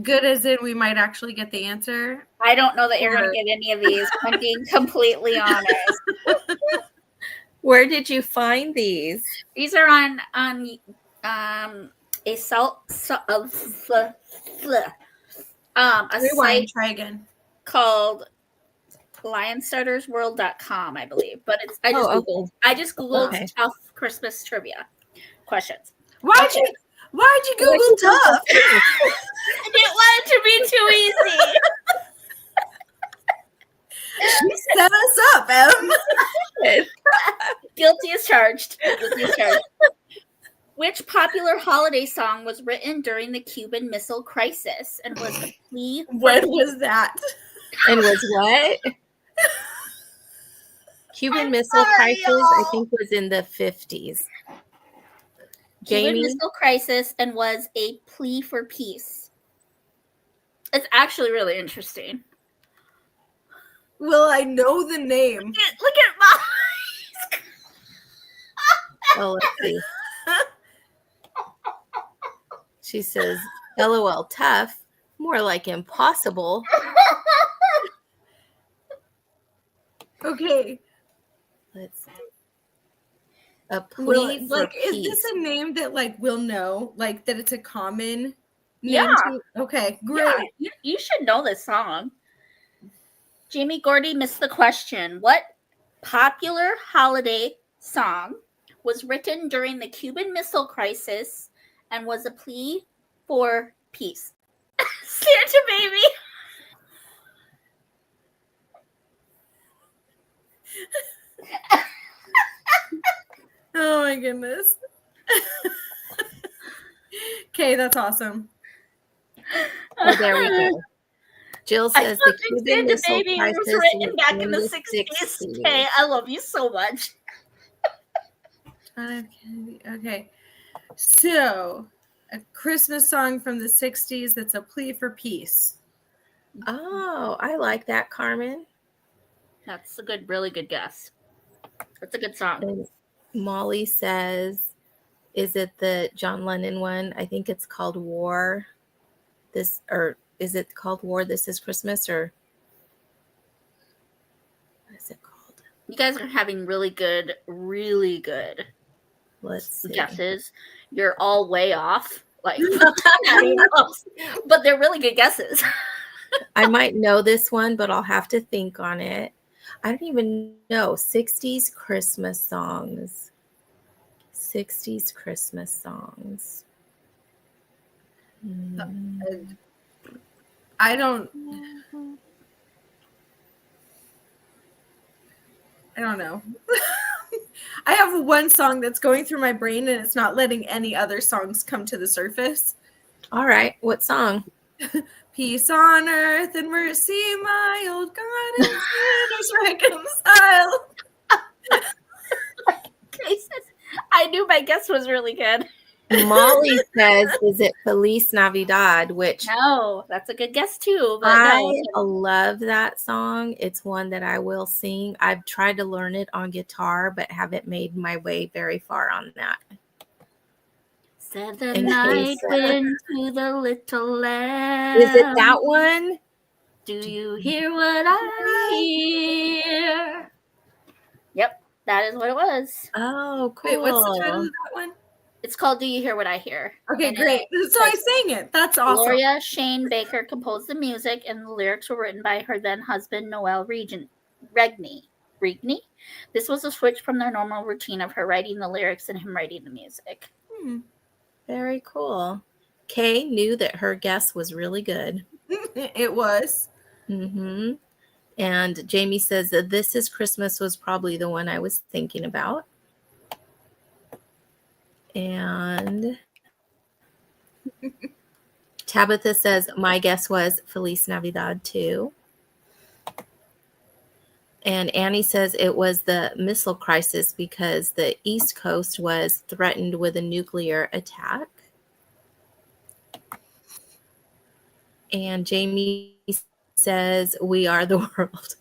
S3: Good as in we might actually get the answer.
S2: I don't know that you're going to get any of these. I'm being completely honest.
S1: Where did you find these?
S2: These are on a site
S3: Try again.
S2: Called lionstartersworld.com, I believe. But I just googled tough Christmas trivia questions.
S3: Why'd you Google tough?
S2: I didn't want it to be too easy.
S3: She set us up, Em.
S2: Guilty as charged. Which popular holiday song was written during the Cuban Missile Crisis and was a plea?
S3: When was that?
S1: And was what? Cuban Missile Crisis, I think, was in the 50s.
S2: Cuban Missile Crisis and was a plea for peace. It's actually really interesting.
S3: Well, I know the name.
S2: Look at my eyes.
S1: Oh, let's see. She says, LOL, tough. More like impossible.
S3: Okay.
S1: Let's see. A plea for
S3: like,
S1: peace.
S3: is this a name that like we'll know? Like that it's a common
S2: Yeah.
S3: name? Okay, great.
S2: Yeah, you should know this song. Jamie Gordy missed the question. What popular holiday song was written during the Cuban Missile Crisis and was a plea for peace? Santa Baby.
S3: Oh my goodness. Okay, that's awesome.
S1: Oh, there we go. Jill says the Cuban
S2: Santa
S1: Missile
S2: Baby
S1: Crisis
S2: was written back in
S1: in
S2: the 60s. Hey, I love you so much.
S3: Okay. So, a Christmas song from the 60s that's a plea for peace.
S1: Oh, I like that, Carmen.
S2: That's a really good guess. That's a good song.
S1: And Molly says, is it the John Lennon one? I think it's called War. Or is it called War? This is Christmas, or what is it called?
S2: You guys are having really good
S1: Let's see.
S2: guesses. You're all way off. Like, but they're really good guesses.
S1: I might know this one, but I'll have to think on it. I don't even know. 60s Christmas songs. 60s Christmas songs.
S3: I don't know. I have one song that's going through my brain and it's not letting any other songs come to the surface.
S1: All right. What song?
S3: Peace on earth and mercy, my old God, and sinners reconcile.
S2: I knew my guess was really good.
S1: Molly says, is it Feliz Navidad? Which
S2: no, that's a good guess too. But
S1: I love that song. It's one that I will sing. I've tried to learn it on guitar, but haven't made my way very far on that.
S2: Said the night wind to the little lamb.
S1: Is it that one?
S2: Do you hear what I hear? Yep, that is what it was.
S1: Oh, cool.
S3: Wait, what's the title of that one?
S2: It's called Do You Hear What I Hear?
S3: Okay,
S2: and
S3: great. So I sang it. That's awesome.
S2: Gloria Shane Baker composed the music, and the lyrics were written by her then husband, Noel Regney. This was a switch from their normal routine of her writing the lyrics and him writing the music.
S1: Very cool. Kay knew that her guess was really good.
S3: It was.
S1: Mm-hmm. And Jamie says that This Is Christmas was probably the one I was thinking about. And Tabitha says, my guess was Feliz Navidad too. And Annie says it was the missile crisis because the East Coast was threatened with a nuclear attack. And Jamie says, We Are the World.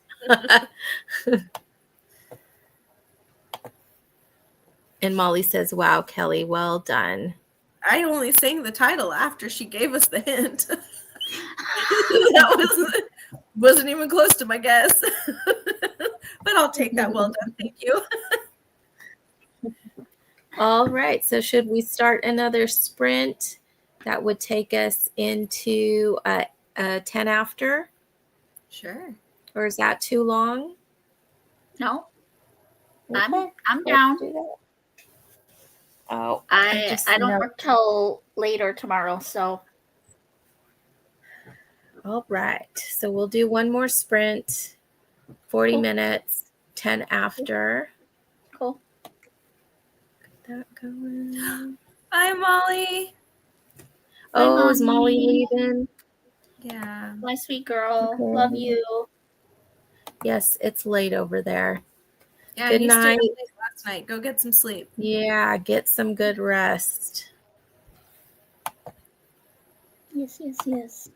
S1: And Molly says, wow, Kelly, well done.
S3: I only sang the title after she gave us the hint. That wasn't even close to my guess. But I'll take that. Well done. Thank you.
S1: All right. So should we start another sprint? That would take us into 10 after?
S3: Sure.
S1: Or is that too long?
S2: No.
S1: Okay.
S2: I'm down.
S1: Do oh,
S2: I don't work till later tomorrow, so.
S1: All right. So we'll do one more sprint. 40 minutes, 10 after.
S2: Cool.
S1: Get that going.
S3: Bye, Molly.
S1: Oh, is Molly leaving?
S3: Yeah.
S2: My sweet girl.
S1: Okay.
S2: Love you.
S1: Yes, it's late over there.
S3: Yeah,
S1: good night.
S3: Last night. Go get some sleep.
S1: Yeah, get some good rest.
S2: Yes.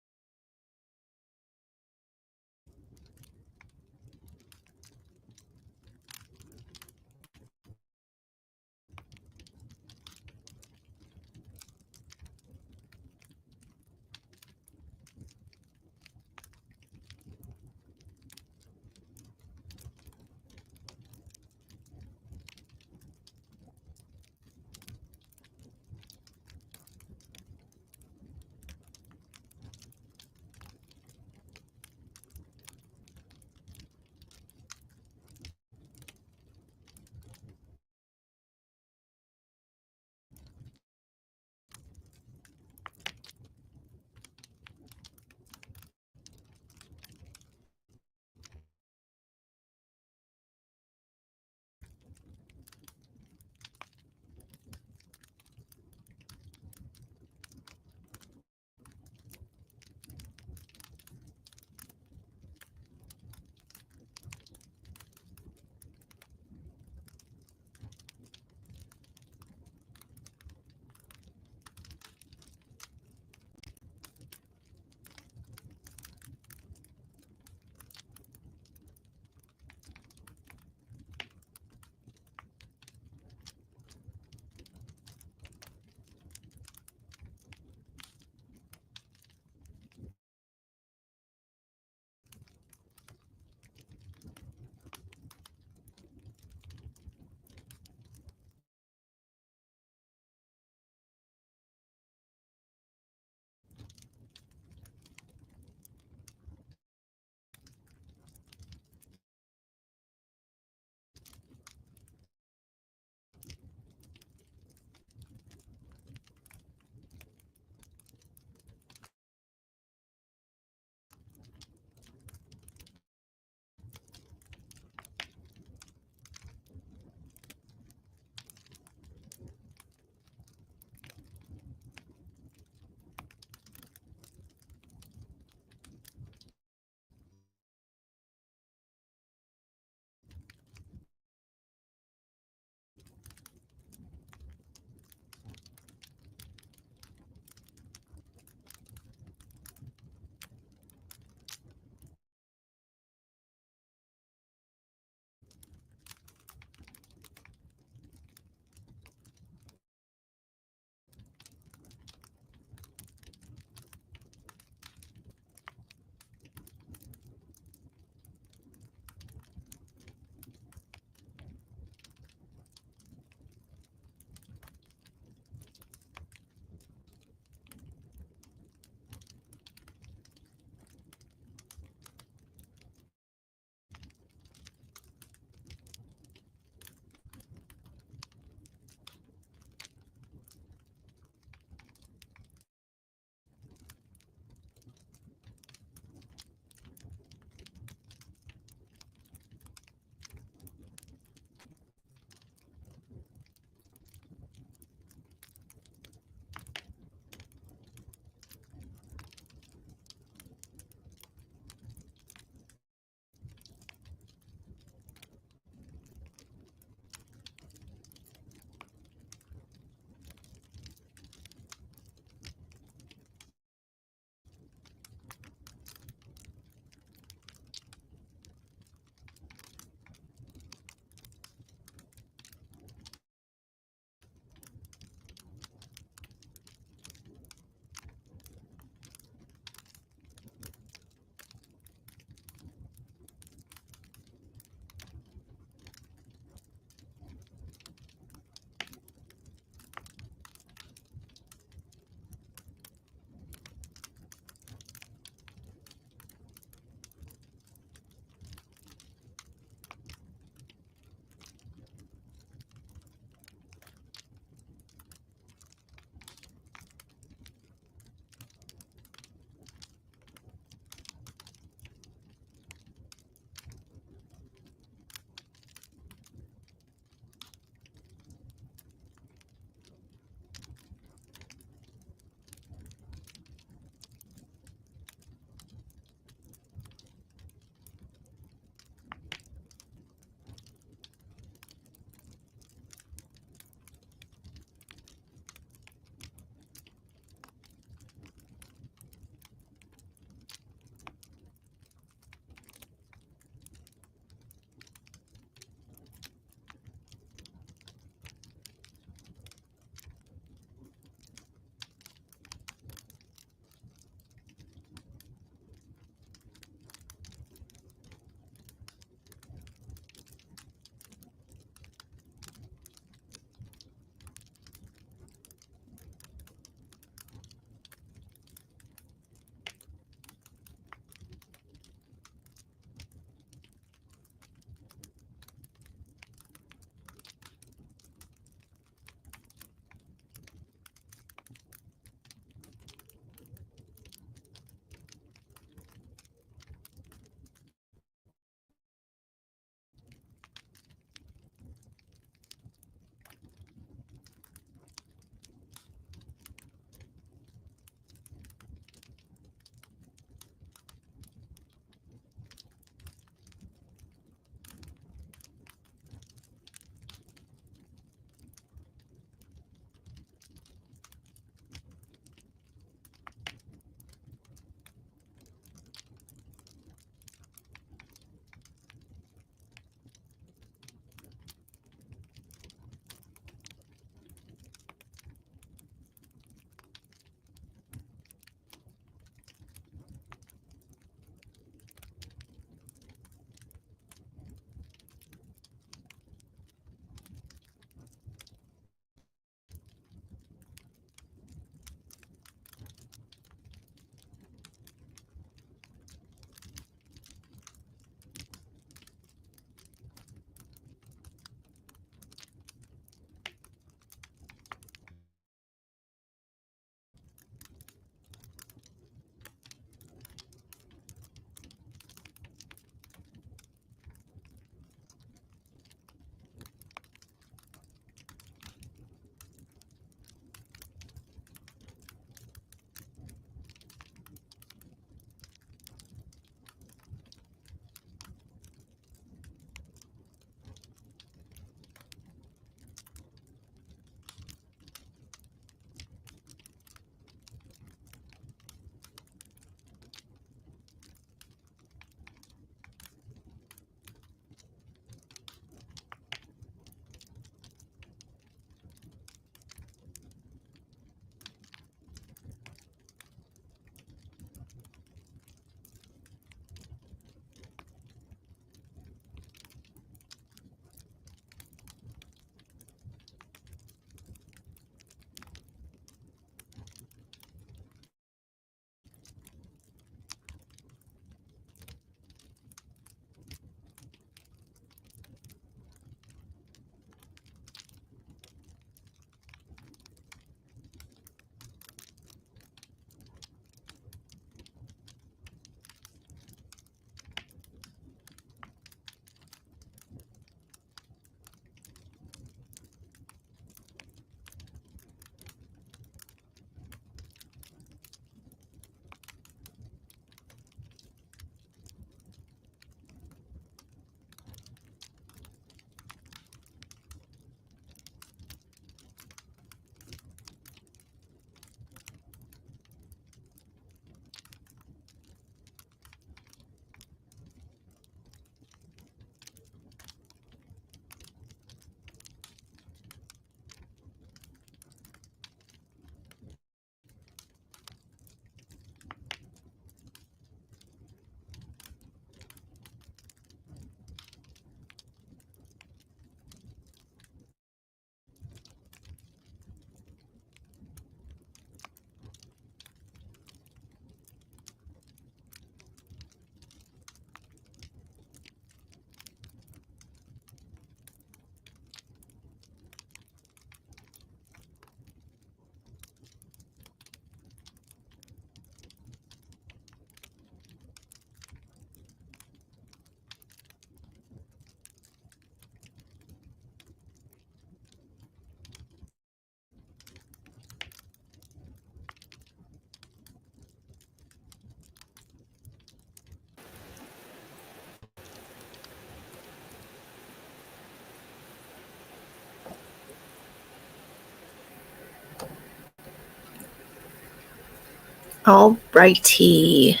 S1: All righty.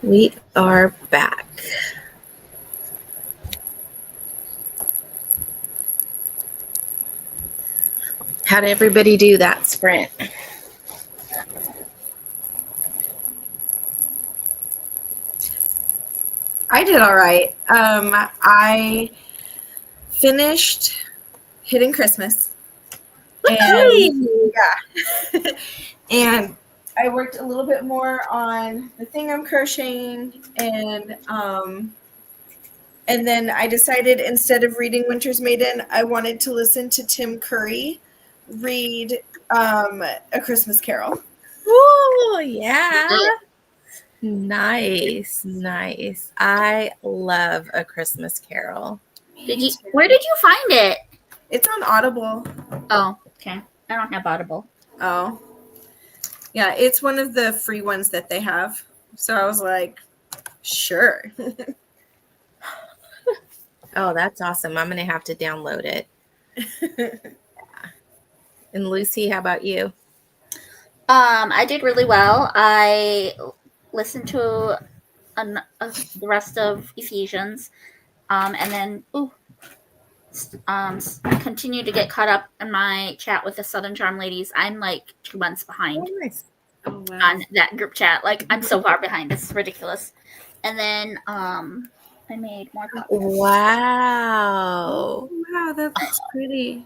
S1: We are back. How did everybody do that sprint?
S3: I did all right. I finished Hidden Christmas. And yeah. And I worked a little bit more on the thing I'm crocheting, and then I decided instead of reading Winter's Maiden, I wanted to listen to Tim Curry read A Christmas Carol.
S1: Oh, yeah. Nice, nice. I love A Christmas Carol.
S2: Where did you find it?
S3: It's on Audible.
S2: Oh, okay. I don't have Audible.
S3: Oh. Yeah, it's one of the free ones that they have. So I was like, sure.
S1: Oh, that's awesome. I'm going to have to download it. And Lucy, how about you?
S2: I did really well. I listened to the rest of Ephesians, and then continue to get caught up in my chat with the Southern Charm ladies. I'm like 2 months behind on that group chat. Like, I'm so far behind. It's ridiculous. And then I made more copies.
S1: Wow.
S3: Wow, that looks pretty.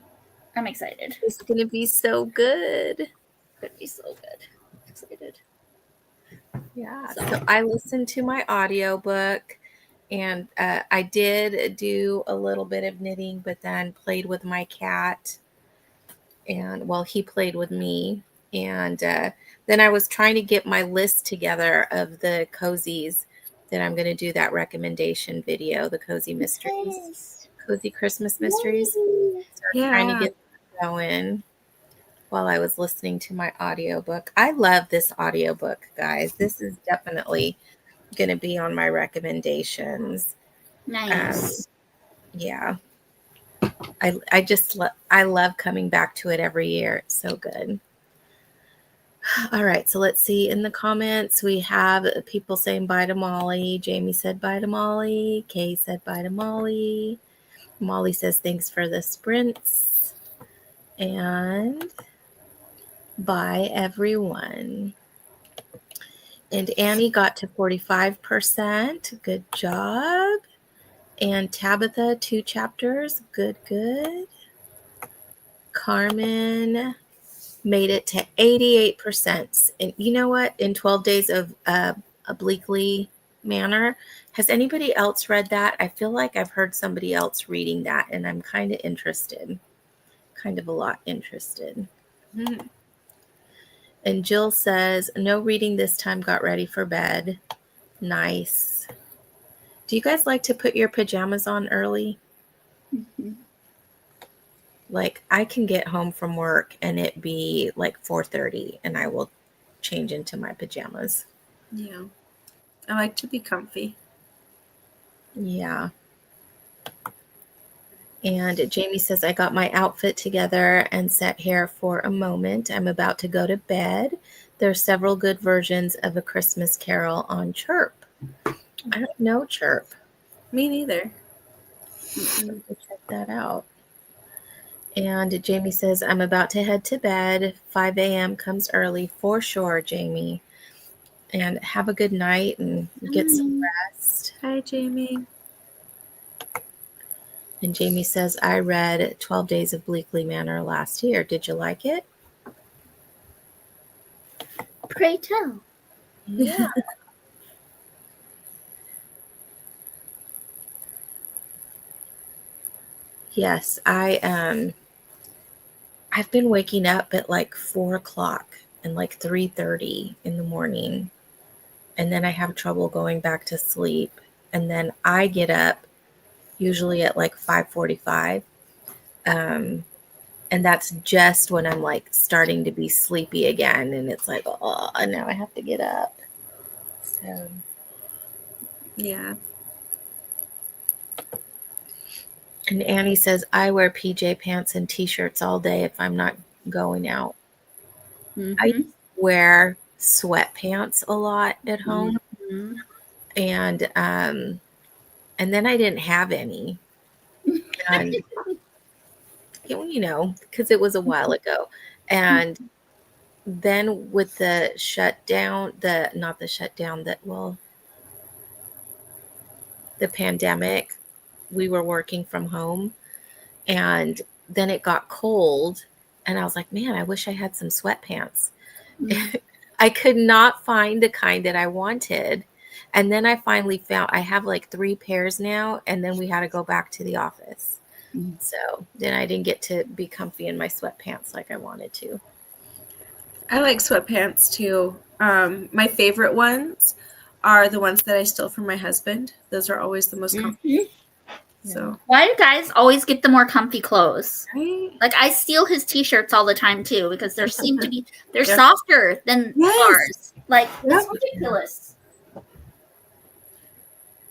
S2: I'm excited.
S1: It's going to be so good.
S2: It's going to be so good. I'm excited.
S1: Yeah. So I listened to my audiobook, and I did do a little bit of knitting, but then played with my cat. And well, he played with me. And then I was trying to get my list together of the cozies that I'm going to do that recommendation video, the cozy mysteries, cozy Christmas mysteries. So I'm trying to get that going while I was listening to my audiobook. I love this audiobook, guys. This is definitely going to be on my recommendations.
S2: Nice.
S1: Yeah. I love coming back to it every year. It's so good. All right, so let's see. In the comments, we have people saying bye to Molly. Jamie said bye to Molly. Kay said bye to Molly. Molly says thanks for the sprints. And bye, everyone. And Annie got to 45%. Good job. And Tabitha, 2 chapters. Good, good. Carmen made it to 88%. And you know what? In 12 days of Obliquely Manor, has anybody else read that? I feel like I've heard somebody else reading that, and I'm kind of interested. Kind of a lot interested.
S3: Mm-hmm.
S1: And Jill says, no reading this time, got ready for bed. Nice. Do you guys like to put your pajamas on early?
S2: Mm-hmm.
S1: Like, I can get home from work and it be like 4:30 and I will change into my pajamas.
S3: Yeah. I like to be comfy.
S1: Yeah. And Jamie says, I got my outfit together and sat here for a moment. I'm about to go to bed. There's several good versions of A Christmas Carol on Chirp. I don't know Chirp.
S3: Me neither.
S1: Check that out. And Jamie says, I'm about to head to bed. 5 a.m. comes early for sure, Jamie. And have a good night and get some rest.
S3: Hi, Jamie.
S1: And Jamie says, I read 12 Days of Bleakley Manor last year. Did you like it?
S2: Pray tell.
S1: Yeah. Yes, I've been waking up at like 4 o'clock and like 3:30 in the morning. And then I have trouble going back to sleep. And then I get up usually at like 5:45. And that's just when I'm like starting to be sleepy again. And it's like, oh, now I have to get up. So,
S3: yeah.
S1: And Annie says, I wear PJ pants and t-shirts all day if I'm not going out.
S2: Mm-hmm.
S1: I wear sweatpants a lot at home.
S2: Mhm.
S1: And then I didn't have any. And because it was a while ago. And then with the shutdown, not the shutdown, the pandemic, we were working from home, and then it got cold, and I was like, man, I wish I had some sweatpants.
S2: Mhm.
S1: I could not find the kind that I wanted. And then I finally found, I have like 3 pairs now, and then we had to go back to the office.
S2: Mhm.
S1: So then I didn't get to be comfy in my sweatpants like I wanted to.
S3: I like sweatpants too. My favorite ones are the ones that I steal from my husband. Those are always the most comfy.
S2: Mhm.
S3: So,
S2: Why do guys always get the more comfy clothes?
S3: right?
S2: Like I steal his t-shirts all the time too because they're
S3: Yep.
S2: softer than
S3: Yes.
S2: ours. Like
S3: Yep.
S2: it's ridiculous.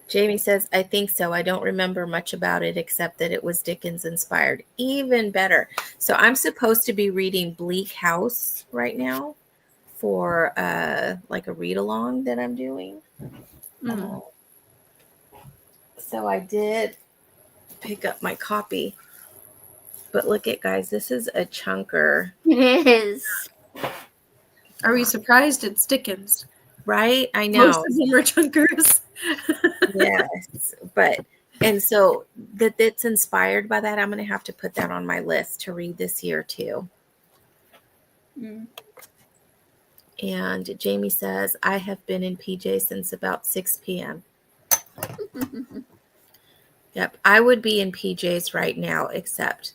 S1: Jamie says, I think so. I don't remember much about it except that it was Dickens inspired. Even better. So I'm supposed to be reading Bleak House right now for like a read along that I'm doing. So I did pick up my copy. But look at, guys, this is a chunker.
S2: It is.
S3: Are we surprised it's Dickens?
S1: Right? I know.
S3: Most of them are chunkers.
S1: Yes. And so that's inspired by that. I'm going to have to put that on my list to read this year too.
S2: Mm.
S1: And Jamie says, I have been in PJ since about 6 p.m. Yep. I would be in PJs right now, except,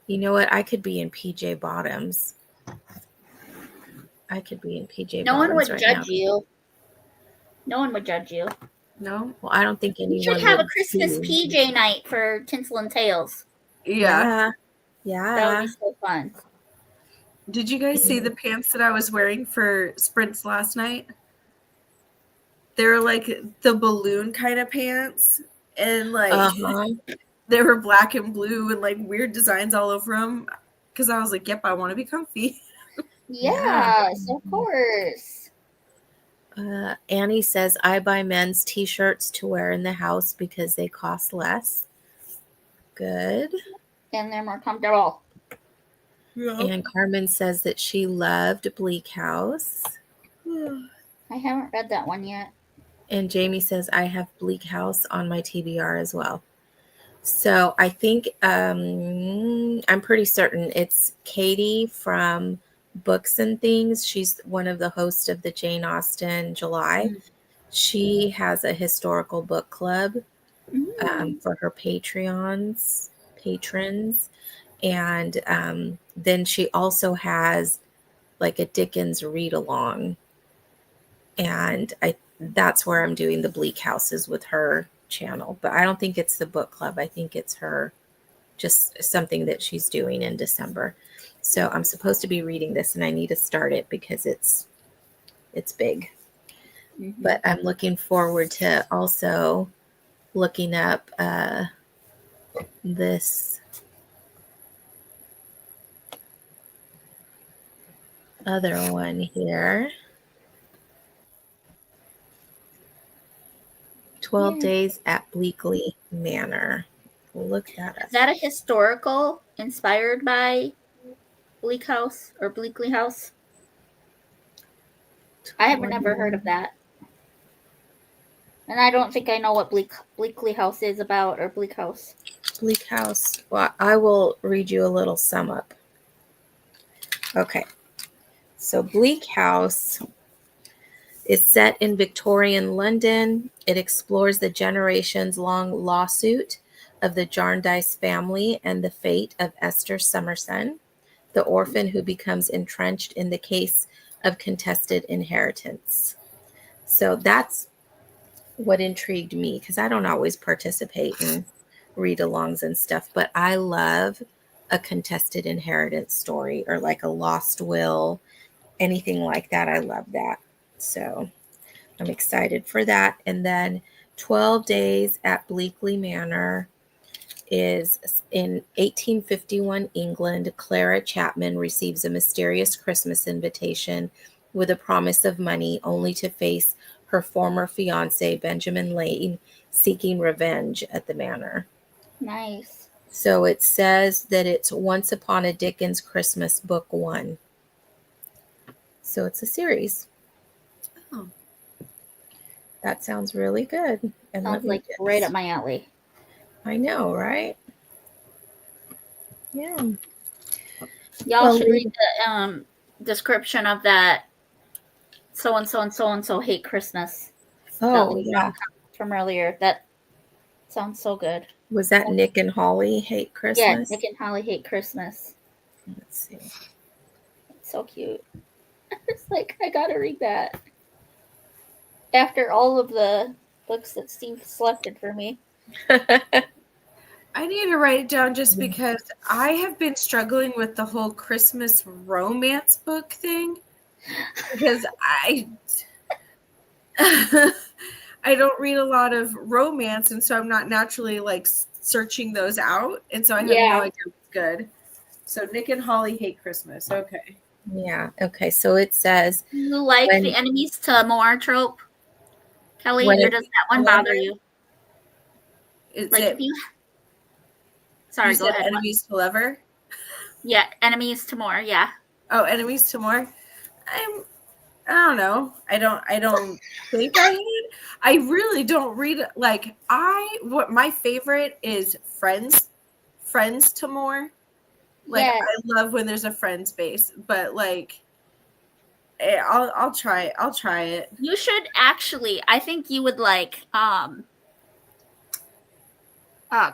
S1: you know what? I could be in PJ bottoms. I could be in PJ
S2: No one
S1: bottoms
S2: would
S1: right now.
S2: judge you. No one would judge you.
S3: No?
S1: Well, I don't think anyone
S2: You should have a
S1: would
S2: Christmas
S1: see.
S2: PJ night for Tinsel and Tales.
S3: Yeah.
S2: That would be so fun.
S3: Did you guys see the pants that I was wearing for sprints last night? They were like the balloon kind of pants, and like they were black and blue and like weird designs all over them. Because I was like, "Yep, I want to be comfy."
S2: Yes, of course.
S1: Annie says, I buy men's t-shirts to wear in the house because they cost less. Good.
S2: And they're more comfortable.
S3: Yeah.
S1: And Carmen says that she loved Bleak House.
S2: I haven't read that one yet.
S1: And Jamie says, I have Bleak House on my TBR as well. So I think I'm pretty certain it's Katie from Books and Things. She's one of the hosts of the Jane Austen July. She has a historical book club for her patrons. And then she also has like a Dickens read along. And that's where I'm doing the Bleak Houses with her channel. But I don't think it's the book club. I think it's her, just something that she's doing in December. So I'm supposed to be reading this, and I need to start it because it's big. But I'm looking forward to also looking up this other one here. 12 Days at Bleakley Manor. Look that up.
S2: Is that a historical inspired by Bleak House or Bleakley House? I have never heard of that. And I don't think I know what Bleakley House is about, or Bleak House.
S1: Bleak House. Well, I will read you a little sum up. Okay. So Bleak House is set in Victorian London. It explores the generations-long lawsuit of the Jarndyce family and the fate of Esther Summerson, the orphan who becomes entrenched in the case of contested inheritance. So that's what intrigued me, because I don't always participate in read-alongs and stuff, but I love a contested inheritance story or like a lost will, anything like that. I love that. So I'm excited for that. And then 12 Days at Bleakley Manor is in 1851 England. Clara Chapman receives a mysterious Christmas invitation with a promise of money, only to face her former fiance, Benjamin Lane, seeking revenge at the manor.
S2: Nice.
S1: So it says that it's Once Upon a Dickens Christmas, Book 1. So it's a series.
S3: Oh.
S1: That sounds really good. And
S2: Sounds like right up my alley.
S1: I know, right? Yeah.
S2: Y'all should read the description of that so and so and so and so hate Christmas.
S1: Oh, yeah.
S2: From earlier. That sounds so good.
S1: Was that Nick and Holly Hate Christmas?
S2: Yeah, Nick and Holly Hate Christmas.
S1: Let's see.
S2: It's so cute. It's like, I gotta read that. After all of the books that Steve selected for me.
S3: I need to write it down just because I have been struggling with the whole Christmas romance book thing. Because I don't read a lot of romance, and so I'm not naturally like searching those out, and so I have no idea what's good. So Nick and Holly Hate Christmas. Okay.
S1: Yeah. Okay. So it says,
S2: you like the enemies to more trope, Kelly, or does that one bother you?
S3: Is
S2: like
S3: it?
S2: If you, sorry, go ahead.
S3: Enemies to lover.
S2: Yeah, enemies to more. Yeah.
S3: Oh, enemies to more. I don't know. I don't think I hate. I really don't read like what my favorite is Friends to more. Like I love when there's a Friends base, but like I'll try it.
S2: You should actually. I think you would like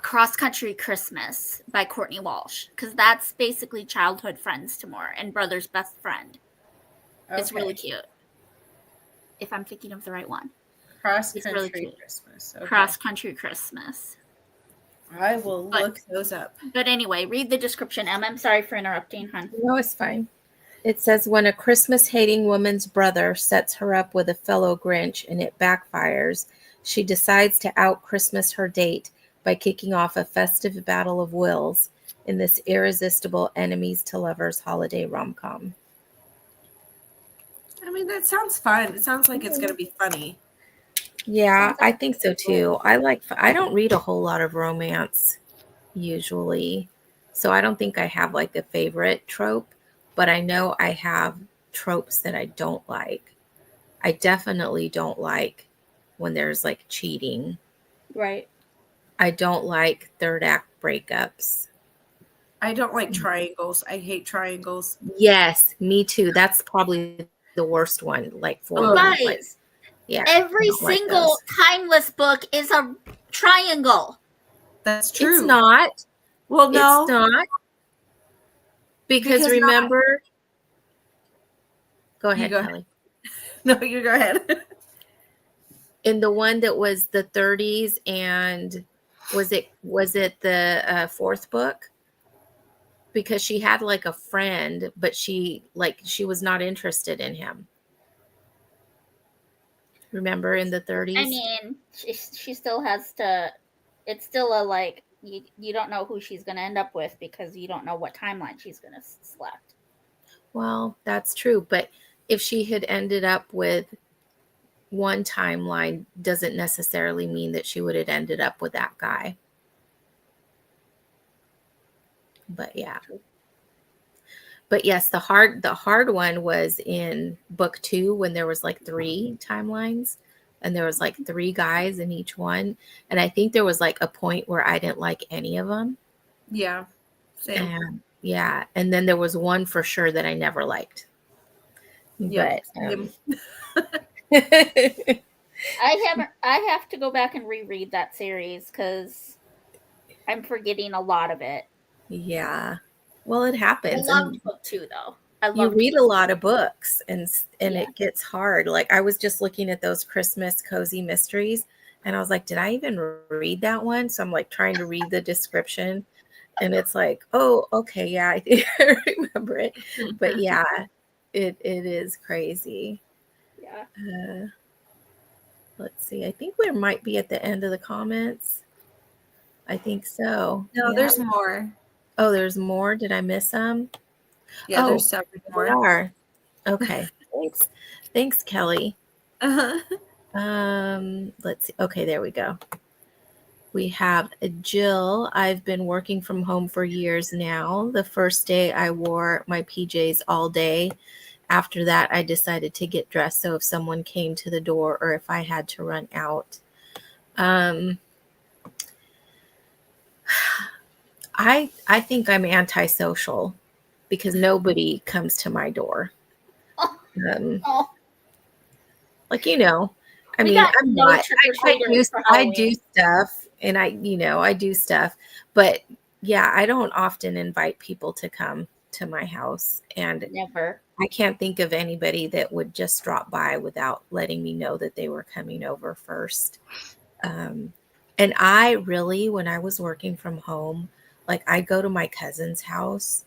S2: Cross Country Christmas by Courtney Walsh, because that's basically childhood friends to more and brother's best friend. Okay. It's really cute. If I'm thinking of the right one.
S3: Cross Country Christmas.
S2: Okay. Cross Country Christmas.
S3: I will look those up.
S2: But anyway, read the description. I'm sorry for interrupting, hon.
S1: No, it's fine. It says, when a Christmas-hating woman's brother sets her up with a fellow Grinch and it backfires, she decides to out-Christmas her date by kicking off a festive battle of wills in this irresistible enemies-to-lovers holiday rom-com.
S3: I mean, that sounds fun. It sounds like it's going to be funny.
S1: Yeah, I think so too. I don't read a whole lot of romance usually, so I don't think I have like a favorite trope, but I know I have tropes that I don't like. I definitely don't like when there's like cheating.
S2: Right.
S1: I don't like third act breakups.
S3: I don't like triangles. I hate triangles.
S1: Yes, me too. That's probably the worst one. Like for
S2: guys. Yeah. Every single timeless book is a triangle.
S3: That's true.
S1: It's not.
S3: Well, no.
S1: It's not. Because remember. Go ahead, Kelly.
S3: No, you go ahead.
S1: In the one that was the 30s, and was it the fourth book? Because she had like a friend, but she was not interested in him. Remember in the 30s?
S2: I mean, she still has to. It's still a like you don't know who she's going to end up with because you don't know what timeline she's going to select.
S1: Well, that's true, but if she had ended up with one timeline, doesn't necessarily mean that she would have ended up with that guy. But yeah. But yes, the hard one was in book 2 when there was like 3 timelines and there was like 3 guys in each one. And I think there was like a point where I didn't like any of them.
S3: Yeah. Same.
S1: And yeah. And then there was one for sure that I never liked.
S3: Yeah.
S1: But
S2: I have to go back and reread that series because I'm forgetting a lot of it.
S1: Yeah. Well, it happens.
S2: I loved book 2 though.
S1: You read a lot of books and it gets hard. Like I was just looking at those Christmas cozy mysteries and I was like, did I even read that one? So I'm like trying to read the description and it's like, oh, okay. Yeah, I think I remember it. But yeah, it is crazy.
S2: Yeah.
S1: Let's see. I think we might be at the end of the comments. I think so.
S3: No, there's more.
S1: Oh, there's more. Did I miss some?
S3: Yeah, there's several more.
S1: Okay. Thanks, Kelly.
S3: Uh-huh.
S1: Let's see. Okay, there we go. We have Jill. I've been working from home for years now. The first day I wore my PJs all day. After that, I decided to get dressed so if someone came to the door or if I had to run out. I think I'm antisocial because nobody comes to my door.
S2: Oh,
S1: Like, you know, I
S2: we
S1: mean,
S2: got
S1: I'm
S2: no
S1: not,
S2: trick-or-treaters for
S1: I do
S2: Halloween.
S1: stuff and I do stuff, but yeah, I don't often invite people to come to my house, and
S2: Never.
S1: I can't think of anybody that would just drop by without letting me know that they were coming over first. And I really, when I was working from home, like I'd go to my cousin's house,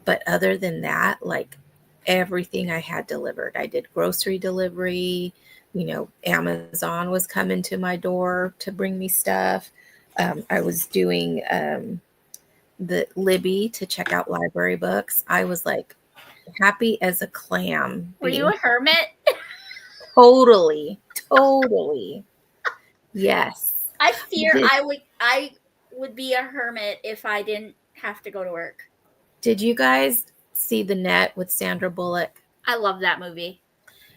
S1: but other than that, like everything I had delivered, I did grocery delivery. Amazon was coming to my door to bring me stuff. I was doing the Libby to check out library books. I was like happy as a clam.
S2: Were you a hermit?
S1: Totally, totally. Yes.
S2: I fear I would be a hermit if I didn't have to go to work.
S1: Did you guys see The Net with Sandra Bullock?
S2: I love that movie.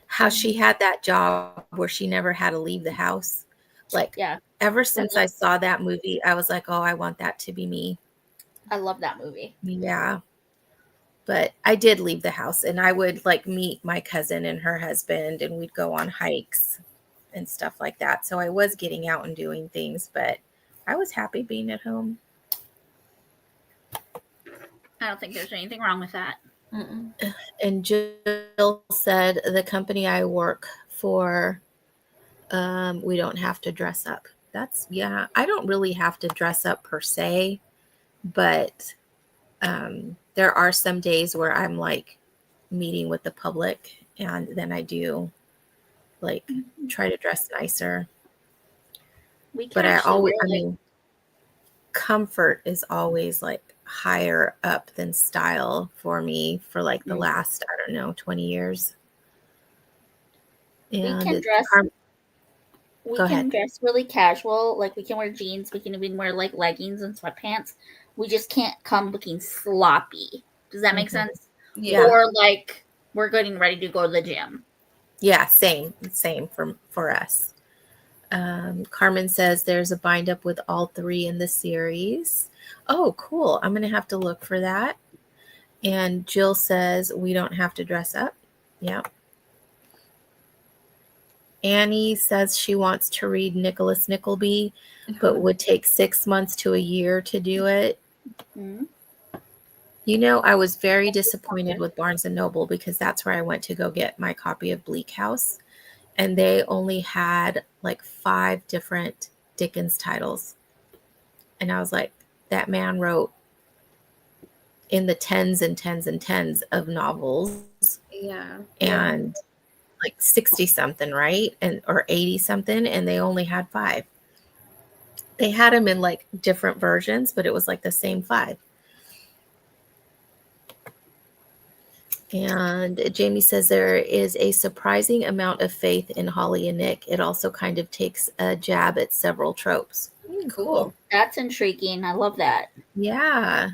S1: How she had that job where she never had to leave the house. Like,
S2: Yeah.
S1: ever since I saw that movie, I was like, oh, I want that to be me.
S2: I love that movie.
S1: Yeah. But I did leave the house, and I would like meet my cousin and her husband, and we'd go on hikes and stuff like that. So I was getting out and doing things, but I was happy being at home.
S2: I don't think there's anything wrong with that.
S3: Mm-mm.
S1: And Jill said the company I work for, we don't have to dress up. I don't really have to dress up per se, but there are some days where I'm like meeting with the public, and then I do like try to dress nicer. But comfort is always like higher up than style for me for like the last, I don't know, 20 years.
S2: We
S1: And
S2: can dress really casual. Like we can wear jeans. We can even wear like leggings and sweatpants. We just can't come looking sloppy. Does that make sense?
S3: Yeah.
S2: Or like we're getting ready to go to the gym.
S1: Yeah, same for us. Carmen says there's a bind up with all 3 in the series. Oh, cool. I'm going to have to look for that. And Jill says we don't have to dress up. Yeah. Annie says she wants to read Nicholas Nickleby, but would take 6 months to a year to do it.
S2: Mm-hmm.
S1: I was very disappointed with Barnes & Noble because that's where I went to go get my copy of Bleak House. And they only had like 5 different Dickens titles. And I was like, that man wrote in the tens and tens and tens of novels.
S3: Yeah.
S1: And like 60 something, right? Or 80 something. And they only had 5. They had them in like different versions, but it was like the same 5. And Jamie says there is a surprising amount of faith in Holly and Nick. It also kind of takes a jab at several tropes.
S3: Cool.
S2: That's intriguing. I love that.
S1: Yeah.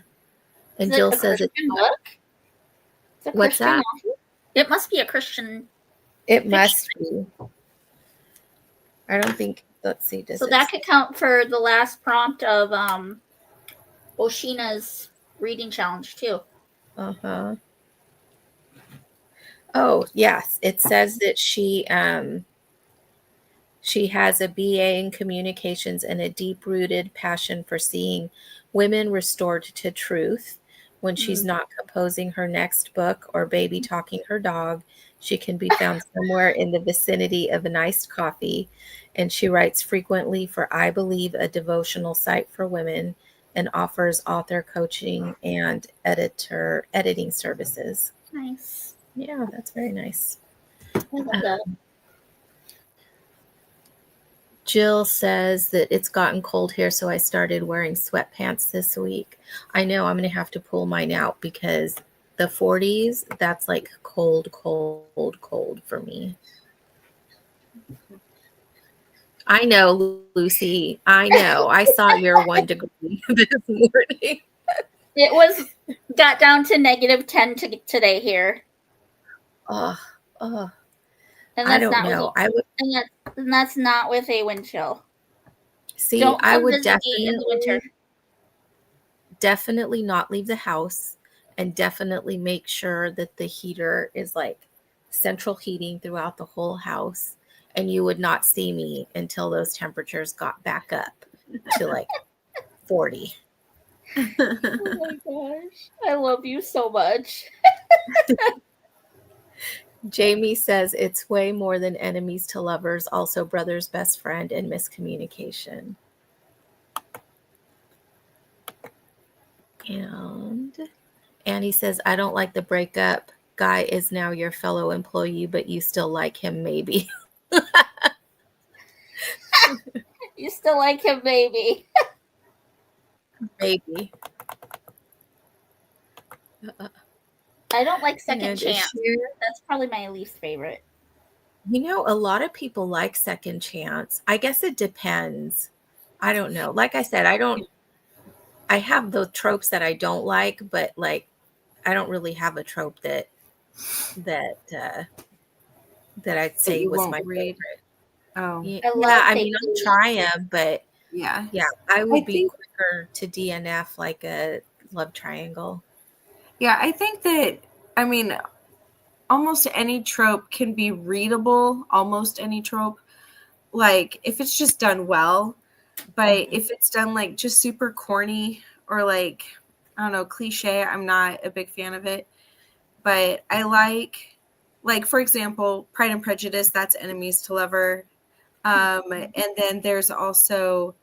S1: And Jill says it's
S2: book. It's a
S1: what's that?
S2: Novel? It must be a Christian.
S1: It fiction. Must be. I don't think. Let's see.
S2: So that could count for the last prompt of Oshina's reading challenge too.
S1: Uh-huh. Oh, yes. It says that she has a BA in communications and a deep-rooted passion for seeing women restored to truth. When she's not composing her next book or baby talking her dog, she can be found somewhere in the vicinity of an iced coffee. And she writes frequently for I Believe, a devotional site for women, and offers author coaching and editing services.
S2: Nice.
S1: Yeah, that's very nice.
S2: I love that.
S1: Jill says that it's gotten cold here, so I started wearing sweatpants this week. I know I'm going to have to pull mine out because the 40s, that's like cold, cold, cold for me. I know, Lucy. I know. I saw your 1 degree this morning.
S2: It got down to -10 today here.
S1: Oh, oh.
S2: And
S1: I
S2: that's
S1: don't
S2: not
S1: know.
S2: with and that's not with a wind chill.
S1: See,
S2: Don't
S1: I
S2: come
S1: would
S2: visit me in the winter.
S1: definitely not leave the house, and definitely make sure that the heater is like central heating throughout the whole house. And you would not see me until those temperatures got back up to like 40.
S2: Oh my gosh. I love you so much.
S1: Jamie says it's way more than enemies to lovers, also brother's best friend and miscommunication. And Annie says, I don't like the breakup. Guy is now your fellow employee, but you still like him, maybe.
S2: You still like him, baby.
S1: Maybe.
S2: I don't like Second
S1: And
S2: Chance. That's probably my least favorite.
S1: You know, a lot of people like Second Chance. I guess it depends. I don't know. Like I said, I have the tropes that I don't like, but like I don't really have a trope that I'd say
S3: you
S1: was
S3: won't
S1: my
S3: read.
S1: favorite.
S3: Oh,
S1: Yeah,
S2: I love
S1: I
S2: fake
S1: mean, I'll
S2: news.
S1: try them, but
S3: yeah.
S1: yeah, I would be
S3: think-
S1: quicker to DNF like a love triangle.
S3: Yeah, I think that, I mean, almost any trope can be readable, almost any trope. Like, if it's just done well, but if it's done like just super corny or like, I don't know, cliche, I'm not a big fan of it. But I like for example, Pride and Prejudice, that's enemies to lover. And then there's also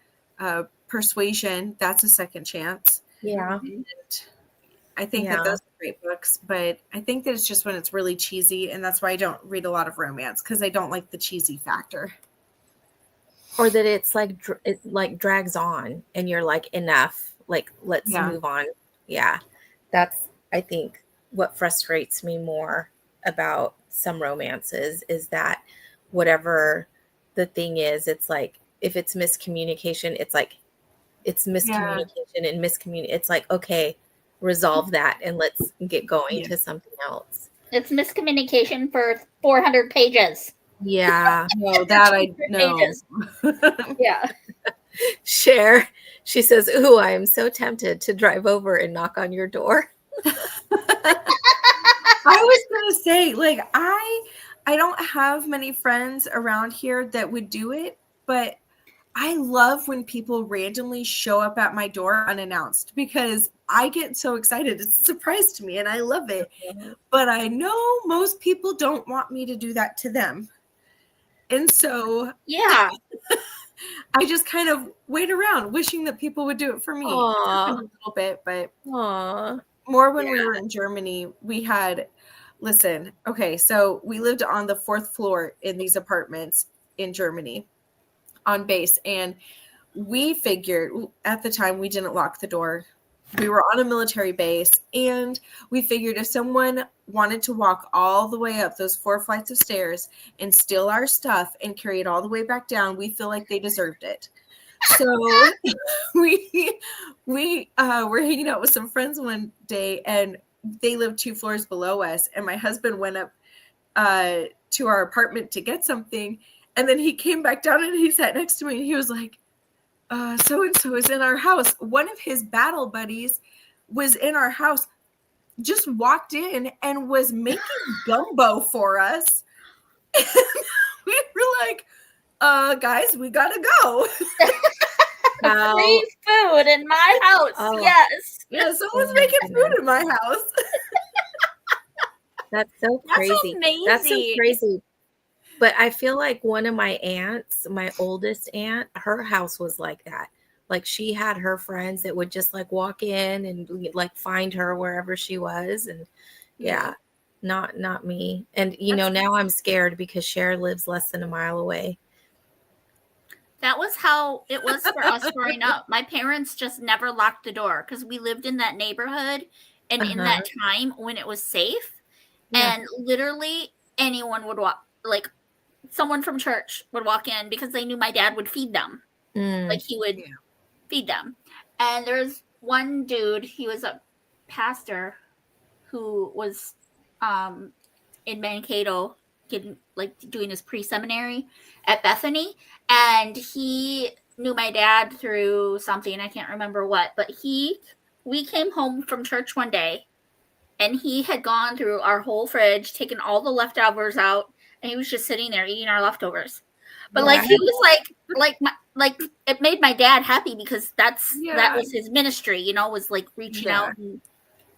S3: Persuasion, that's a second chance.
S1: Yeah.
S3: And I think that those are great books, but I think that it's just when it's really cheesy, and that's why I don't read a lot of romance, because I don't like the cheesy factor.
S1: Or that it's like it like drags on, and you're like, enough, like let's move on. Yeah, that's I think what frustrates me more about some romances is that whatever the thing is, it's like if it's miscommunication, it's like it's miscommunication and it's like, okay, resolve that and let's get going to something else.
S2: It's miscommunication for 400 pages.
S1: Yeah.
S3: No, that I know.
S2: Yeah.
S1: Cher, she says, ooh, I am so tempted to drive over and knock on your door.
S3: I was gonna say, like, I don't have many friends around here that would do it, but I love when people randomly show up at my door unannounced, because I get so excited. It's a surprise to me and I love it. But I know most people don't want me to do that to them. And so
S2: yeah,
S3: I just kind of wait around wishing that people would do it for me. A little bit, but more when we were in Germany. We had, listen, okay, so we lived on the 4th floor in these apartments in Germany on base, and we figured at the time we didn't lock the door. We were on a military base, and we figured if someone wanted to walk all the way up those 4 flights of stairs and steal our stuff and carry it all the way back down, we feel like they deserved it. So we were hanging out with some friends one day, and they lived 2 floors below us, and my husband went up to our apartment to get something, and then he came back down and he sat next to me, and he was like, so-and-so is in our house. One of his battle buddies was in our house, just walked in and was making gumbo for us. And we were like, guys, we gotta go.
S2: Free food in my house. Yes.
S3: Yeah, someone's making food in my house.
S1: That's so crazy.
S2: That's amazing.
S1: That's so crazy. But I feel like one of my aunts, my oldest aunt, her house was like that. Like she had her friends that would just like walk in and like find her wherever she was. And not me. And you know, now I'm scared because Cher lives less than a mile away.
S2: That was how it was for us growing up. My parents just never locked the door because we lived in that neighborhood and in that time when it was safe, and literally anyone would walk, like someone from church would walk in because they knew my dad would feed them. Like he would feed them. And there's one dude, he was a pastor who was in Mankato getting doing his pre-seminary at Bethany, and he knew my dad through something, I can't remember what, but we came home from church one day and he had gone through our whole fridge, taken all the leftovers out, and he was just sitting there eating our leftovers. But he was like it made my dad happy because that was his ministry, was like reaching out and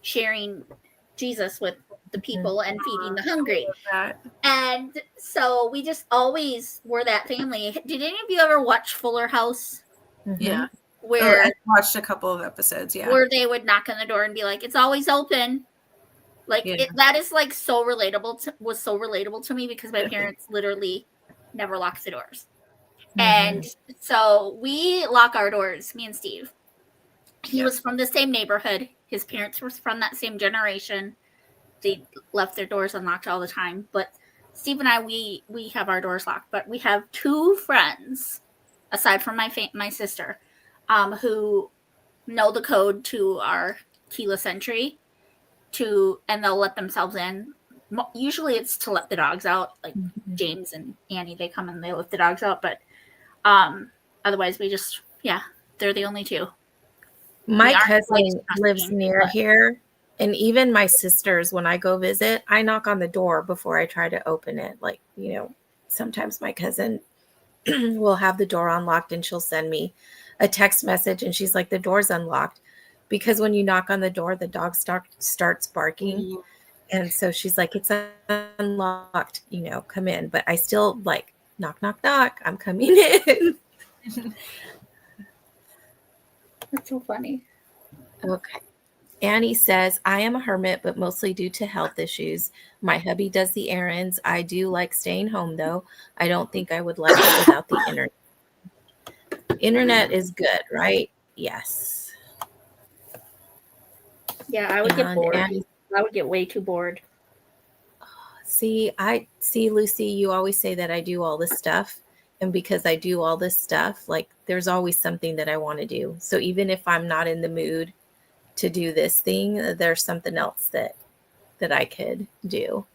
S2: sharing Jesus with the people and feeding the hungry. And so we just always were that family. Did any of you ever watch Fuller House?
S3: Yeah.
S2: Where
S3: I watched a couple of episodes,
S2: where they would knock on the door and be like, "It's always open." That is so relatable to me because my parents literally never locked the doors. And so we lock our doors, me and Steve. He was from the same neighborhood. His parents were from that same generation. They left their doors unlocked all the time. But Steve and I, we have our doors locked. But we have two friends, aside from my sister, who know the code to our keyless entry, and they'll let themselves in. Usually it's to let the dogs out. Like James and Annie, they come and they let the dogs out. But otherwise, we just they're the only two.
S1: My cousin lives near here, and even my sisters, when I go visit, I knock on the door before I try to open it. Sometimes my cousin will have the door unlocked and she'll send me a text message and she's like, the door's unlocked, because when you knock on the door, the dog starts barking. And so she's like, it's unlocked, come in. But I still knock, knock, knock, I'm coming in.
S2: That's so funny.
S1: Okay. Annie says, I am a hermit, but mostly due to health issues. My hubby does the errands. I do like staying home, though. I don't think I would like it without the internet. Internet is good, right? Yes.
S2: Yeah, I would get bored. I would get way too bored.
S1: See, Lucy, you always say that I do all this stuff. And because I do all this stuff, there's always something that I want to do. So even if I'm not in the mood to do this thing, there's something else that I could do.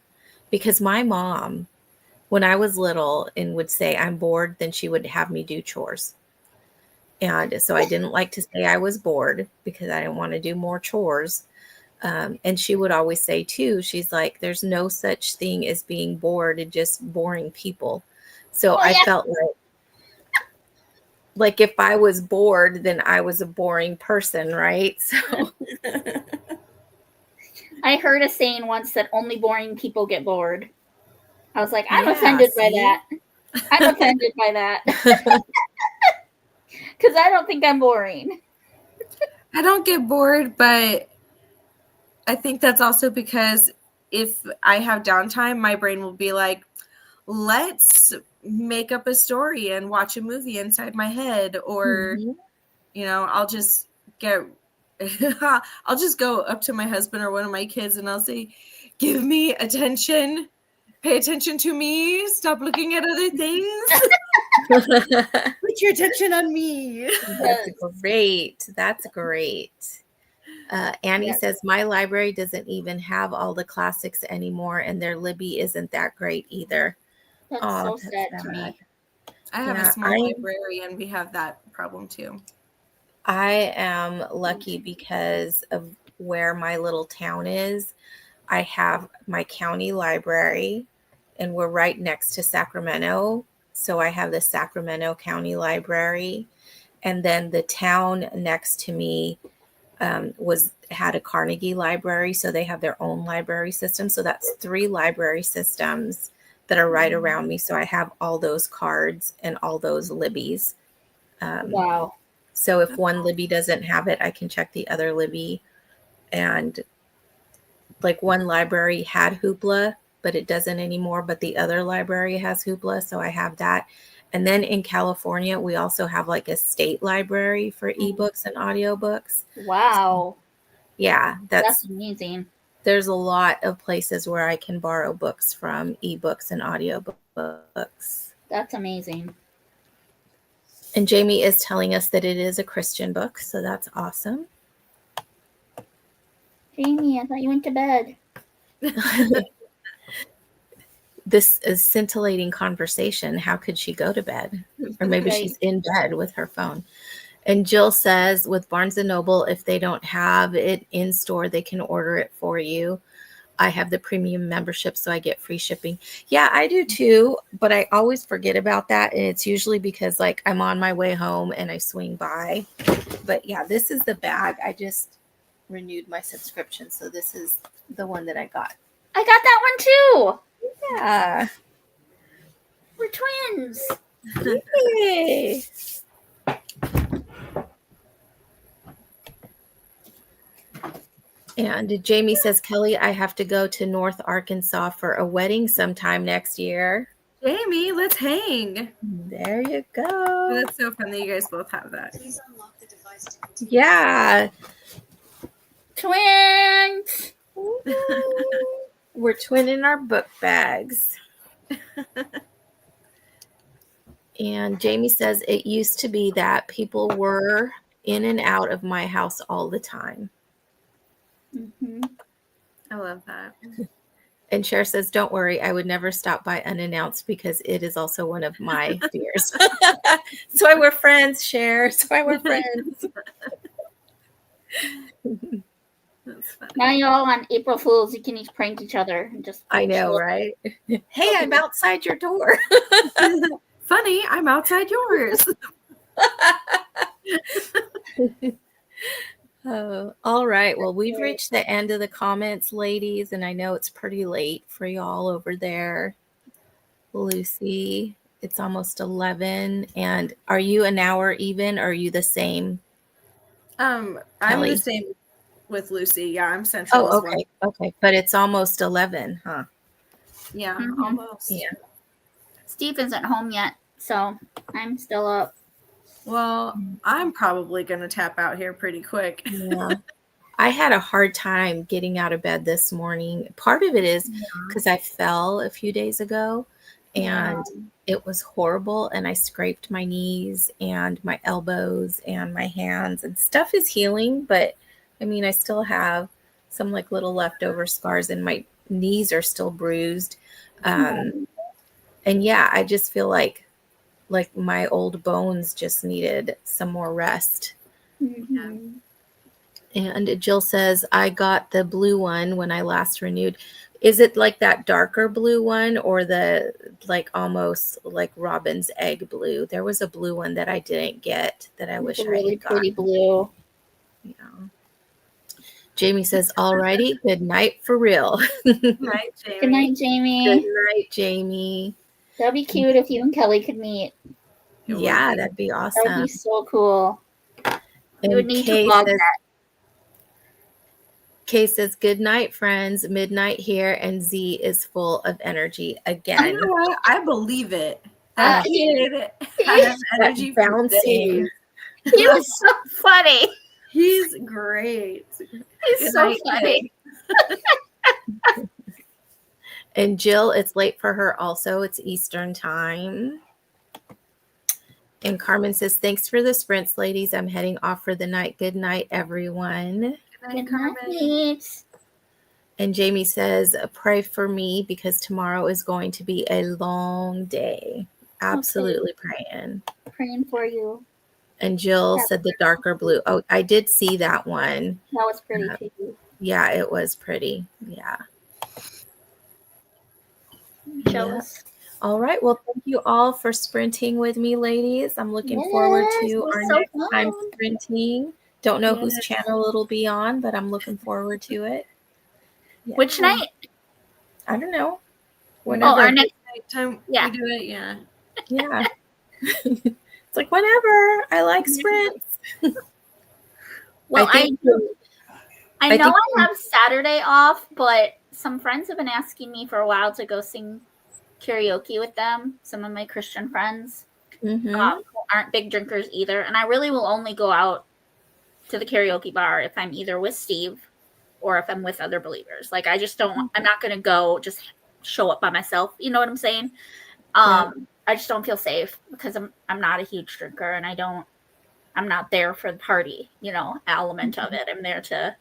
S1: Because my mom, when I was little and would say I'm bored, then she would have me do chores. And so I didn't like to say I was bored because I didn't want to do more chores. And she would always say too, she's like, there's no such thing as being bored and just boring people. So I felt like if I was bored, then I was a boring person, right? So
S2: I heard a saying once that only boring people get bored. I was like, I'm offended by that. I'm offended by that. Because I don't think I'm boring.
S3: I don't get bored, but I think that's also because if I have downtime, my brain will be like, let's make up a story and watch a movie inside my head, or I'll just go up to my husband or one of my kids and I'll say, give me attention, pay attention to me, stop looking at other things. Put your attention on me.
S1: That's great. Annie says, my library doesn't even have all the classics anymore, and their Libby isn't that great either.
S2: That's sad to me.
S3: I have a small library, and we have that problem too.
S1: I am lucky because of where my little town is. I have my county library, and we're right next to Sacramento. So I have the Sacramento County Library. And then the town next to me had a Carnegie library. So they have their own library system. So that's 3 library systems that are right around me. So I have all those cards and all those Libbies.
S2: Wow.
S1: So if one Libby doesn't have it, I can check the other Libby. And one library had Hoopla, but it doesn't anymore. But the other library has Hoopla. So I have that. And then in California, we also have a state library for ebooks and audiobooks.
S2: Wow.
S1: Yeah,
S2: That's amazing.
S1: there's a lot of places where I can borrow books from, ebooks and audiobooks.
S2: That's amazing.
S1: And Jamie is telling us that it is a Christian book, so that's awesome.
S2: Jamie, I thought you went to bed.
S1: This is scintillating conversation. How could she go to bed? Or maybe
S2: Right.
S1: she's in bed with her phone. And Jill says with Barnes & Noble, if they don't have it in store, they can order it for you. I have the premium membership, so I get free shipping. Yeah, I do too, but I always forget about that. And it's usually because like I'm on my way home and I swing by. But yeah, this is the bag. I just renewed my subscription. So this is the one that I got.
S2: I got that one too.
S1: Yeah.
S2: We're twins.
S1: Yay. And Jamie says, Kelly, I have to go to North Arkansas for a wedding sometime next year.
S3: Jamie, let's hang.
S1: There you go.
S3: That's so fun that you guys both have that.
S4: Please unlock the device to
S1: Yeah.
S2: Twins.
S1: We're twinning our book bags. And Jamie says, it used to be that people were in and out of my house all the time.
S2: Mm-hmm.
S3: I love that.
S1: And Cher says, don't worry, I would never stop by unannounced because it is also one of my fears. That's why we're friends, Cher. That's why we're friends.
S3: That's fun.
S2: Now you're all on April Fools. You can each prank each other and just.
S1: I know, right? Hey, I'm outside your door.
S3: Funny, I'm outside yours.
S1: Oh, all right. Well, we've reached the end of the comments, ladies, and I know it's pretty late for y'all over there. Lucy, it's almost 11. And are you an hour even, or are you the same?
S3: I'm
S1: Kelly?
S3: the same with Lucy. Yeah, I'm central
S1: Oh,
S3: as well.
S1: okay. Okay. But it's almost 11, huh?
S3: Yeah,
S2: Mhm.
S3: almost.
S1: Yeah.
S2: Steve isn't home yet, so I'm still up.
S3: Well, I'm probably going to tap out here pretty quick.
S1: Yeah. I had a hard time getting out of bed this morning. Part of it is because I fell a few days ago and it was horrible. And I scraped my knees and my elbows and my hands, and stuff is healing. But I mean, I still have some like little leftover scars and my knees are still bruised. And yeah, I just feel like my old bones just needed some more rest.
S2: Mm-hmm.
S1: And Jill says, I got the blue one when I last renewed. Is it like that darker blue one or the like almost like robin's egg blue? There was a blue one that I didn't get that I wish
S2: It's a
S1: I
S2: really
S1: had got.
S2: pretty blue.
S1: Yeah. Jamie says, alrighty, good night for real.
S3: Good night, Jamie.
S2: Good night,
S1: Good
S2: Jamie.
S1: night, Jamie.
S2: That'd be cute if you and Kelly could meet.
S3: It would
S1: Yeah,
S3: be.
S1: that'd be
S2: That
S1: awesome.
S2: would be so cool. We would
S1: And
S2: need to
S1: Kay
S2: vlog
S1: says,
S2: that.
S1: Kay says, good night, friends. Midnight here, and Z is full of energy
S3: You
S1: again.
S3: know what? I believe it.
S2: Uh,
S3: That kid has energy for
S1: bouncing.
S3: days.
S2: He was so funny.
S3: He's great.
S2: He's
S3: Good
S2: so
S3: night,
S2: funny.
S1: And Jill, it's late for her also. It's Eastern time. And Carmen says, thanks for the sprints, ladies. I'm heading off for the night. Good night, everyone.
S3: Good night,
S2: Good
S3: Carmen.
S2: night.
S1: And Jamie says, pray for me because tomorrow is going to be a long day. Absolutely praying.
S2: Praying for you.
S1: And Jill
S2: Yeah.
S1: said the darker blue. Oh, I did see that one.
S2: That was pretty too.
S1: Yeah, it was pretty. Yeah.
S2: Jealous.
S1: All right. Well, thank you all for sprinting with me, ladies. I'm looking forward
S2: Yes,
S1: to
S2: it was
S1: our
S2: so
S1: next time
S2: fun.
S1: sprinting. Don't know whose
S3: Yes.
S1: channel it'll be on, but I'm looking forward to it. Yeah.
S2: Which night?
S1: I don't know.
S2: Oh,
S1: Whenever.
S2: our next.
S3: Time
S2: Yeah.
S3: we do it, yeah.
S1: Yeah. It's like whenever. I like sprints.
S2: Well, I
S1: think-
S2: know
S1: I think-
S2: I have Saturday off, but some friends have been asking me for a while to go sing karaoke with them. Some of my Christian friends
S1: Mhm.
S2: who aren't big drinkers either, and I really will only go out to the karaoke bar if I'm either with Steve or if I'm with other believers. Like I just don't. I'm not gonna go just show up by myself. You know what I'm saying?
S1: Yeah.
S2: I just don't feel safe because I'm not a huge drinker and I'm not there for the party, element of it. I'm there to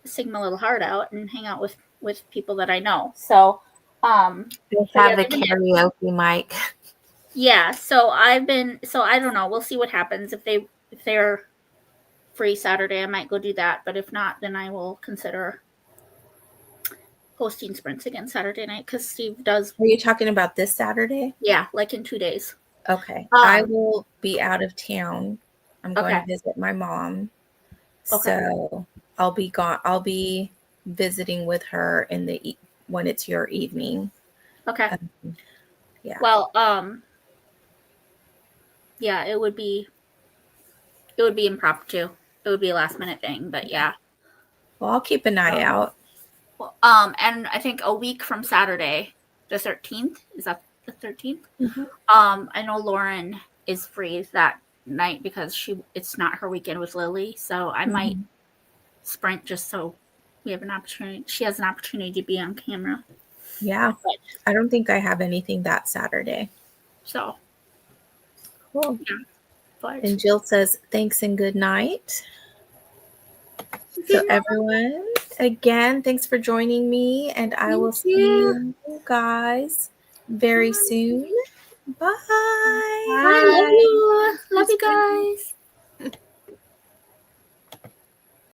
S2: sing my little heart out and hang out with people that I know. So,
S1: They
S2: but
S1: have
S2: yeah,
S1: the karaoke mic.
S2: yeah. So I don't know. We'll see what happens if they're free Saturday. I might go do that, but if not, then I will consider hosting sprints again Saturday night because Steve does.
S1: Are you talking about this Saturday?
S2: Yeah, like in 2 days.
S1: Okay. I will be out of town. I'm going
S2: Okay.
S1: to visit my mom.
S2: Okay.
S1: So I'll be gone. I'll be visiting with her in the when it's your evening.
S2: Okay.
S1: Yeah.
S2: Well, yeah, it would be impromptu. It would be a last minute thing, but yeah.
S1: Well, I'll keep an eye out.
S2: Well, and I think a week from Saturday, the 13th, is that the 13th?
S1: Mm-hmm.
S2: I know Lauren is free that night because it's not her weekend with Lily, so I might sprint just so we have an opportunity. She has an opportunity to be on camera.
S1: Yeah. I don't think I have anything that Saturday.
S2: So
S1: cool.
S2: Yeah. But
S1: And Jill says thanks and good night. So everyone, again, thanks for joining me, and I will see you guys very soon. Bye.
S2: Bye. Love you. Love you guys.